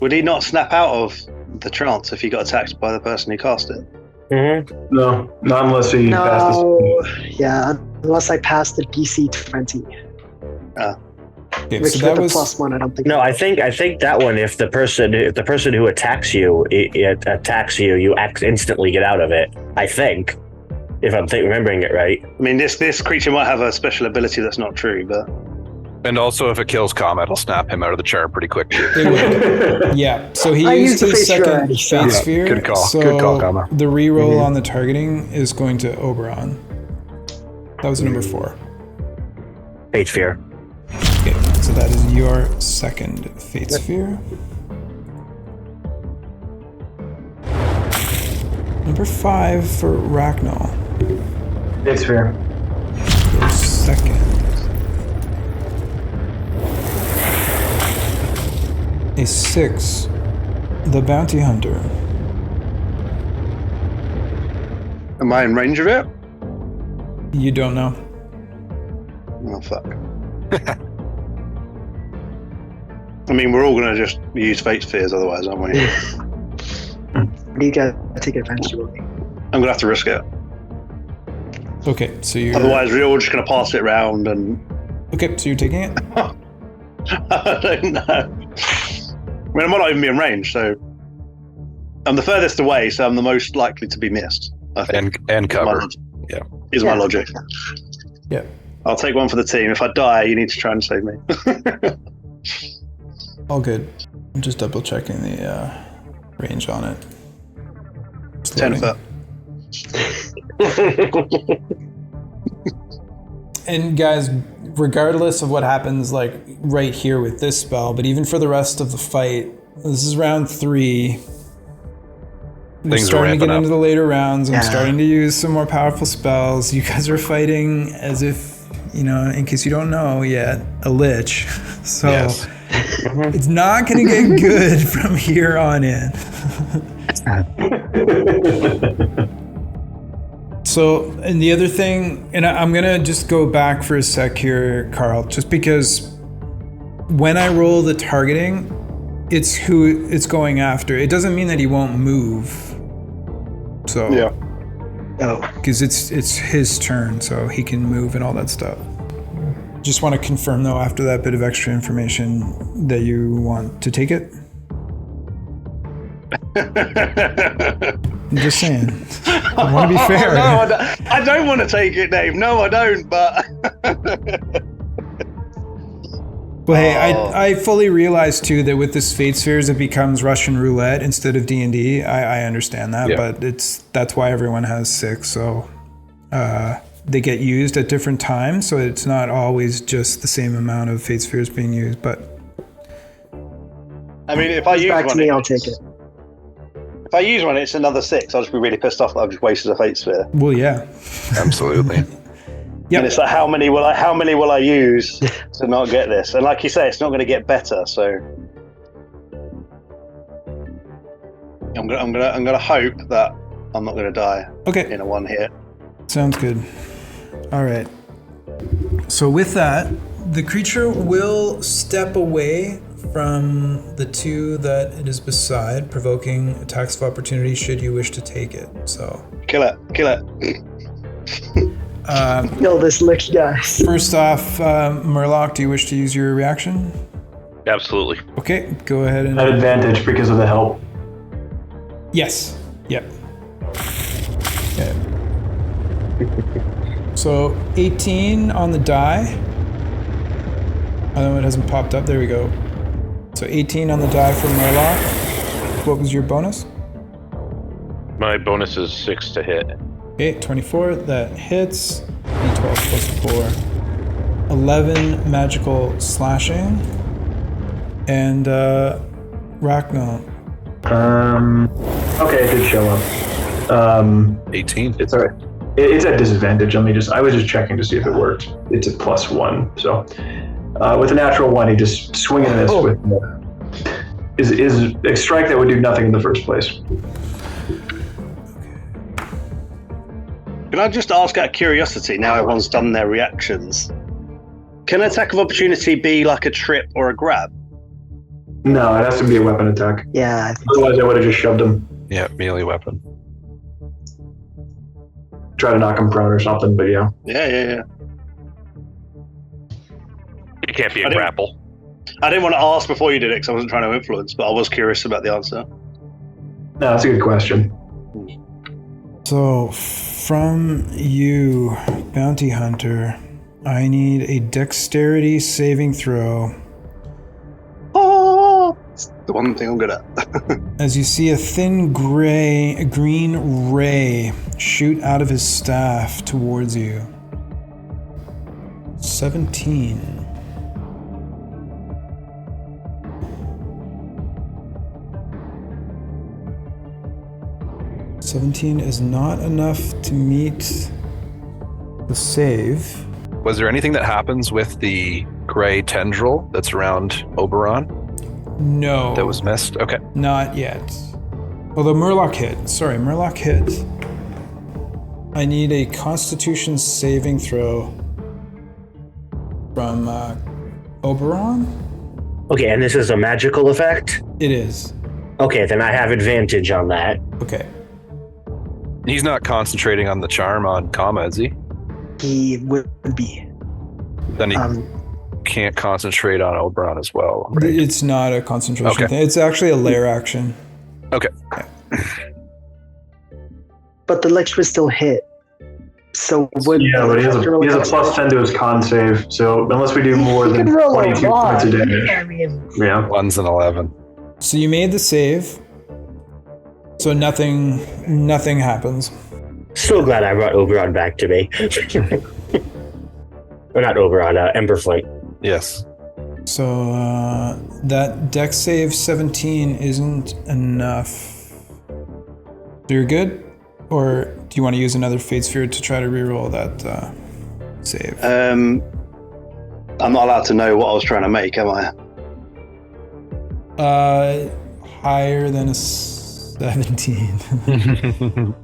Would he not snap out of the trance if he got attacked by the person who cast it? Mm-hmm. No, not unless he passes. Yeah, unless I pass the DC 20. Okay, Which so that with was the +1, I don't think. No, I think that one. If the person who attacks you, it attacks you, you instantly get out of it. I think, if I'm remembering it right. I mean, this creature might have a special ability that's not true, but. And also, if it kills Comet, it'll snap him out of the chart pretty quick. It would. Yeah, so he I used used the his fate second sphere. fate Yeah, sphere. good call. So Good call, Kama. the reroll on the targeting is going to Oberon. That was number 4. Fate Sphere. Okay, so that is your second fate sphere. Number 5 for Ragnall. Fate sphere. Your second. A 6, the Bounty Hunter. Am I in range of it? You don't know. Oh, fuck. I mean, we're all going to just use fate spheres otherwise, aren't we? You gotta take advantage of it. I'm going to have to risk it. Okay, so you're... Otherwise, we're all just going to pass it around and... Okay, so you're taking it? I don't know. I mean, I might not even be in range, so... I'm the furthest away, so I'm the most likely to be missed, I think. And cover. Yeah. Is my logic. Yeah. I'll take one for the team. If I die, you need to try and save me. All good. I'm just double checking the range on it. exploding. 10 foot. And guys, regardless of what happens like right here with this spell, but even for the rest of the fight, this is round 3. We're Things are starting to get ramping into up. the later rounds. I'm Yeah. starting to use some more powerful spells. You guys are fighting as if, in case you don't know yet, a Lich. So Yes. it's not going to get good from here on in. So, and the other thing, and I'm going to just go back for a sec here, Carl, just because when I roll the targeting, it's who it's going after. It doesn't mean that he won't move. So, Yeah. Oh, because it's his turn, so he can move and all that stuff. Just want to confirm, though, after that bit of extra information, that you want to take it. I'm just saying. I want to be fair. No, I don't want to take it, Dave. No, I don't, but... Well, hey, I fully realize too that with this Fate Spheres it becomes Russian roulette instead of D&D. I understand that, Yeah. but that's why everyone has 6. So they get used at different times, so it's not always just the same amount of Fate Spheres being used. But I mean, if I use back to one, me, I'll take it. If I use one, it's another 6. I'll just be really pissed off that I've just wasted a Fate Sphere. well, yeah, Absolutely. Yep. And it's like, how many will I use to not get this? And like you say, it's not going to get better. So I'm gonna hope that I'm not going to die Okay, in a one hit. sounds good. All right. So with that, the creature will step away from the 2 that it is beside, provoking attacks of opportunity should you wish to take it. So. Kill it. Kill this Lich guy. First off, Murloc, do you wish to use your reaction? Absolutely. Okay, go ahead At and... advantage because of the help. Yes. Yep. Okay. So 18 on the die. I know it hasn't popped up. There we go. So 18 on the die for Murloc. What was your bonus? My bonus is 6 to hit. Okay, 24. That hits. D12 plus 4. 11 magical slashing. And Rachno. Okay, it did show up. 18. It's alright. It's at disadvantage. I was just checking to see if it worked. It's a +1. So with a natural 1, he just swinging this with is a strike that would do nothing in the first place. Can I just ask out of curiosity, now everyone's done their reactions, can attack of opportunity be like a trip or a grab? No, it has to be a weapon attack. Yeah, I think Otherwise, I would have just shoved him, Yeah, melee weapon. try to knock him prone or something. But yeah, Yeah. It can't be a I didn't- grapple. I didn't want to ask before you did it because I wasn't trying to influence, but I was curious about the answer. no, that's a good question. So from you, Bounty Hunter, I need a dexterity saving throw. Oh, it's the one thing I'm good at. As you see a thin green ray shoot out of his staff towards you. 17. $17 is not enough to meet the save. Was there anything that happens with the gray tendril that's around Oberon No. that was missed? Okay. Not yet. Although Murloc hit. Sorry, Murloc hit. I need a Constitution saving throw from Oberon? Okay, and this is a magical effect? It is. Okay, then I have advantage on that. Okay. He's not concentrating on the charm on Kama, is he? he would be. Then he can't concentrate on Oberon as well. Right? It's not a concentration Okay. thing. It's actually a lair action. Okay. But the Lich was still hit. So would Yeah, but he has a +10 to his con save, so unless we do more he than could roll 22 a lot. points of damage. I mean, Yeah. 1's an 11. So you made the save. So nothing happens. So glad I brought Oberon back to me. Or not Oberon, Emberflight. Yes. So that dex save 17 isn't enough. So you're good? Or do you want to use another Fate Sphere to try to reroll that save? I'm not allowed to know what I was trying to make, am I? Higher than a 17.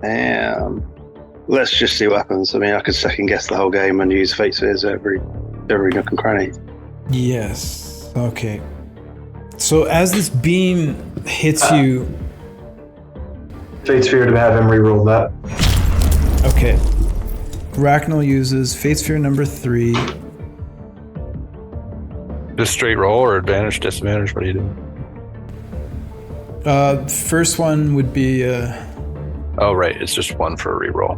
Damn. Let's just see what happens. I mean, I could second guess the whole game and use Fate Spheres every nook and cranny. Yes. Okay. So as this beam hits you... Fate Sphere to have him reroll that. Okay. Ragnall uses Fate Sphere number 3. Just straight roll or advantage, disadvantage? What are you doing? First one would be... Oh, right. It's just one for a reroll.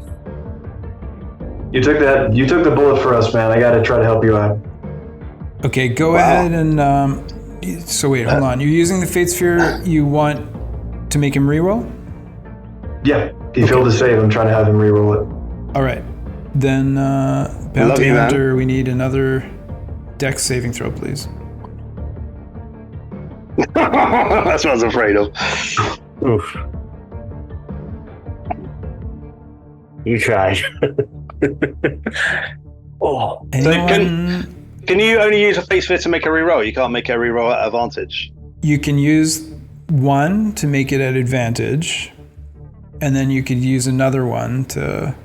You took the bullet for us, man. I gotta try to help you out. Okay, go ahead and... so wait, hold on. You're using the Fate Sphere. You want to make him reroll? Yeah, he failed to save. I'm trying to have him reroll it. All right. Then, Bounty Hunter, we need another dex saving throw, please. That's what I was afraid of. Oof. You tried. Oh. So can you only use a Fate Sphere to make a reroll? You can't make a reroll at advantage. You can use one to make it at advantage, and then you could use another one to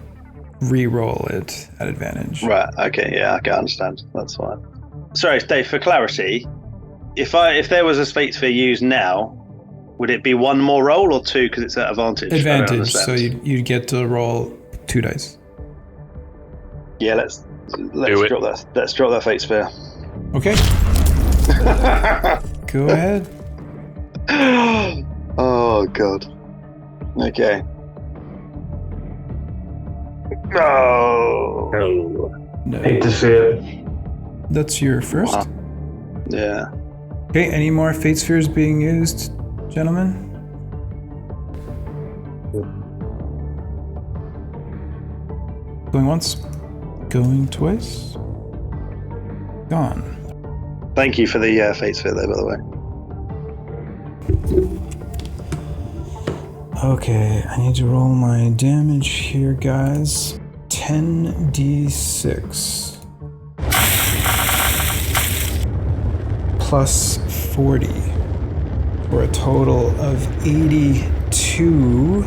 re-roll it at advantage. Right, okay, yeah, I can understand. That's fine. Sorry, Dave, for clarity, if there was a Fate Sphere used now, would it be one more roll or two because it's at advantage? Advantage, so you'd get to roll 2 dice. Yeah, let's drop that. Let's drop that Fate Sphere. Okay. Go ahead. Oh god. Okay. No. No. Hate to see it. That's your first. Wow. Yeah. Okay, any more Fate Spheres being used, gentlemen? Going once, going twice, gone. Thank you for the Fate Sphere there, by the way. Okay, I need to roll my damage here, guys. 10d6 plus 40 for a total of 82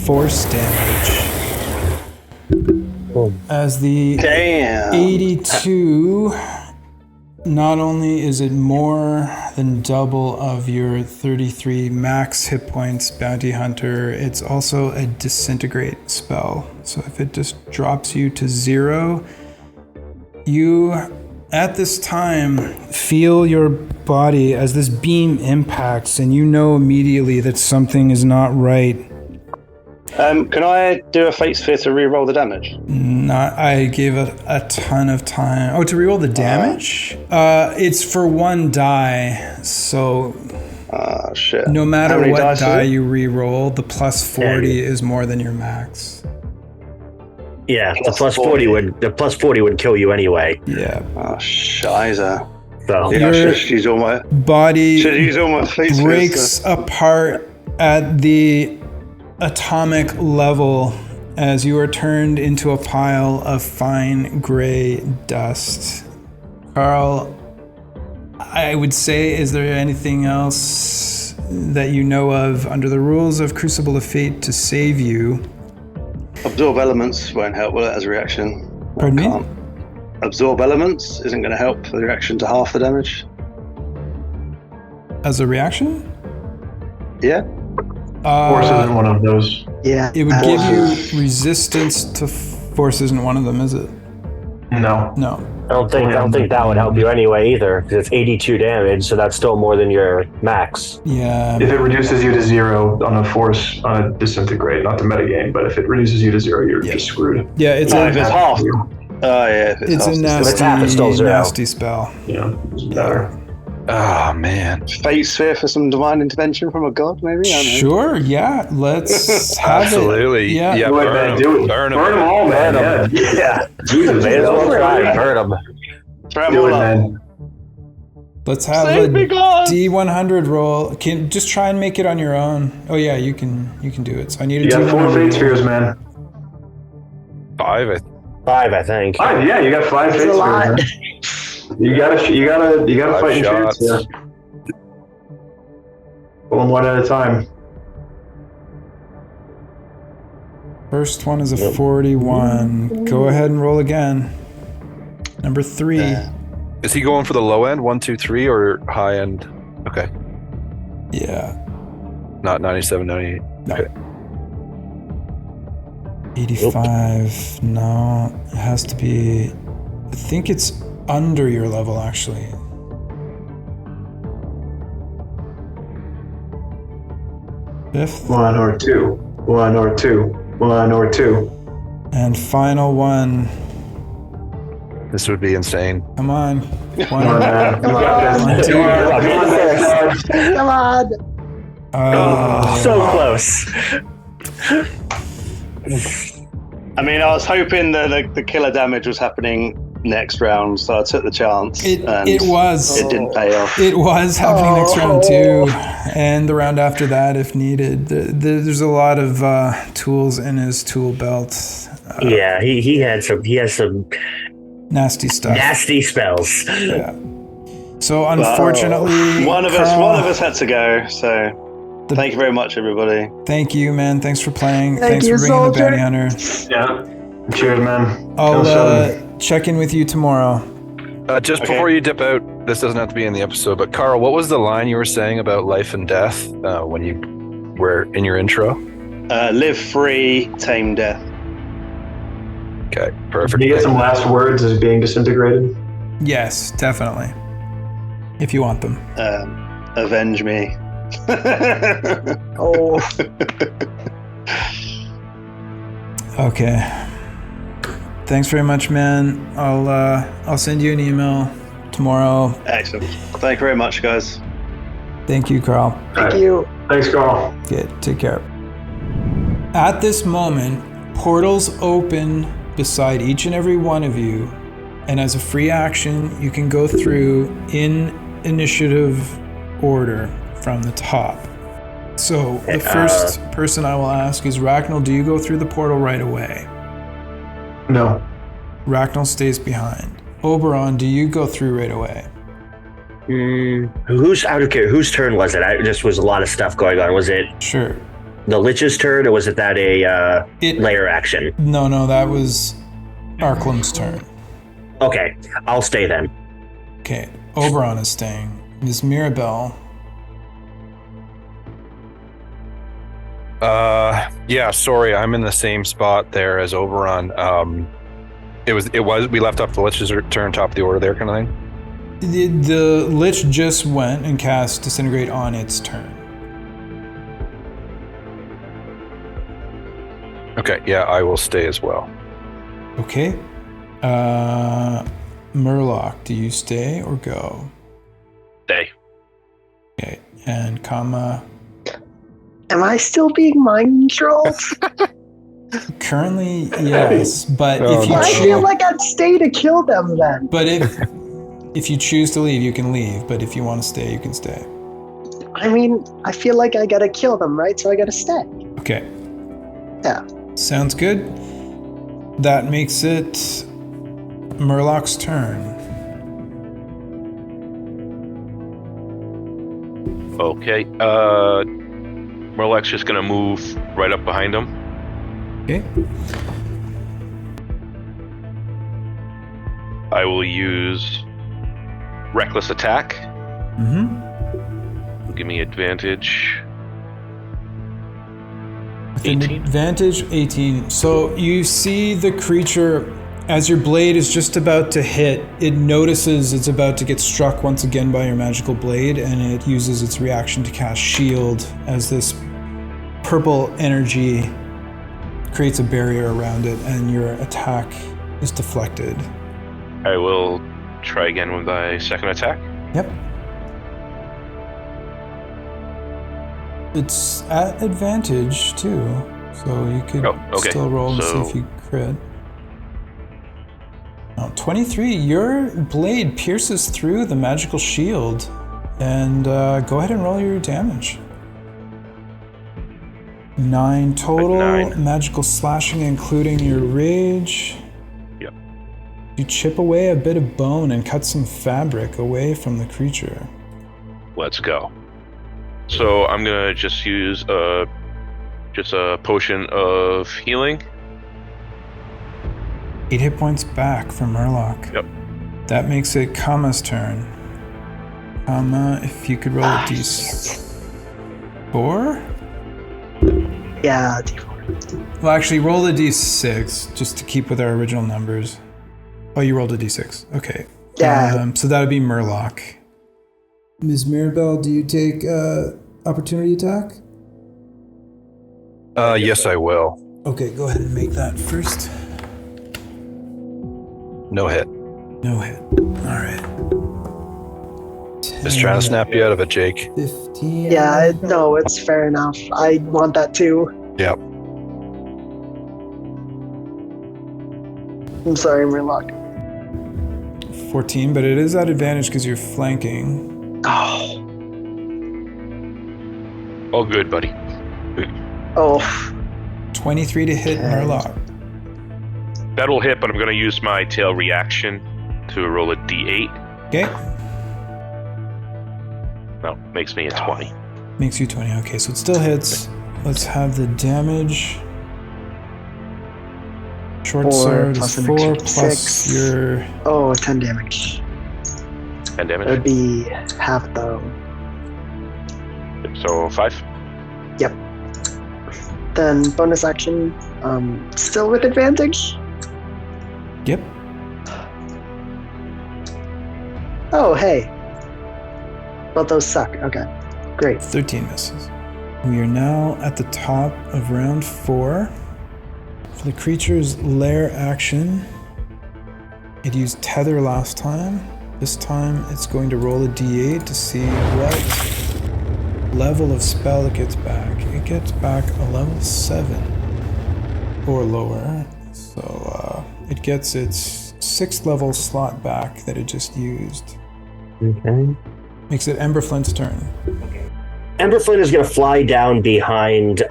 force damage. As the 82, not only is it more than double of your 33 max hit points, Bounty Hunter, it's also a disintegrate spell. So if it just drops you to 0, you, at this time, feel your body as this beam impacts, and you know immediately that something is not right. Can I do a Fate Sphere to re-roll the damage? I gave it a ton of time. Oh, to reroll the damage? It's for 1 die, so shit. No matter what die you re-roll, the plus 40 is more than your max. Yeah, the plus 40 would kill you anyway. Yeah. Oh, shiza. So yeah, I should use all my body Fate breaks apart at the atomic level as you are turned into a pile of fine gray dust. Carl, I would say, is there anything else that you know of under the rules of Crucible of Fate to save you? Absorb elements won't help, will it, as a reaction? Pardon me? Absorb elements isn't going to help for the reaction to half the damage? As a reaction? Yeah. Force isn't one of those. Yeah. It would give you resistance to force. Isn't one of them, is it? No. No. I don't think that would help you anyway either, because it's 82 damage, so that's still more than your max. Yeah. If it reduces you to 0 on a force, on a disintegrate, not the metagame, but if it reduces you to 0, you're just screwed. Yeah, it's if it's half. Oh yeah, if it's a half, it's still 0. nasty spell. Yeah, doesn't matter. Oh man. Fate sphere for some divine intervention from a god, maybe? I don't know. Sure, yeah. Let's have Absolutely. it. Yeah. Yeah, Do it, man. Do it. Burn Burn them all, man. Yeah. Jesus, May as well try. Burn them. Throw 'em Do all it, up. man. Let's have Save me, a God! D100 roll. Can just try and make it on your own. Oh yeah, you can do it. So I need a You got 4 D100 fate roll. spheres, man. 5. 5, I think. 5, yeah, you got 5 That's fate a lot. spheres, man. You gotta 5 fight in shots. chance, yeah. Pull them one at a time. First one is a 41. Go ahead and roll again. Number 3. Is he going for the low end, 1, 2, 3, or high end? Okay. Yeah. Not 97, 98. No. Okay. 85. No, it has to be. I think it's under your level actually. Fifth 1 or 2. 1 or 2. 1 or 2. and final one. This would be insane. Come on. Come on, man. You got this. Come on. Come on. So close. I mean, I was hoping that the killer damage was happening next round, so I took the chance. It and was. It didn't pay off. It was happening next round too, and the round after that if needed. There's a lot of tools in his tool belt. Yeah, he has some Nasty stuff. nasty spells. Yeah. So unfortunately, One of us had to go. So thank you very much, everybody. Thank you, man. Thanks for playing. Thank Thanks you, for bringing the soldier. bounty hunter. Yeah. Cheers, man. I'll check in with you tomorrow. Just Okay. before you dip out, this doesn't have to be in the episode, but Carl, what was the line you were saying about life and death when you were in your intro? Live free, tame death. Okay, perfect. Do you get some last words as being disintegrated? Yes, definitely. If you want them. Avenge me. Oh, Okay. Thanks very much, man. I'll send you an email tomorrow. Excellent. Thank you very much, guys. Thank you, Carl. thank you. Thanks, Carl. Okay, take care. At this moment, portals open beside each and every one of you, and as a free action, you can go through in initiative order from the top. So the first person I will ask is Ragnall, do you go through the portal right away? No. Ragnall stays behind. Oberon, do you go through right away? Who's out of care? Whose turn was it? Just was a lot of stuff going on. Was it Sure. the Lich's turn, or was it that a Lair action? No, that was Arklam's turn. Okay, I'll stay then. Okay, Oberon is staying. Ms. Mirabelle. Yeah, sorry, I'm in the same spot there as Oberon. We left off the Lich's turn, top of the order there kind of thing. The Lich just went and cast Disintegrate on its turn. Okay, yeah, I will stay as well. Okay. Murloc, do you stay or go? Stay. Okay, and Kama. Am I still being mind controlled? Currently, yes, but if you I choose, feel like I'd stay to kill them then. but if you choose to leave, you can leave. But if you want to stay, you can stay. I mean, I feel like I gotta kill them, right? So I gotta stay. Okay. Yeah. Sounds good. That makes it Murloc's turn. Okay. Murloc's just gonna move right up behind him. Okay. I will use reckless attack. Mm-hmm. Give me advantage. With an 18. advantage, 18. So you see the creature, as your blade is just about to hit, it notices it's about to get struck once again by your magical blade, and it uses its reaction to cast Shield as this purple energy creates a barrier around it, and your attack is deflected. I will try again with my second attack. Yep. It's at advantage too, so you could still roll and see if you crit. Oh, 23, your blade pierces through the magical shield, and go ahead and roll your damage. 9 total, 9. Magical slashing including your rage. Yep. You chip away a bit of bone and cut some fabric away from the creature. Let's go. So I'm gonna just use a potion of healing. 8 hit points back from Murloc. Yep. That makes it Kama's turn. Kama, if you could roll a d4? Yeah, d4. Well, actually, roll a d6 just to keep with our original numbers. Oh, you rolled a d6. Okay. Yeah. So that would be Murloc. Ms. Mirabelle, do you take opportunity attack? Yes, I will. Okay, go ahead and make that first. No hit. No hit. All right. Just trying to snap you out of it, Jake. 15. Yeah, no, it's fair enough. I want that too. Yep. I'm sorry, Murloc. 14, but it is at advantage because you're flanking. Oh. All good, buddy. Oh. 23 to hit Murloc. That'll hit, but I'm gonna use my tail reaction to roll a d8. Okay. No, makes me a 20. Makes you 20. Okay, so it still hits. Let's have the damage. Short 4 sword plus is an 4 extra plus 6. your... Oh, 10 damage. 10 That would damage. be half though. So 5. Yep. Then bonus action, still with advantage? Yep. Oh, hey. But those suck. Okay. Great. 13 misses. We are now at the top of round 4. For the creature's lair action, it used tether last time. This time it's going to roll a d8 to see what level of spell it gets back. It gets back a level 7 or lower. So it gets its 6th level slot back that it just used. Okay. Makes it Emberflint's turn. Emberflint is going to fly down behind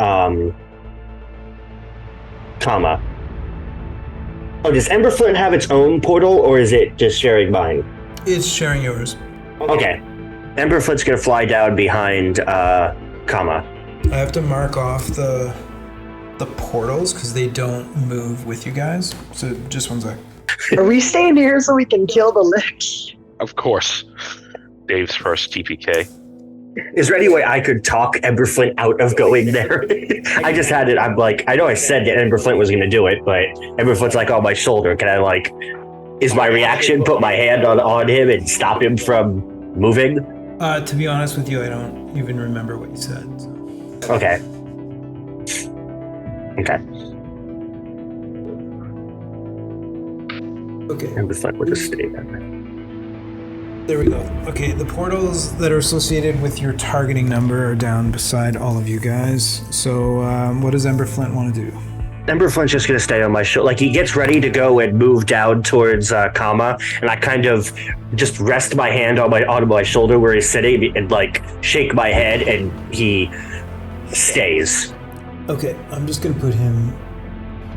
Kama. Oh, does Emberflint have its own portal, or is it just sharing mine? It's sharing yours. Okay. Emberflint's going to fly down behind Kama. I have to mark off the portals because they don't move with you guys. So just one sec. Are we staying here so we can kill the Lich? Of course. Dave's first TPK. Is there any way I could talk Emberflint out of going there? I just had it. I'm like, I know I said that Emberflint was going to do it, but Emberflint's like on my shoulder. Can I is my reaction put my hand on him and stop him from moving? To be honest with you, I don't even remember what you said. So. Okay. Okay. Emberflint would just stay there. There we go. Okay, the portals that are associated with your targeting number are down beside all of you guys. So what does Emberflint want to do? Emberflint's just going to stay on my shoulder. He gets ready to go and move down towards Kama, and I kind of just rest my hand on my shoulder where he's sitting and shake my head, and he stays. Okay, I'm just going to put him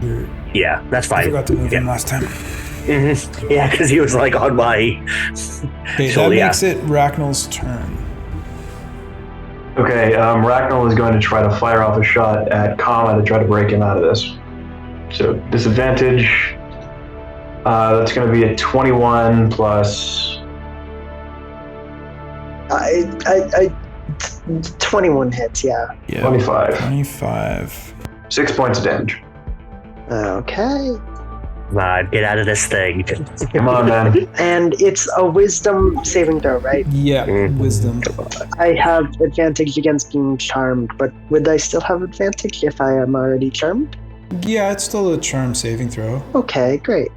here. Yeah, that's fine. I forgot to move him last time. Mm-hmm. Yeah, because he was on my Okay, shoulder. That makes it Racknell's turn. Okay, Racknell is going to try to fire off a shot at Kama to try to break him out of this. So disadvantage, that's going to be a 21 plus... 21 hits, yeah. 25. 6 points of damage. Okay. Come on, get out of this thing. Come on, man. And it's a wisdom saving throw, right? Yeah, wisdom. I have advantage against being charmed, but would I still have advantage if I am already charmed? Yeah, it's still a charm saving throw. Okay, great.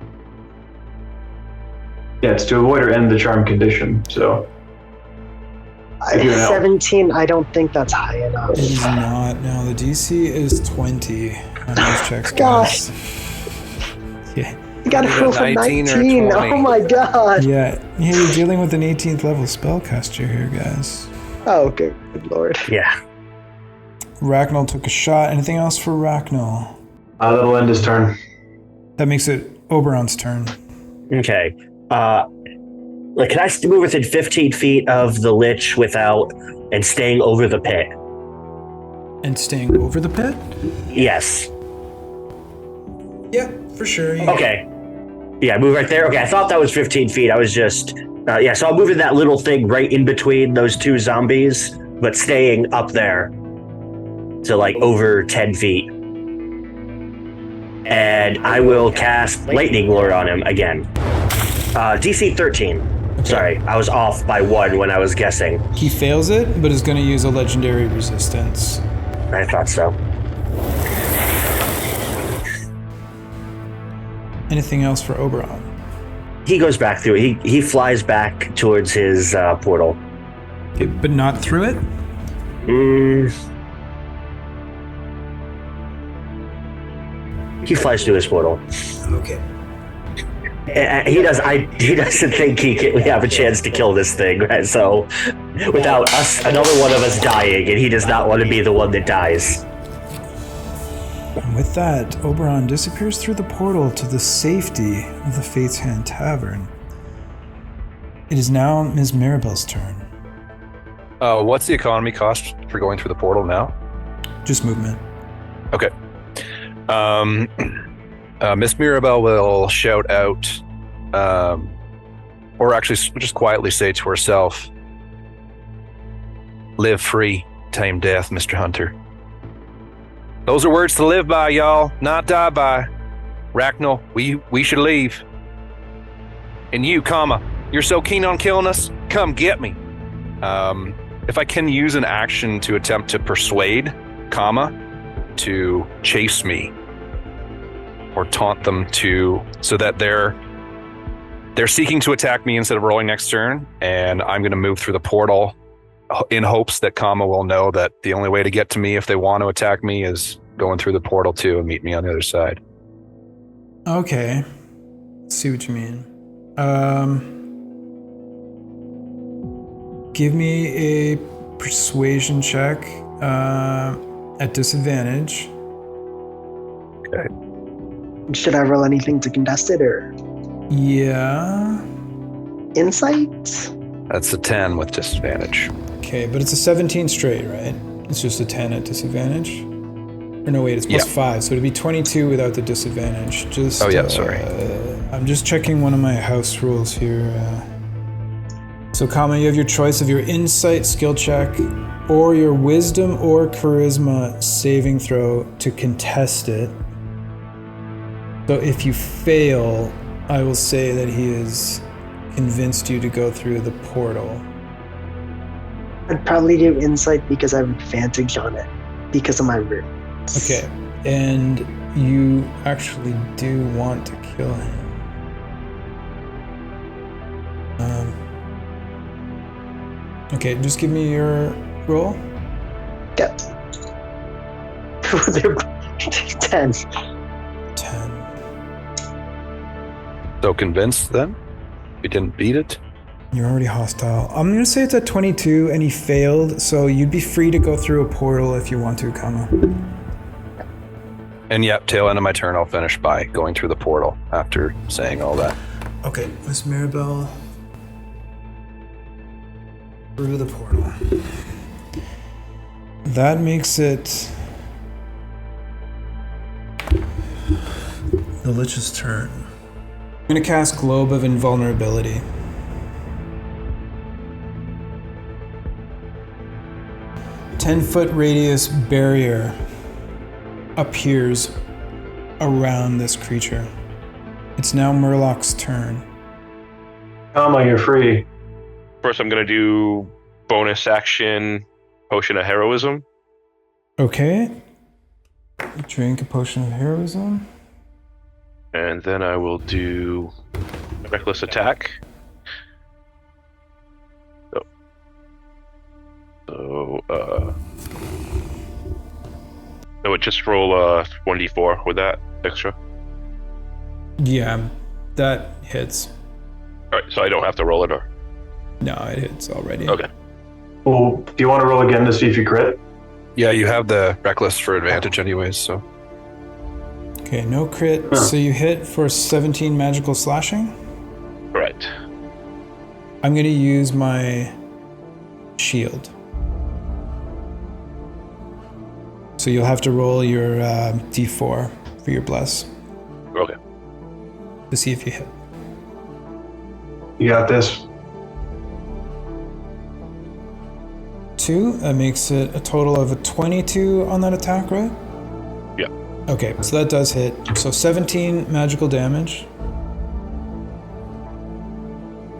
Yeah, it's to avoid or end the charm condition, so... You're an elf. 17, I don't think that's high enough. It is not. No, the DC is 20 on those checks, Gosh. guys. Yeah. You gotta roll for 19 or 19. 20. Oh my god. Yeah, you're dealing with an 18th level spellcaster here, guys. Oh, good lord. Yeah. Ragnall took a shot. Anything else for Ragnall? That'll end his turn. That makes it Oberon's turn. Okay. Like, can I move within 15 feet of the Lich without and staying over the pit? And staying over the pit? Yes. Yeah, for sure. Okay. Yeah, move right there. Okay, I thought that was 15 feet. I was just... yeah, so I'll move in that little thing right in between those two zombies, but staying up there to, like, over 10 feet. And I will cast Lightning Lure on him again. DC 13. Okay. Sorry, I was off by 1 when I was guessing. He fails it, but is going to use a legendary resistance. I thought so. Anything else for Oberon? He goes back through it. He flies back towards his portal. Okay, but not through it? He flies through his portal. Okay. He doesn't think we have a chance to kill this thing, right? So, without us, another one of us dying, and he does not want to be the one that dies. And with that, Oberon disappears through the portal to the safety of the Fate's Hand Tavern. It is now Ms. Mirabelle's turn. What's the economy cost for going through the portal now? Just movement. Okay. Miss Mirabelle will shout out, or actually just quietly say to herself, "Live free, tame death, Mr. Hunter." Those are words to live by, y'all, not die by. Ragnall, we should leave. And you, you're so keen on killing us, come get me. If I can use an action to attempt to persuade, to chase me, or taunt them so that they're seeking to attack me instead of rolling next turn, and I'm going to move through the portal in hopes that will know that the only way to get to me if they want to attack me is going through the portal too and meet me on the other side. Okay. Let's see what you mean. Give me a persuasion check at disadvantage. Okay. Should I roll anything to contest it, or? Yeah. Insight? That's a 10 with disadvantage. Okay, but it's a 17 straight, right? It's just a 10 at disadvantage? Or no, wait, it's plus 5, so it'd be 22 without the disadvantage. Sorry. I'm just checking one of my house rules here. So, you have your choice of your insight skill check or your wisdom or charisma saving throw to contest it. So if you fail, I will say that he has convinced you to go through the portal. I'd probably do insight because I have advantage on it because of my roots. Okay, and you actually do want to kill him. Okay, just give me your roll. Yeah. 10. 10. So convinced then? We didn't beat it? You're already hostile. I'm going to say it's at 22 and he failed, so you'd be free to go through a portal if you want to, And yep, tail end of my turn, I'll finish by going through the portal after saying all that. Okay, Miss Mirabelle. Through the portal. That makes it the Lich's turn. I'm going to cast Globe of Invulnerability. A 10-foot radius barrier appears around this creature. It's now Murloc's turn. You're free. First, I'm going to do bonus action Potion of Heroism. Okay. Drink a Potion of Heroism. And then I will do Reckless Attack. So, So, I would just roll a 1d4 with that extra. Yeah, that hits. All right, so I don't have to roll it, or? No, it hits already. Okay. Well, do you want to roll again to see if you crit? Yeah, you have the reckless for advantage anyways, so. Okay, no crit. So you hit for 17 magical slashing? Right. I'm going to use my shield. So you'll have to roll your d4 for your bless Okay. to see if you hit. You got this. 2, that makes it a total of a 22 on that attack, right? Yeah. Okay, so that does hit. So 17 magical damage.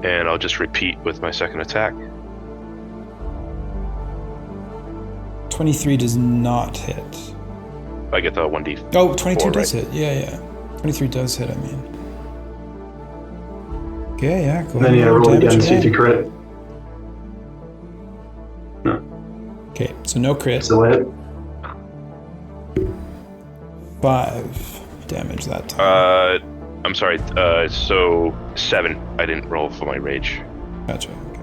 And I'll just repeat with my second attack. 23 does not hit. I get the 1d. Oh, 22 4, does right? hit. Yeah. 23 does hit, I mean. Okay, yeah, go And then ahead you and roll again damage to see if you crit. Okay, so no crit. Still hit. 5 damage that time. I'm sorry. So 7. I didn't roll for my rage. Gotcha. Okay.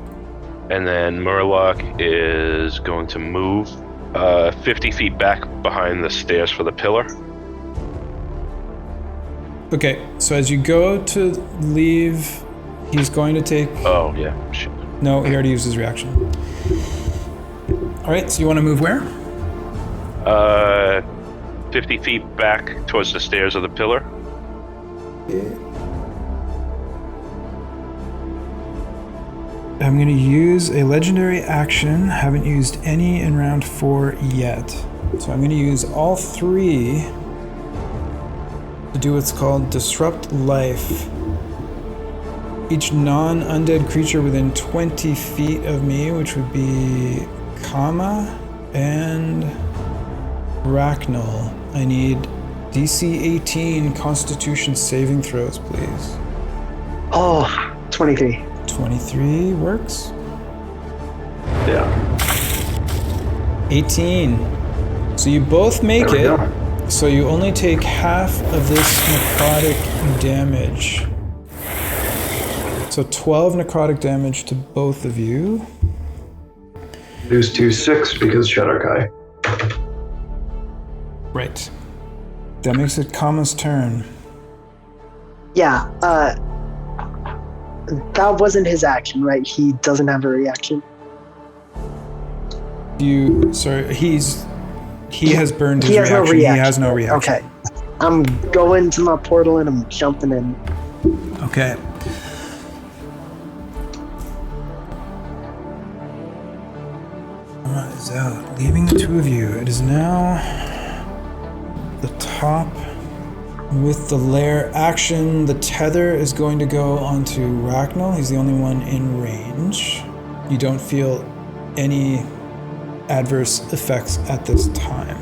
And then Murloc is going to move 50 feet back behind the stairs for the pillar. Okay, so as you go to leave, he's going to take... Oh, yeah. Shit. No, he already used his reaction. All right, so you want to move where? 50 feet back towards the stairs of the pillar. I'm going to use a legendary action. Haven't used any in round 4 yet. So I'm going to use all 3 to do what's called Disrupt Life. Each non-undead creature within 20 feet of me, which would be Kama and Racknell. I need DC 18 Constitution saving throws, please. Oh, 23. 23 works. Yeah. 18. So you both make There we it. go. So you only take half of this necrotic damage. So 12 necrotic damage to both of you. Lose 2-6 because Shadowkai. Right. That makes it Kama's turn. Yeah, that wasn't his action, right? He doesn't have a reaction. He has burned his He has reaction. no reaction. He has no reaction. Okay. I'm going to my portal and I'm jumping in. Okay. Kama is out, leaving the 2 of you. It is now the top with the Lair action. The tether is going to go onto Racknell. He's the only one in range. You don't feel any adverse effects at this time.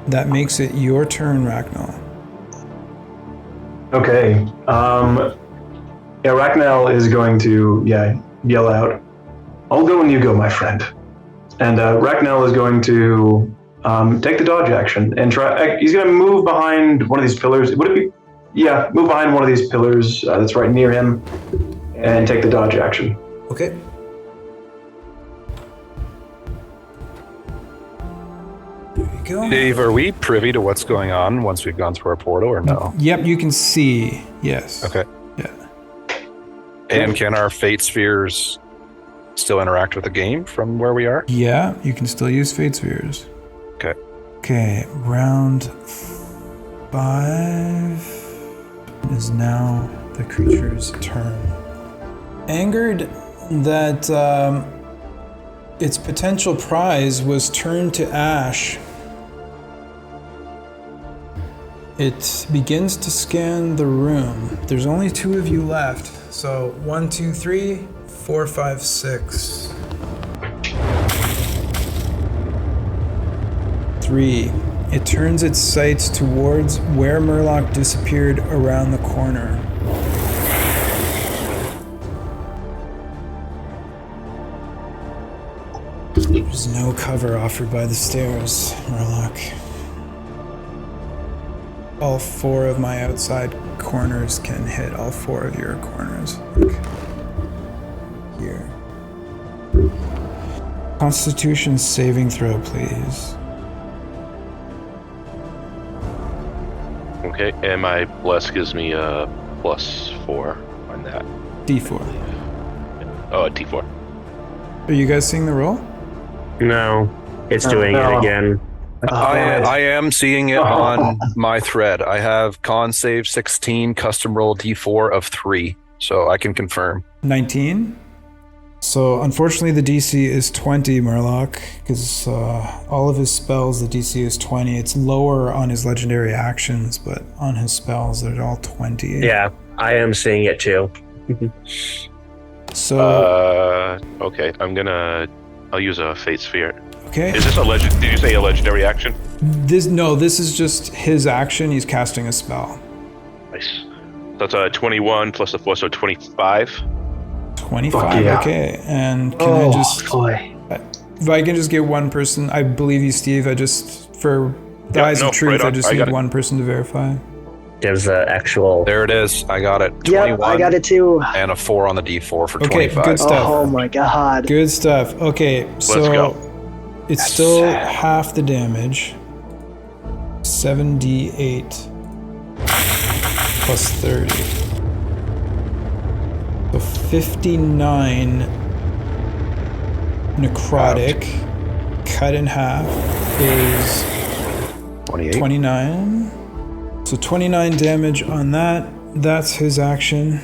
That makes it your turn, Racknell. Okay. Yeah, Racknell is going to yell out, "I'll go when you go, my friend." And Racknell is going to take the dodge action and try. He's going to move behind one of these pillars. Would it be? Yeah, move behind one of these pillars that's right near him, and take the dodge action. Okay. There you go. Dave, are we privy to what's going on once we've gone through our portal or no? Yep, you can see. Yes. Okay. Yeah. And can our fate spheres still interact with the game from where we are? Yeah, you can still use Fate Spheres. Okay. Okay, round 5 is now the creature's turn. Angered that its potential prize was turned to ash, it begins to scan the room. There's only 2 of you left. So 1, 2, 3, 4, 5, 6. 3. It turns its sights towards where Murloc disappeared around the corner. There's no cover offered by the stairs, Murloc. All 4 of my outside corners can hit all 4 of your corners. Like here. Constitution saving throw, please. Okay, and my bless gives me a +4 on that. D4. Oh, a D4. Are you guys seeing the roll? No, it's doing it again. I am seeing it on my thread. I have con save 16, custom roll D4 of 3, so I can confirm. 19. So unfortunately the DC is 20, Murloc, because all of his spells the DC is 20. It's lower on his legendary actions, but on his spells they're all 20. Yeah, I am seeing it too. So okay, I'll use a Fate Sphere. okay. Is this did you say a legendary action? This is just his action. He's casting a spell. Nice. That's a 21 plus a 4, so 25. 25. yeah. Okay. And can I just boy. if I can just get one person, I believe you, Steve. I just for the eyes of truth, right on. I just I got need it. one person to verify. There's the actual. There it is. I got it. Yep, I got it too. And a 4 on the D4 for Okay, 25. good stuff. Oh my god. Good stuff. Okay, so go. it's still half the damage. 7d8 plus 30. So 59 necrotic cut in half is 28. 29. So 29 damage on that. That's his action.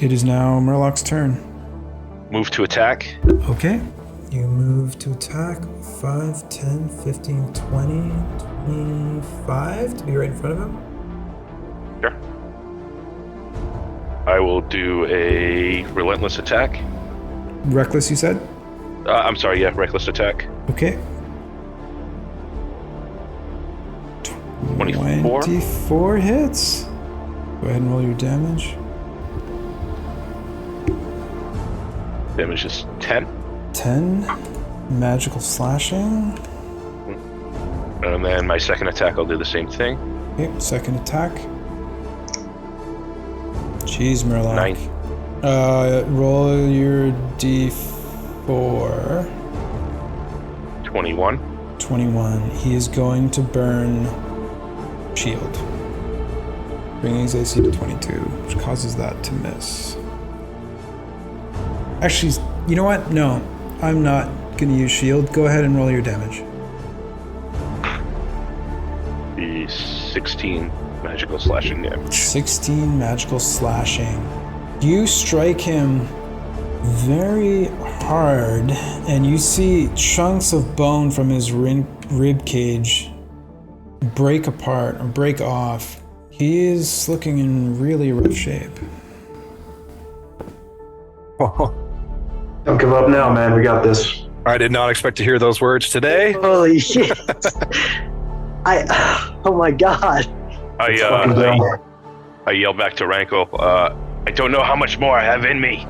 It is now Murloc's turn. Move to attack. Okay. You move to attack 5, 10, 15, 20, 25 to be right in front of him. Sure. I will do a relentless attack. Reckless, you said? I'm sorry, yeah, reckless attack. Okay. 24. 24 hits. Go ahead and roll your damage. Damage is 10. 10. Magical slashing. And then my second attack, I'll do the same thing. Okay, second attack. Jeez, Murloc. 9. Roll your d4. 21. 21. He is going to burn shield, bringing his AC to 22, which causes that to miss. Actually, you know what? No, I'm not going to use shield. Go ahead and roll your damage. The 16 magical slashing damage. 16 magical slashing. You strike him very hard, and you see chunks of bone from his rib cage break apart or break off. He is looking in really rough shape. Don't give up now, man. We got this. I did not expect to hear those words today. Holy shit. Oh my god. I yell back to Rankle, I don't know how much more I have in me.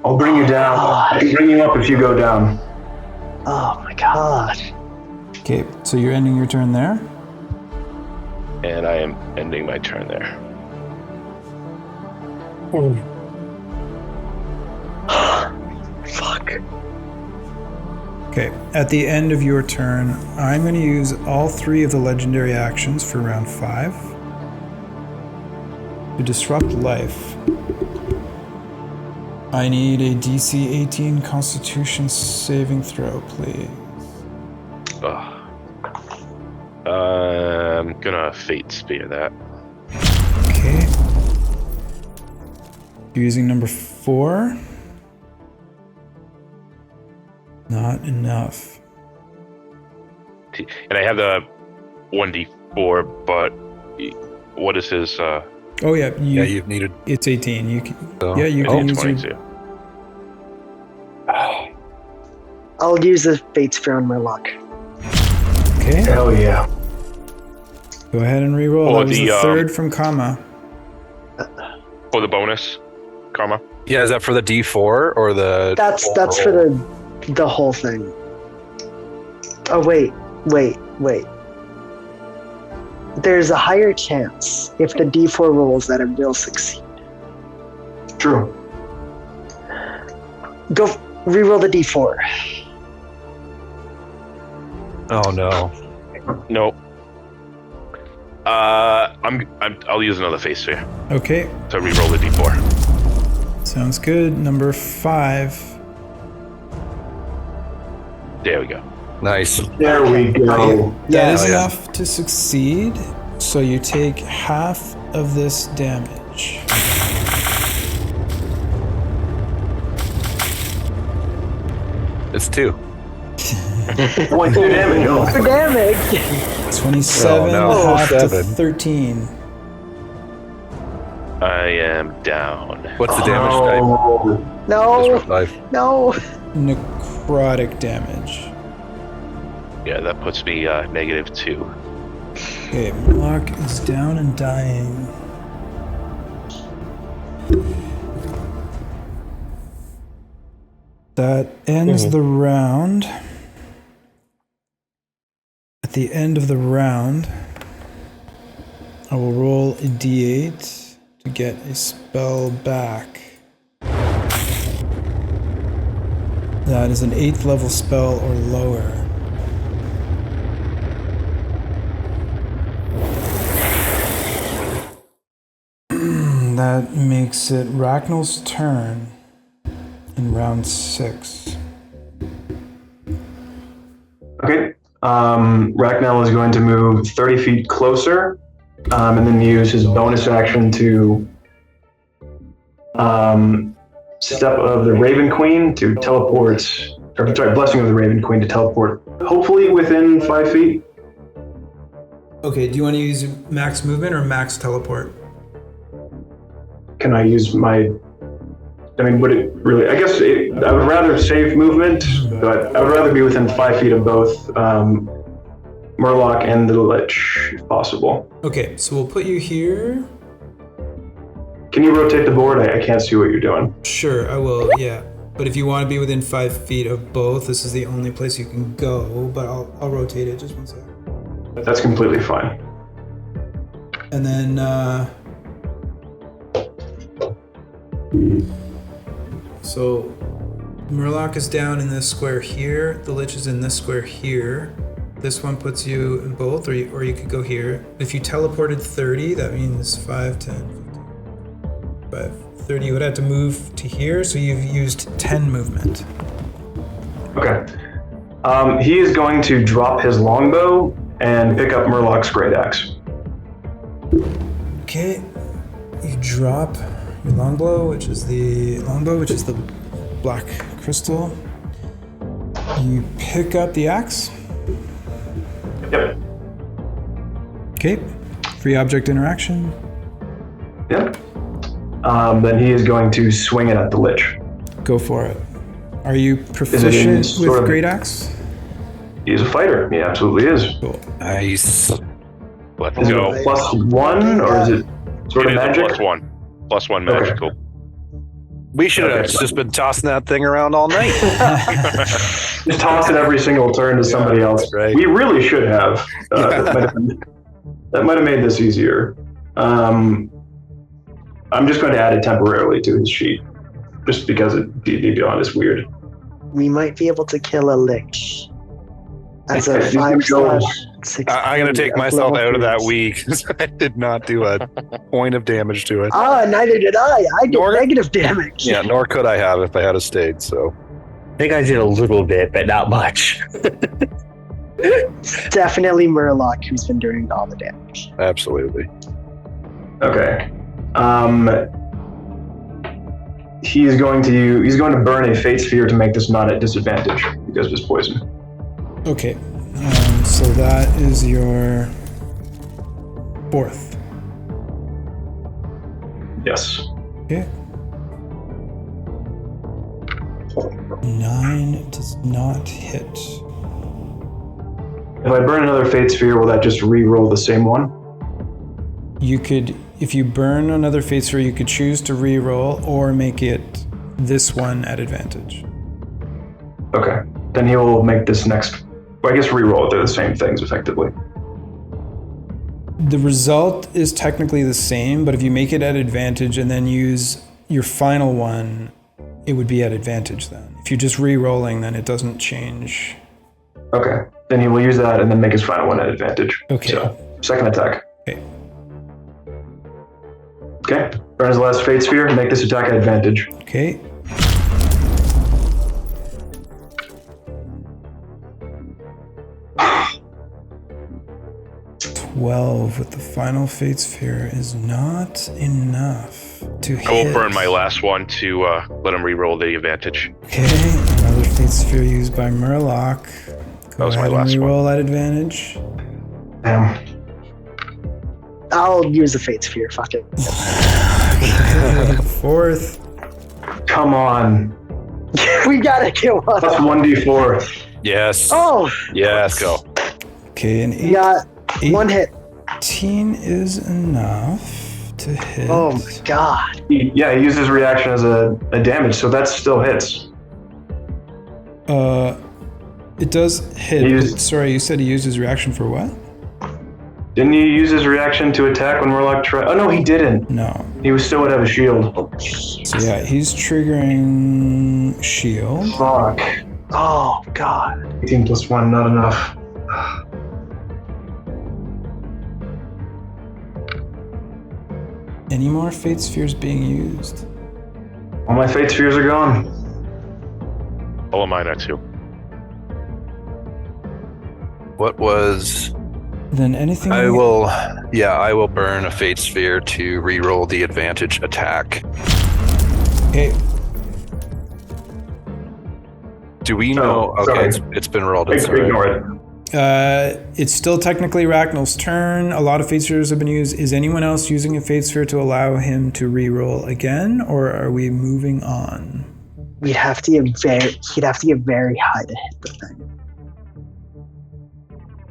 I'll bring you down. I'll bring you up if you go down. Oh my god. Okay, so you're ending your turn there? And I am ending my turn there. Fuck. Okay, at the end of your turn, I'm going to use all 3 of the legendary actions for round 5 to disrupt life. I need a DC 18 Constitution saving throw, please. I'm gonna Fate Spear that. Okay. You're using number 4. Not enough. And I have the 1d4, but what is his? Oh yeah, You've needed. it's 18. You can. So, Yeah, you can use 22. your. I'll use the Fates for on Murloc. Okay. Hell yeah. Go ahead and re-roll. Oh, That was the the, 3rd from Kama. For the bonus, Karma. Yeah, is that for the D4 or the? That's for the whole thing. Oh wait. There's a higher chance if the D4 rolls that it will succeed. True. Go reroll the D4. Oh no. Nope. I'll use another face sphere Okay, to reroll the D4. sounds good. Number 5. There we go. Nice. There we go. That is yeah. enough to succeed, so you take half of this damage. It's 2. 0.2 damage. Oh. For damage. 27, Oh, no. half to 7. 13. I am down. What's the damage type? Oh. No. 5. No. Necrotic damage. Yeah, that puts me -2. Okay, Murloc is down and dying. That ends the round. At the end of the round, I will roll a d8 to get a spell back. That is an 8th level spell or lower. That makes it Ragnall's turn in round 6. Okay. Ragnall is going to move 30 feet closer, and then use his bonus action to Step of the Raven Queen to teleport, or sorry, Blessing of the Raven Queen to teleport, hopefully within 5 feet. Okay, do you want to use max movement or max teleport? Can I use my? I mean, would it really? I guess I would rather save movement, but I would rather be within 5 feet of both Murloc and the Lich, if possible. Okay, so we'll put you here. Can you rotate the board? I can't see what you're doing. Sure, I will, yeah. But if you want to be within 5 feet of both, this is the only place you can go, but I'll rotate it, just one sec. That's completely fine. And then, so Murloc is down in this square here, the Lich is in this square here. This one puts you in both, or you could go here. If you teleported 30, that means 5, 10, 15, 5, 30, you would have to move to here, so you've used 10 movement. Okay. He is going to drop his longbow and pick up Murloc's great axe. Okay, you drop your longbow, which is the black crystal. You pick up the axe. Yep. Okay, free object interaction. Yep. Then he is going to swing it at the Lich. Go for it. Are you proficient with great axe? He's a fighter. He absolutely is. Cool. Nice. Let's Is go. it +1 or is it sort of It is a magic? +1. +1 magical. We should have just been tossing that thing around all night. Just toss it every single turn to somebody else. Right. We really should have. That might have made this easier. I'm just going to add it temporarily to his sheet, just because D&D Beyond is weird. We might be able to kill a Lich. As a Okay, 5/6. I'm going to take myself out of that week because I did not do a point of damage to it. Neither did I. I did negative damage. Yeah, nor could I have if I had stayed, so. I think I did a little bit, but not much. It's definitely Murloc who's been doing all the damage. Absolutely. Okay. He's going to burn a fate sphere to make this not at disadvantage because of his poison. Okay, so that is your 4th. Yes. Okay. 9 does not hit. If I burn another fate sphere, will that just re-roll the same one? You could, If you burn another fate sphere, you could choose to re-roll or make it this one at advantage. Okay. Then he will make this next. Well, I guess re-roll it. They're the same things, effectively. The result is technically the same, but if you make it at advantage and then use your final one, it would be at advantage then. If you're just re-rolling, then it doesn't change. Okay. Then he will use that and then make his final one at advantage. Okay. So, second attack. Okay. Okay. Burn his last fate sphere and make this attack at advantage. Okay. "12 with the final fate sphere is not enough to hit." I will burn my last one to let him re-roll the advantage. Okay, another fate sphere used by Murloc. Go was my ahead last and one. re-roll at advantage. Damn. I'll use the fate sphere. Fuck it. Okay, 4th. Come on. We gotta get one. Plus 1d4. Yes. Oh, Yes. Go. Okay, an you got one hit. 18 is enough to hit. Oh my god. He used his reaction as a damage, so that still hits. It does hit. He used- Sorry, you said he used his reaction for what? Didn't he use his reaction to attack when Murloc tried? Oh no, he didn't. No. He still would have a shield. So yeah, he's triggering shield. Fuck. Oh god. 18 plus 1, not enough. Any more fate spheres being used? All my fate spheres are gone. All of mine are too. What was... Then anything... I will burn a fate sphere to re-roll the advantage attack. Okay. Do we know? Okay, it's been rolled. It's all right. Ignore it. It's still technically Ragnall's turn. A lot of fate spheres have been used. Is anyone else using a fate sphere to allow him to re-roll again, or are we moving on? He'd have to get very high to hit the thing.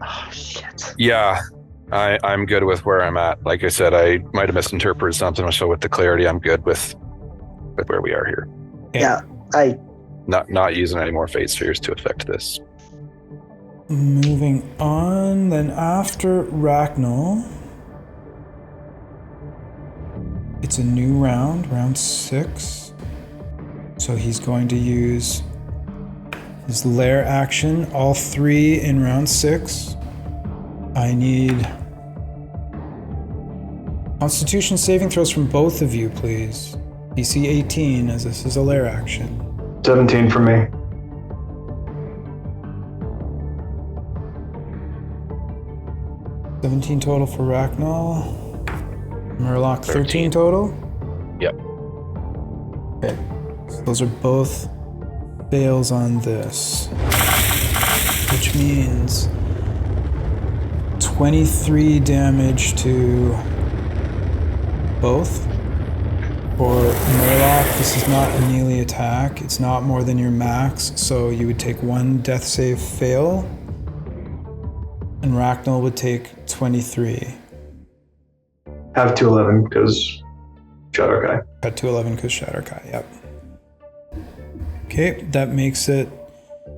Oh shit. Yeah, I'm good with where I'm at. Like I said, I might have misinterpreted something, so with the clarity, I'm good with where we are here. Yeah, Not using any more fate spheres to affect this. Moving on, then after Ragnall, it's a new round 6. So he's going to use his Lair action, all 3 in round 6. I need Constitution saving throws from both of you, please. DC 18, as this is a Lair action. 17 for me. $17 total for Ragnall. Murloc 13 total? Yep. Okay. So those are both fails on this. Which means 23 damage to both. For Murloc, this is not a melee attack. It's not more than your max, so you would take 1 death save fail. And Ragnall would take 23. Have 211 because Shadow Guy. Got 211 because Shatter Kai, yep. Okay, that makes it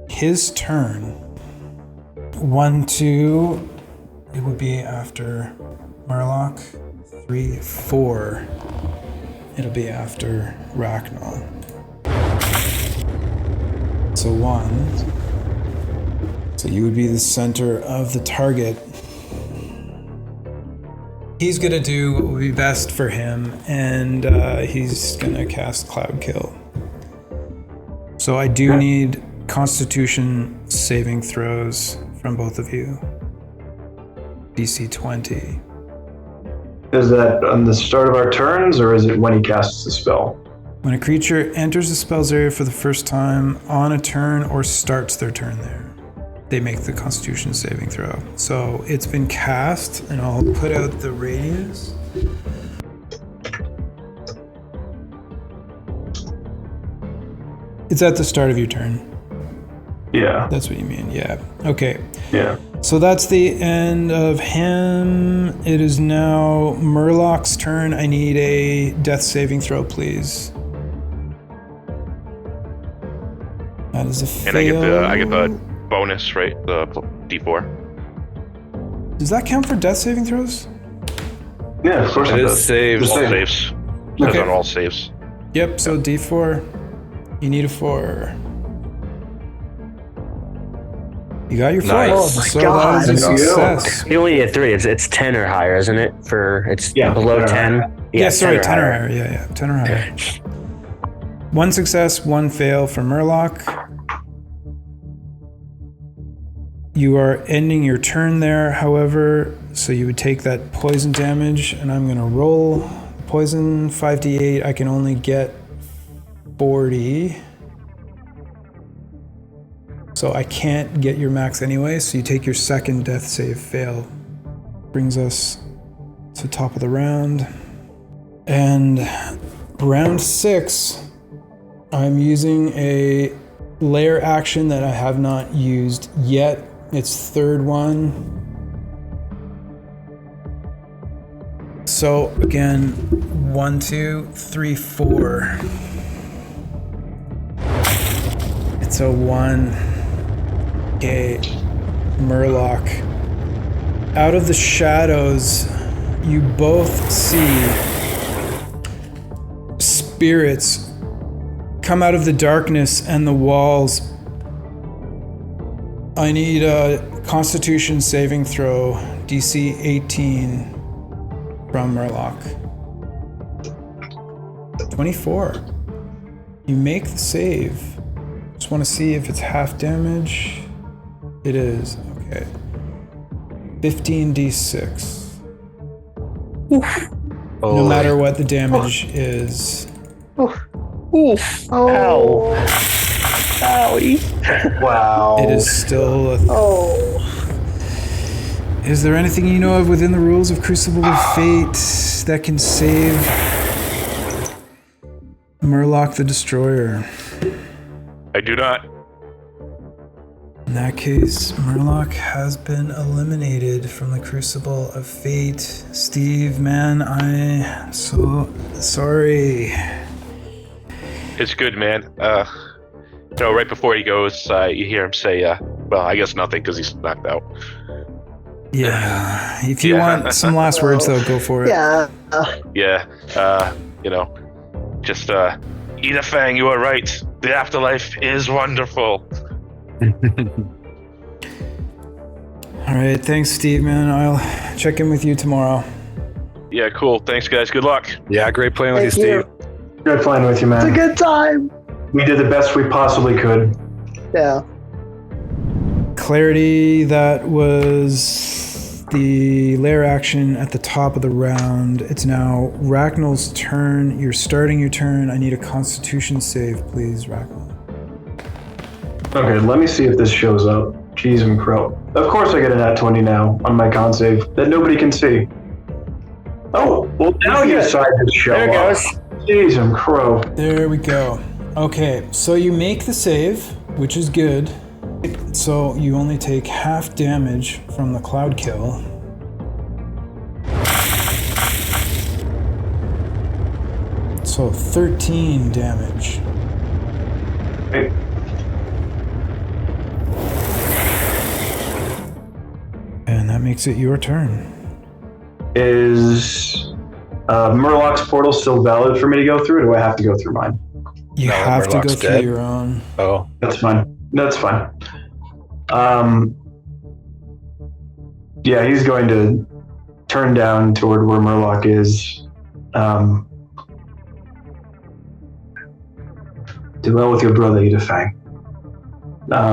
his turn. 1, 2, it would be after Murloc. 3, 4, it'll be after Ragnall. So 1. So you would be the center of the target. He's gonna do what would be best for him, and he's gonna cast Cloud Kill. So I do need Constitution saving throws from both of you. DC 20. Is that on the start of our turns, or is it when he casts the spell? When a creature enters the spell's area for the first time on a turn or starts their turn there, they make the Constitution saving throw. So it's been cast, and I'll put out the radius. It's at the start of your turn. Yeah. That's what you mean, yeah. Okay. Yeah. So that's the end of him. It is now Murloc's turn. I need a death saving throw, please. That is a fail. And I get the bonus, right? The D4. Does that count for death saving throws? Yeah, of course It is saves. All saves. That's on all saves. Yep, so D4. You need a 4. You got your 4. Nice. Oh my so God. that is a success. You only get 3. It's 10 or higher, isn't it? It's below 10. Yeah, sorry, 10 or higher. Yeah, 10 or higher. 1 success, 1 fail for Murloc. You are ending your turn there, however, so you would take that poison damage, and I'm going to roll poison 5d8. I can only get 40. So I can't get your max anyway, so you take your second death save fail. Brings us to top of the round. And round 6, I'm using a Lair action that I have not used yet. It's third one. So again, 1, 2, 3, 4. It's a 1. Okay, Murloc. Out of the shadows, you both see spirits come out of the darkness and the walls. I need a Constitution saving throw, DC 18 from Murloc. 24. You make the save. Just want to see if it's half damage. It is. Okay. 15d6. No matter what the damage is. Oof. Ow. Owie. Wow. It is still a... Oh. Is there anything you know of within the rules of Crucible of Fate that can save Murloc the Destroyer? I do not. In that case, Murloc has been eliminated from the Crucible of Fate. Steve, man, I'm so sorry. It's good, man. Right before he goes, you hear him say, well, I guess nothing because he's knocked out. Yeah, if you want some last words, though, go for it. Yeah. Yeah, just, eat a fang, you are right. The afterlife is wonderful. All right, thanks, Steve, man. I'll check in with you tomorrow. Yeah, cool. Thanks, guys. Good luck. Yeah, great playing with you, Thank Steve. Good playing with you, man. It's a good time. We did the best we possibly could. Yeah. Clarity, that was the Lair action at the top of the round. It's now Ragnall's turn. You're starting your turn. I need a Constitution save, please, Ragnall. Okay, let me see if this shows up. Jeez and crow. Of course I get a nat 20 now on my con save that nobody can see. Oh, well now you decided to show There it up. goes. Jeez and crow. There we go. Okay, so you make the save, which is good. So you only take half damage from the cloud kill. So 13 damage. Hey, And that makes it your turn. is Murloc's portal still valid for me to go through, or do I have to go through mine? You No, have to go Murloc's through dead. your own. Oh, That's fine. That's fine. Yeah, he's going to turn down toward where Murloc is. Do well with your brother, eat a fang.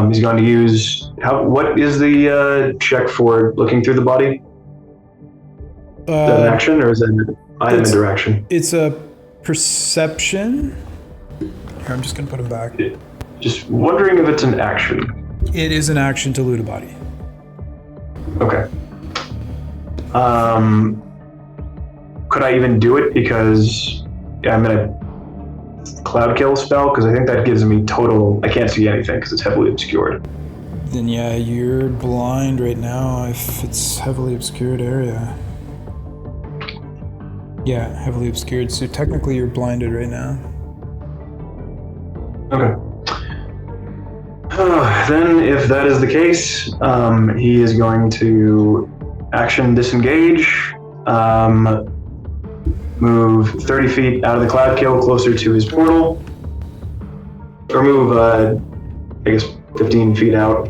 He's going to use... What is the check for looking through the body? Is that an action, or is that an item interaction? It's a perception. Here, I'm just going to put him back. Just wondering if it's an action. It is an action to loot a body. Okay. Could I even do it because I'm in a cloud kill spell? Because I think that gives me total... I can't see anything because it's heavily obscured. Then yeah, you're blind right now if it's heavily obscured area. Yeah, heavily obscured, so technically you're blinded right now. Okay. Then, if that is the case, he is going to action disengage, move 30 feet out of the cloud kill closer to his portal, or move, I guess, 15 feet out.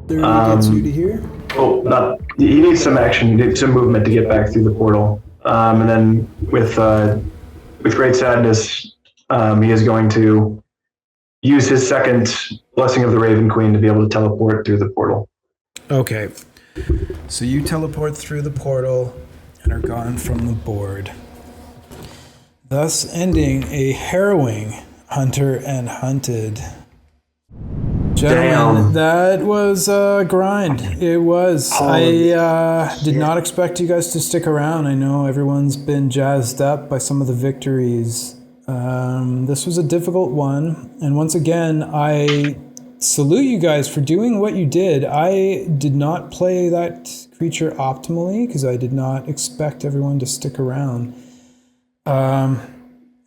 30 gets you to here? Oh, he needs some action, some movement to get back through the portal. And then with great sadness, he is going to use his second Blessing of the Raven Queen to be able to teleport through the portal. Okay. So you teleport through the portal and are gone from the board, thus ending a harrowing Hunter and Hunted. Gentlemen, Damn. that was a grind. It was. I did not expect you guys to stick around. I know everyone's been jazzed up by some of the victories. This was a difficult one. And once again, I salute you guys for doing what you did. I did not play that creature optimally because I did not expect everyone to stick around.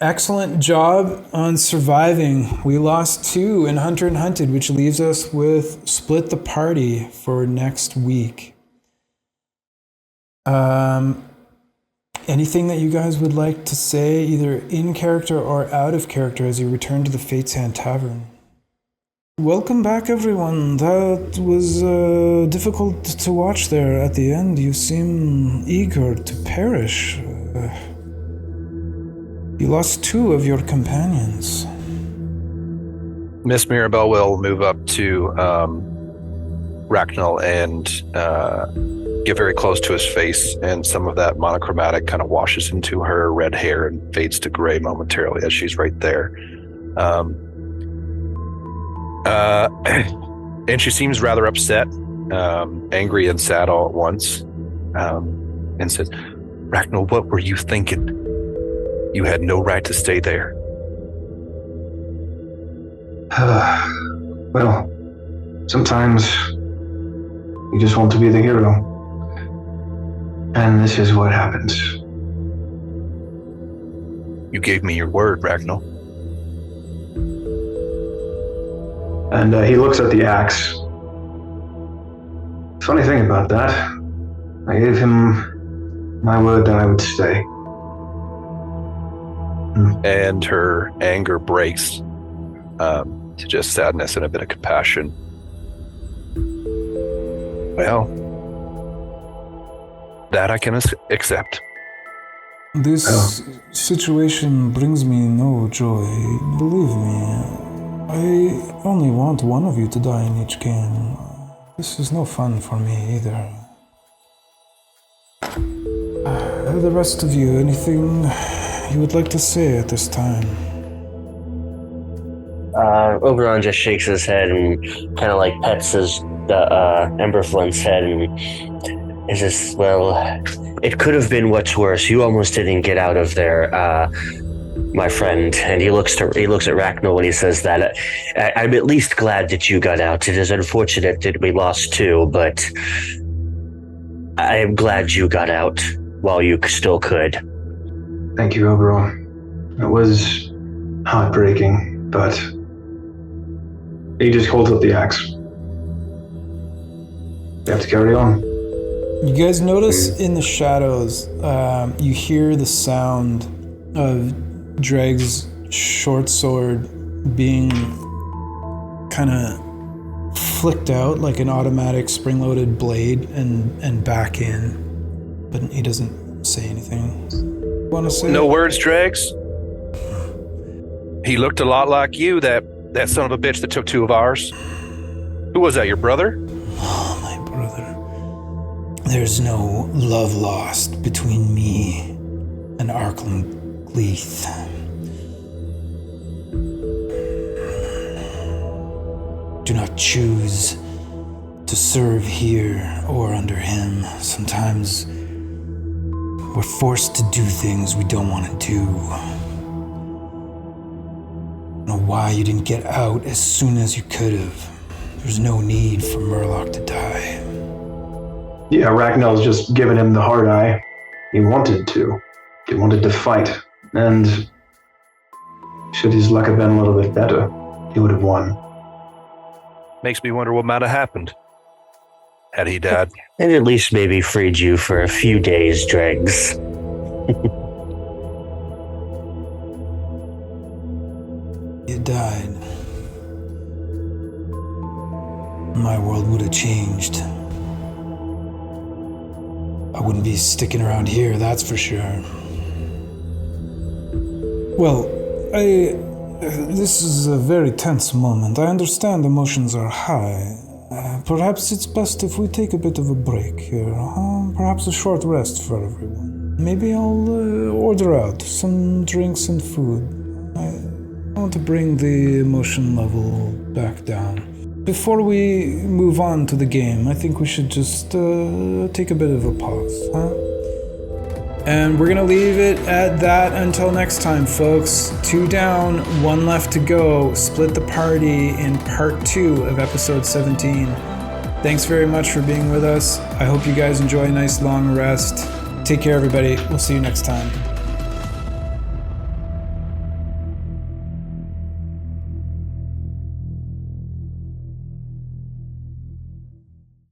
Excellent job on surviving. We lost 2 in Hunter and Hunted, which leaves us with split the party for next week. Anything that you guys would like to say, either in character or out of character, as you return to the Fate's Hand Tavern? Welcome back, everyone. That was difficult to watch there at the end. You seem eager to perish. You lost 2 of your companions. Miss Mirabelle will move up to Ragnall and get very close to his face, and some of that monochromatic kind of washes into her red hair and fades to gray momentarily as she's right there. And she seems rather upset, angry and sad all at once, and says, Ragnall, what were you thinking? You had no right to stay there. Well, sometimes you just want to be the hero. And this is what happens. You gave me your word, Ragnall. And he looks at the axe. Funny thing about that, I gave him my word that I would stay. And her anger breaks to just sadness and a bit of compassion. Well, that I can accept. This situation brings me no joy. Believe me, I only want one of you to die in each game. This is no fun for me either. The rest of you, anything you would like to say at this time? Oberon just shakes his head and kind of like pets the Emberflint's head and says, well, it could have been what's worse. You almost didn't get out of there, my friend. And he looks at Ragnall when he says that. I'm at least glad that you got out. It is unfortunate that we lost 2, but I am glad you got out while you still could. Thank you, Oberon. It was heartbreaking, but he just holds up the axe. We have to carry on. You guys notice in the shadows, you hear the sound of Dreg's short sword being kind of flicked out like an automatic spring-loaded blade and back in, but he doesn't say anything. Want to say? No words, Dregs. He looked a lot like you, that son of a bitch that took 2 of ours. Who was that, your brother? Oh, my brother. There's no love lost between me and Arkland Gleath. Do not choose to serve here or under him. Sometimes we're forced to do things we don't want to do. A why you didn't get out as soon as you could have. There's no need for Murloc to die. Yeah, Ragnell's just given him the hard eye. He wanted to. He wanted to fight. And should his luck have been a little bit better, he would have won. Makes me wonder what might have happened had he died. And at least maybe freed you for a few days, Dregs. You died. My world would have changed. I wouldn't be sticking around here, that's for sure. Well, this is a very tense moment. I understand emotions are high. Perhaps it's best if we take a bit of a break here, huh? Perhaps a short rest for everyone. Maybe I'll order out some drinks and food. I want to bring the emotion level back down. Before we move on to the game, I think we should just take a bit of a pause, huh? And we're gonna leave it at that until next time, folks. 2 down, 1 left to go. Split the party in part 2 of episode 17. Thanks very much for being with us. I hope you guys enjoy a nice long rest. Take care, everybody. We'll see you next time.